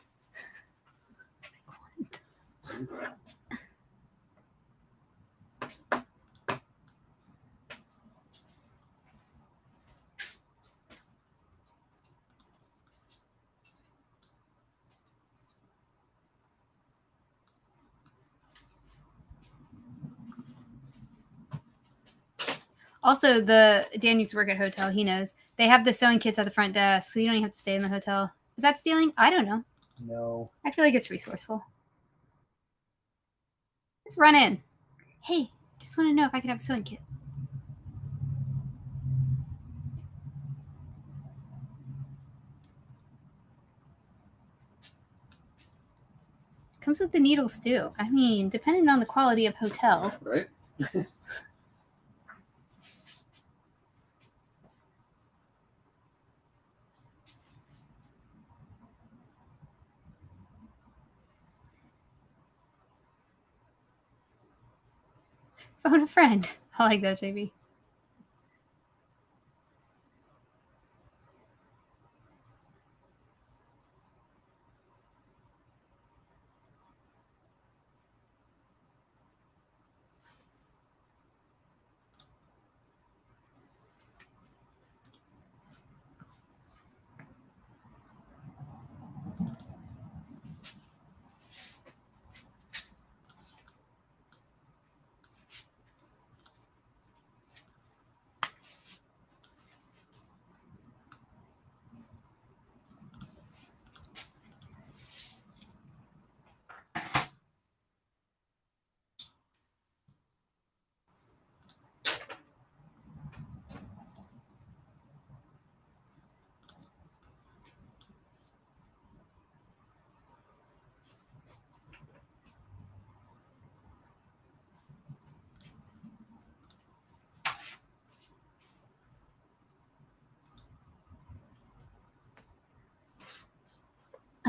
Also, Dan used to work at a hotel. He knows. They have the sewing kits at the front desk, so you don't even have to stay in the hotel. Is that stealing? I don't know. No. I feel like it's resourceful. Just run in. Hey, just want to know if I could have a sewing kit. Comes with the needles too. I mean, depending on the quality of hotel. Right? Phone a friend. I like that, JB.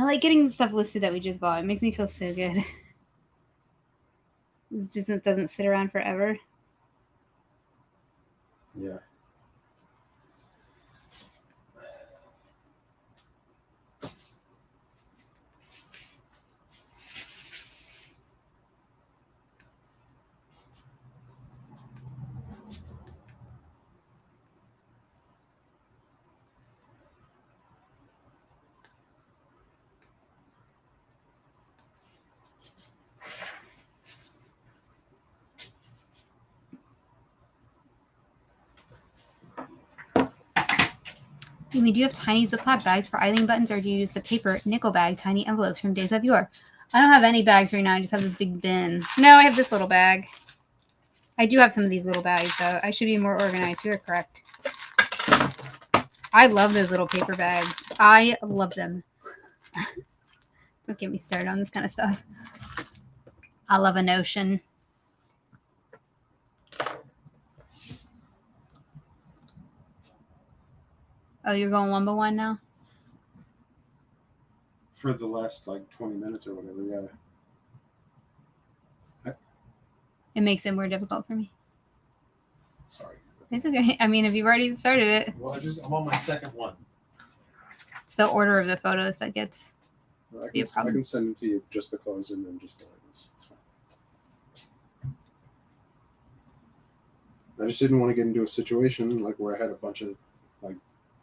I like getting the stuff listed that we just bought. It makes me feel so good. It doesn't sit around forever. Yeah. Amy, do you have tiny Ziploc bags for Eileen buttons, or do you use the paper nickel bag tiny envelopes from days of yore? I don't have any bags right now. I just have this big bin. No, I have this little bag. I do have some of these little bags, though. I should be more organized. You're correct. I love those little paper bags. I love them. Don't get me started on this kind of stuff. I love a notion. Oh, you're going one by one now? For the last like 20 minutes or whatever, yeah. It makes it more difficult for me. Sorry. It's okay. I mean, if you've already started it, Well, I'm on my second one. it's the order of the photos that gets I be a problem. can send it to you just the clothes and then just the items. It's fine. I just didn't want to get into a situation like where I had a bunch of like,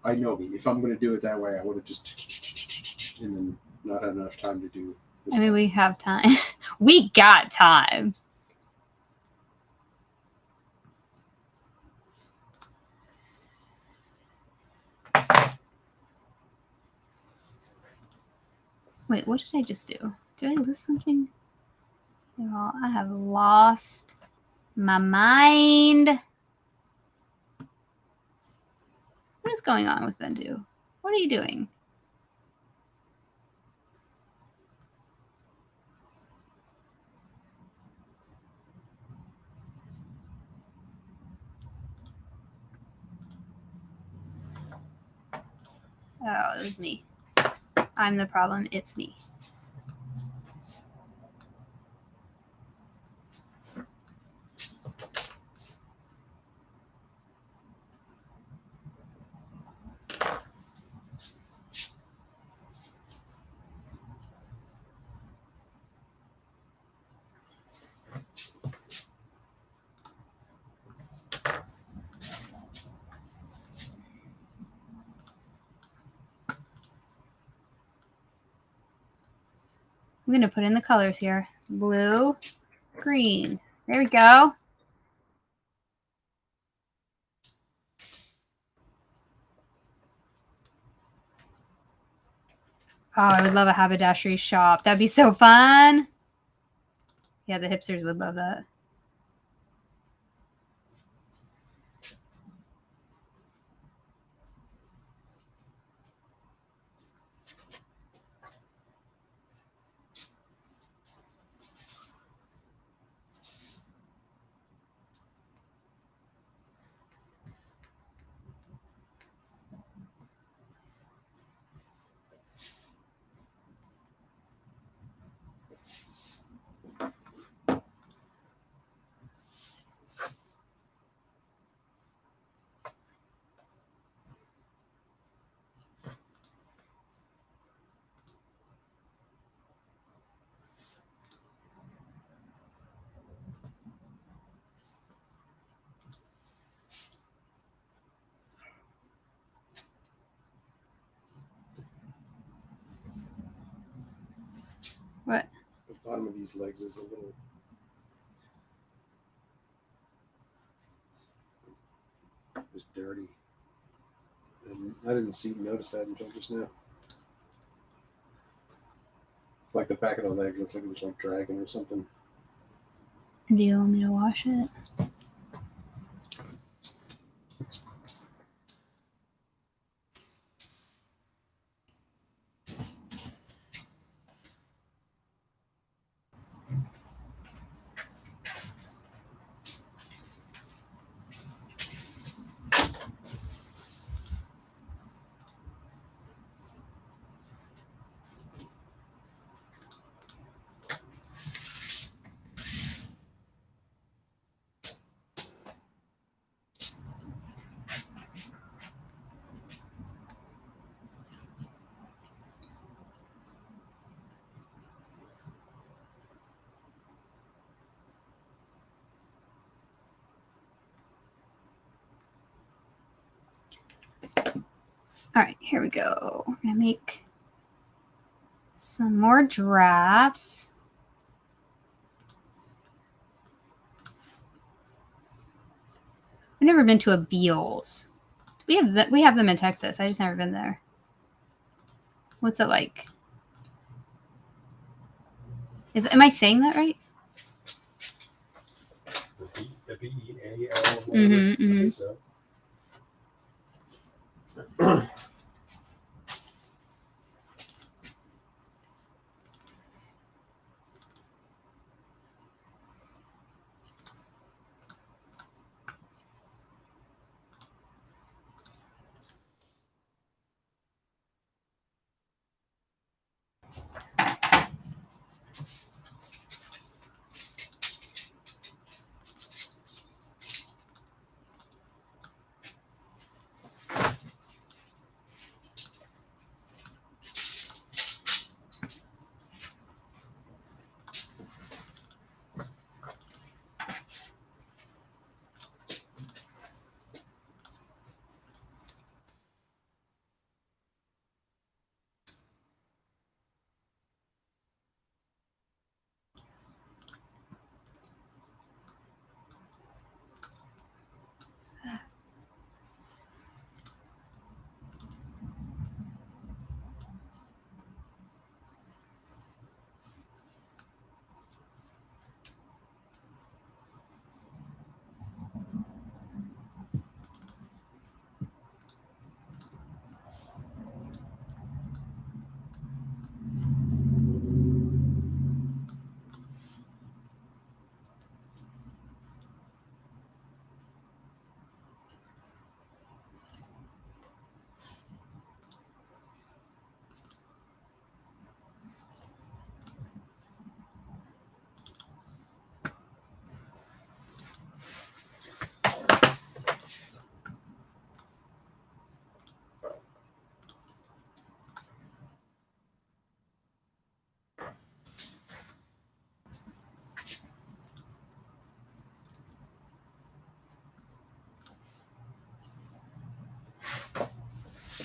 I know me. If I'm going to do it that way, I would have just and then not had enough time to do this. I mean, we have time. We got time. Wait, what did I just do? Did I lose something? Oh, I have lost my mind. What is going on with Vendoo? What are you doing? Oh, it was me. I'm the problem. It's me. I'm going to put in the colors here. Blue, green. There we go. Oh, I would love a haberdashery shop. That'd be so fun. Yeah, the hipsters would love that. What? The bottom of these legs is a little. It's dirty. And I didn't notice that until just now. Like the back of the leg looks like it was like dragging or something. Do you want me to wash it? All right, here we go. We're gonna make some more drafts. I've never been to a Beals. We have them in Texas. I just never been there. What's it like? Am I saying that right? The B-E-A-L. Mm-hmm, mm-hmm. So.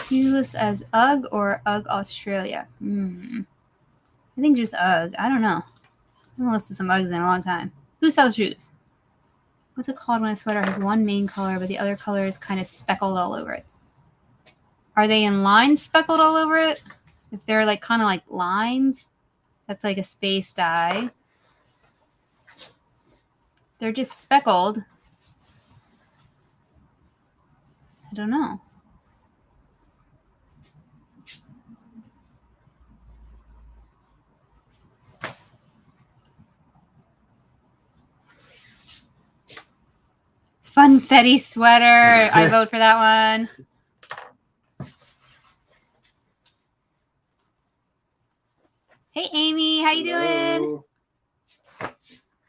You list as UGG or UGG Australia? I think just UGG. I don't know. I haven't listed some Uggs in a long time. Who sells shoes? What's it called when a sweater has one main color, but the other color is kind of speckled all over it? Are they in lines speckled all over it? If they're like kind of like lines, that's like a space dye. They're just speckled. I don't know. Funfetti sweater. I vote for that one. Hey, Amy. How you doing?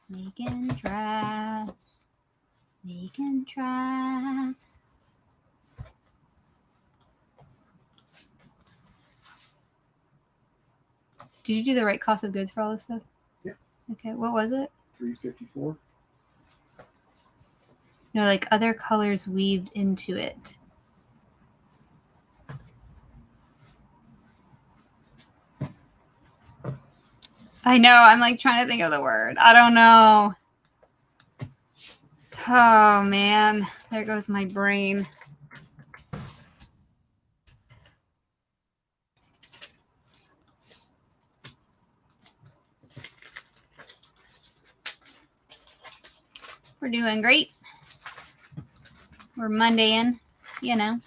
Making drafts. Making drafts. Did you do the right cost of goods for all this stuff? Yeah. Okay, what was it? $354. No, like other colors weaved into it. I know, I'm like trying to think of the word. I don't know. Oh man, there goes my brain. We're doing great. We're Monday-in, you know.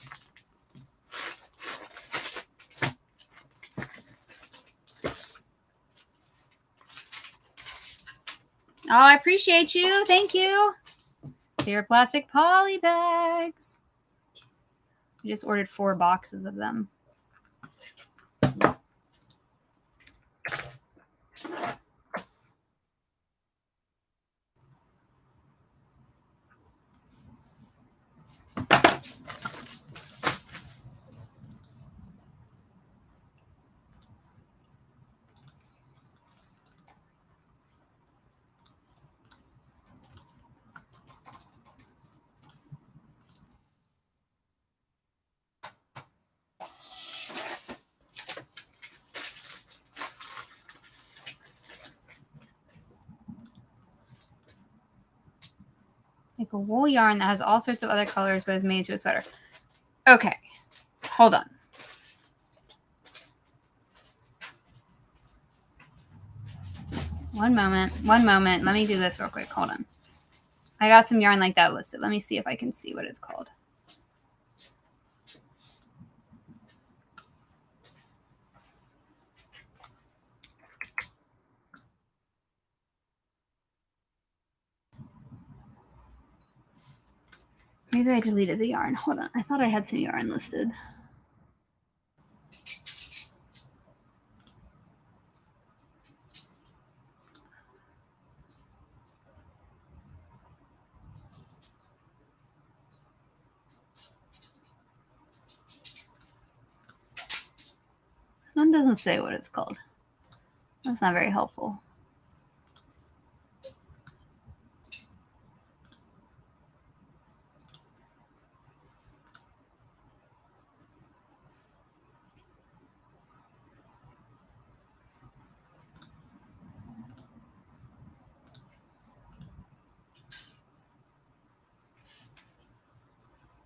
Oh, I appreciate you. Thank you. Clear plastic poly bags. I just ordered 4 boxes of them. like a wool yarn that has all sorts of other colors but is made into a sweater. Okay, hold on. One moment. Let me do this real quick. Hold on. I got some yarn like that listed. Let me see if I can see what it's called. Maybe I deleted the yarn. Hold on. I thought I had some yarn listed. One doesn't say what it's called. That's not very helpful.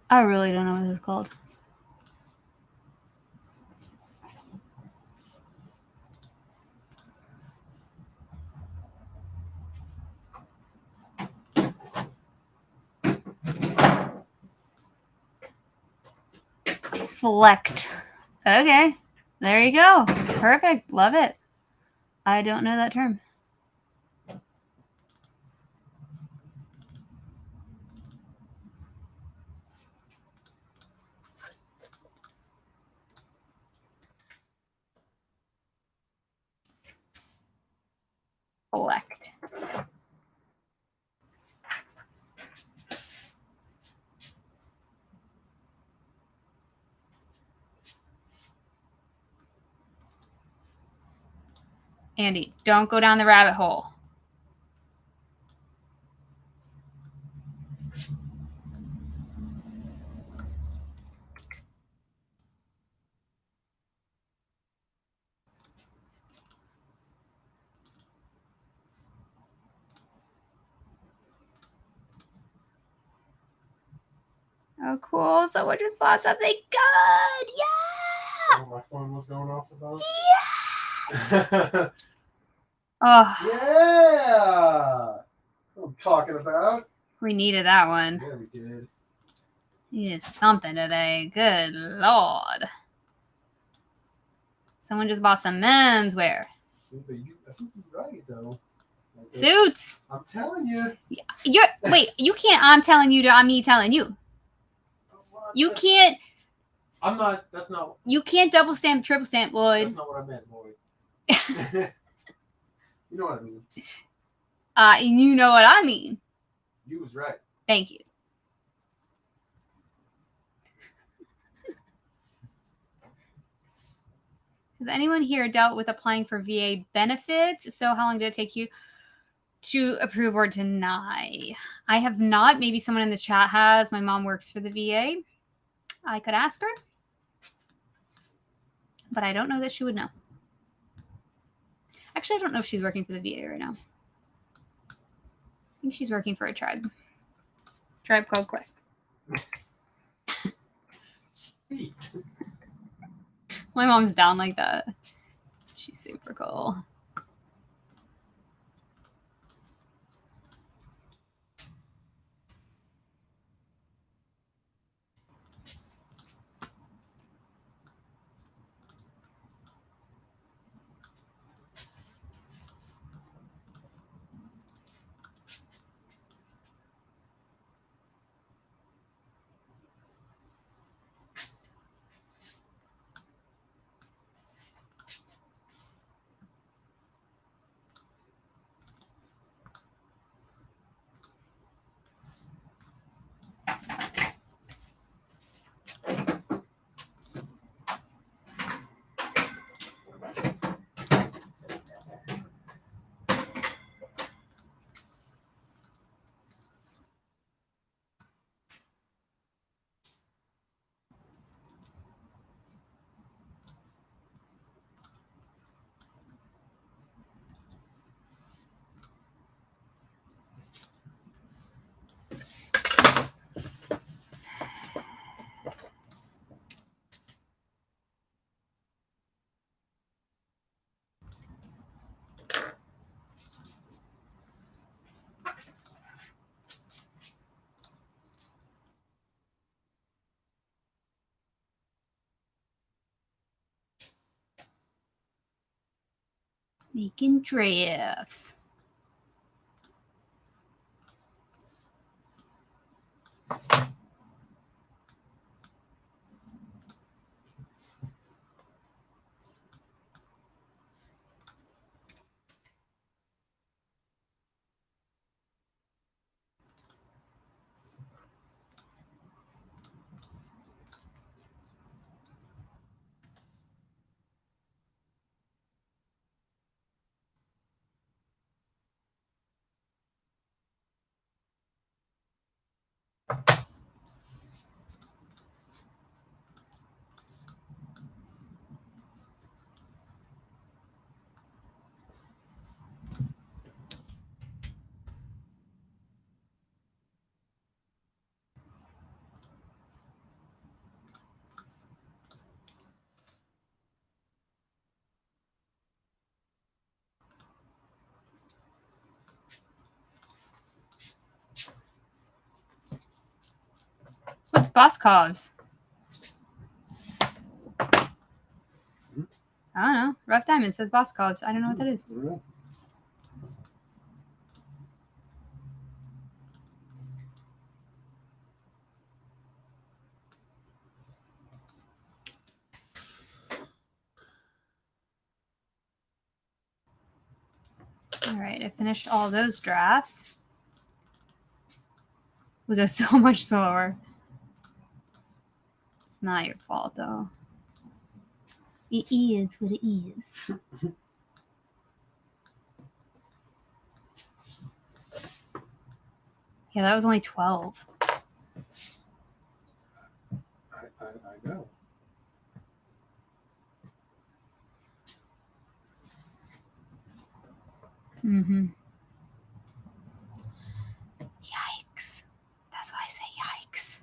I really don't know what it's called. Flecked. Okay. There you go. Perfect. Love it. I don't know that term. Flecked. Andy, don't go down the rabbit hole. Oh, cool. Someone just bought something good. Yeah. Oh, my phone was going off about. Yes. Oh, Yeah. That's what I'm talking about. we needed that one. Yeah, we did. Needed something today. Good Lord. Someone just bought some menswear. See, but I think you're right, though. Like Suits. I'm telling you. Wait, you can't. I'm telling you to I'm me telling you. You can't. I'm not. That's not. You can't double stamp, triple stamp, Lloyd. That's not what I meant, Lloyd. You know what I mean. You know what I mean. You was right. Thank you. Has anyone here dealt with applying for VA benefits? If so, how long did it take you to approve or deny? I have not. Maybe someone in the chat has. My mom works for the VA. I could ask her, but I don't know that she would know. Actually, I don't know if she's working for the VA right now. I think she's working for a tribe. Tribe called Quest. My mom's down like that. She's super cool. Making drafts. What's Boscov's? I don't know. Rough Diamond says Boscov's. I don't know what that is. I don't know. All right, I finished all those drafts. We go so much slower. It's not your fault, though. It is what it is. Yeah, that was only 12. I know. Mm-hmm. Yikes. That's why I say yikes.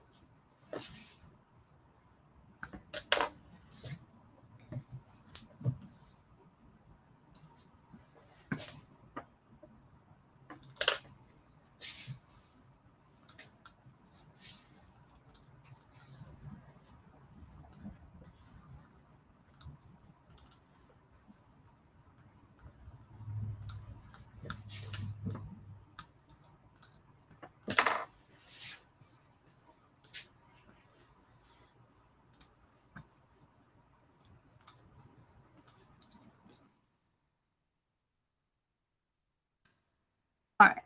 All right.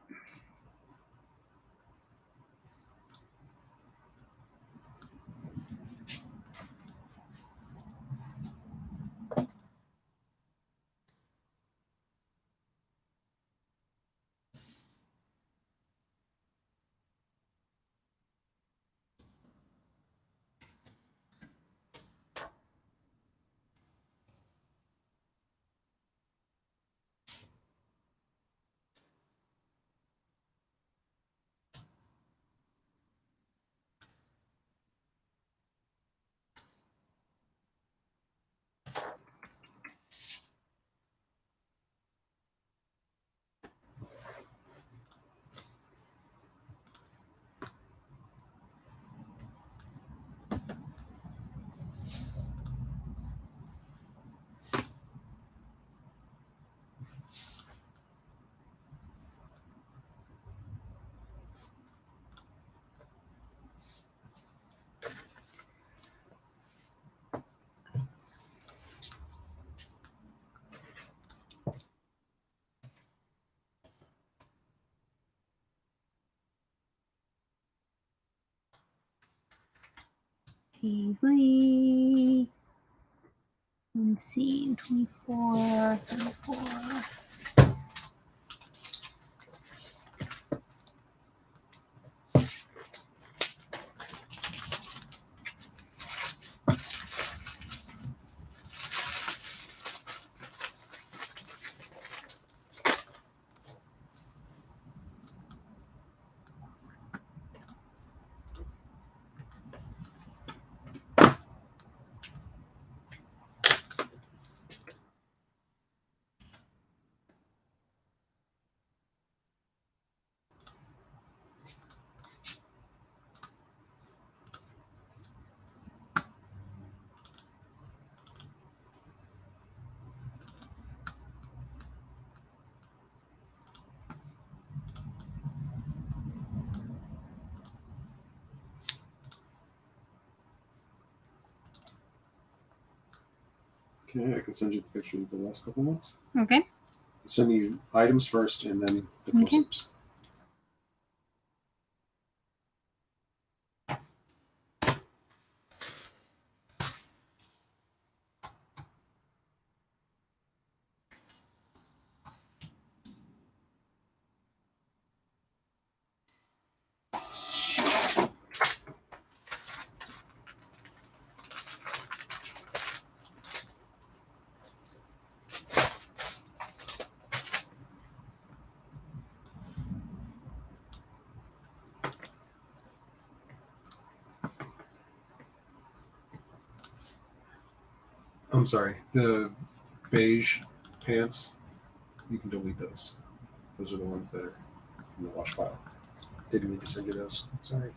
Paisley. Let's see. 24, 34. Okay, I can send you the picture of the last couple ones. Okay. I'll send you items first and then the Okay. close-ups. I'm sorry, the beige pants, you can delete those. Those are the ones that are in the wash pile. Didn't mean to send you those. Sorry.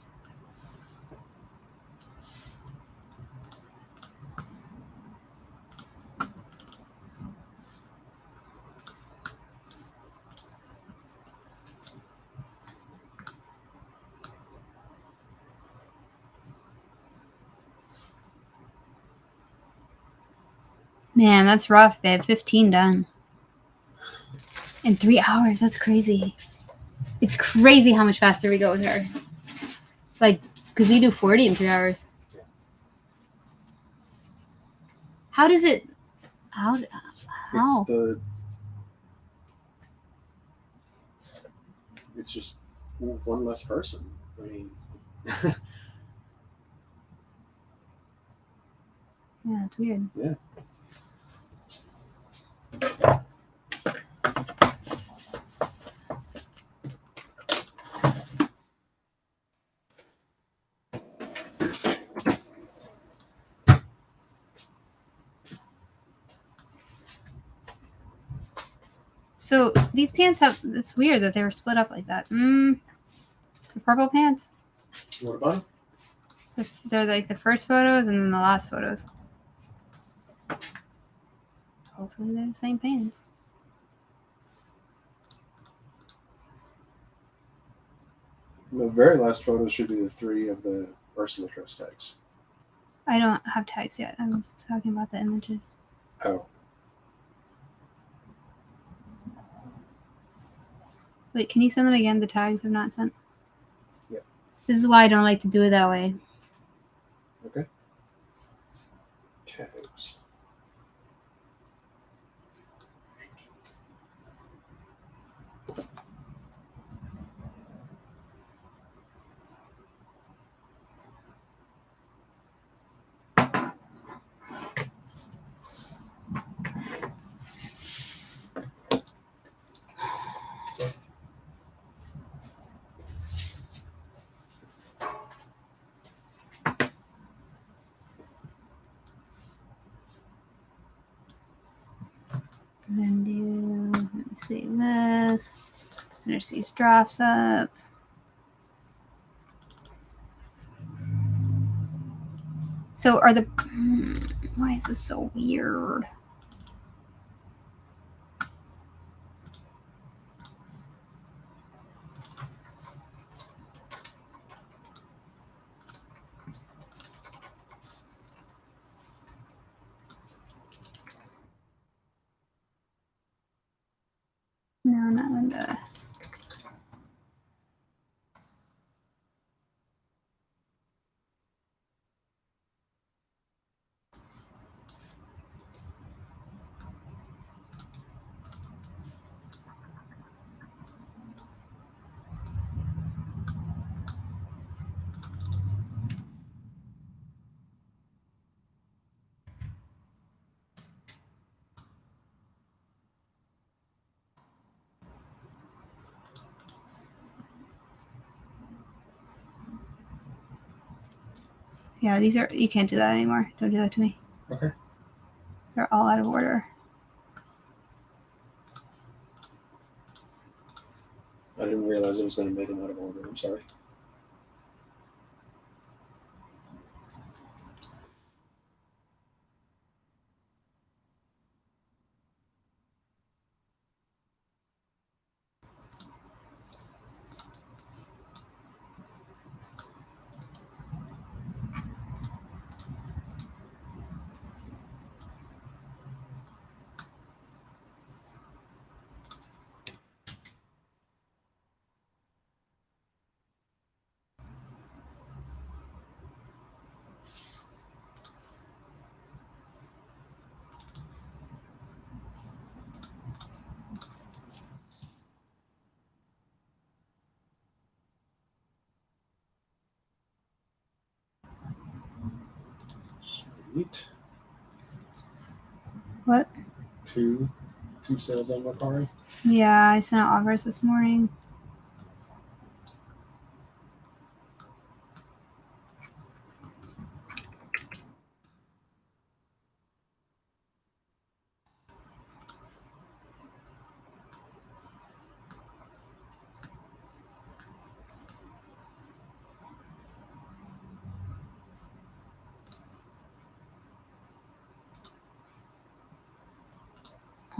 Man, that's rough, babe. 15 done. In 3 hours. That's crazy. It's crazy how much faster we go with her. Like, because we do 40 in 3 hours. How does it... How? It's just one less person. I mean, Yeah, it's weird. yeah. So these pants have... It's weird that they were split up like that. The purple pants. What about them? They're like the first photos and then the last photos. Hopefully they're the same pants. The very last photo should be the 3 of the Ursula dress tags. I don't have tags yet. I was talking about the images. Oh. Wait, can you send them again? The tags have not sent. Yep. This is why I don't like to do it that way. Okay. Tags. Vendoo. Let me save this. Finish these drafts up. So are the... Why is this so weird? No, not Linda. Yeah, these are... You can't do that anymore. Don't do that to me. Okay. They're all out of order. I didn't realize I was going to make them out of order. I'm sorry. Sweet. What? Two sales on Macari. Yeah, I sent out offers this morning.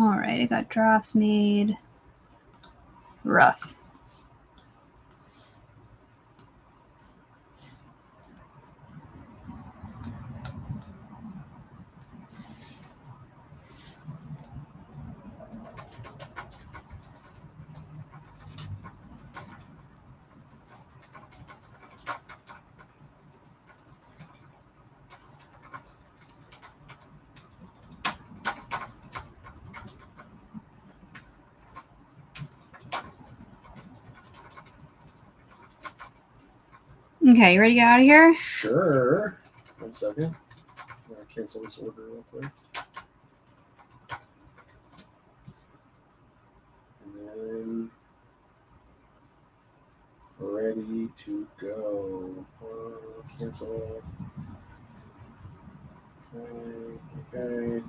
All right, I got drafts made. Rough. Okay, you ready to get out of here? Sure. 1 second. I'm gonna cancel this order real quick. And then ready to go. Cancel. Okay.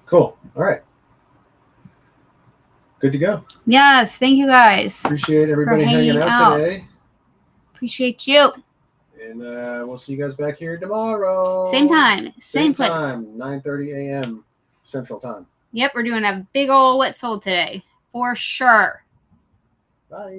Cool. All right. Good to go. Yes, thank you guys. Appreciate everybody hanging hanging out out. today. Appreciate you. And we'll see you guys back here tomorrow. Same time, same place. Time, 9:30 a.m. Central Time. Yep, we're doing a big old wet sold today. For sure. Bye.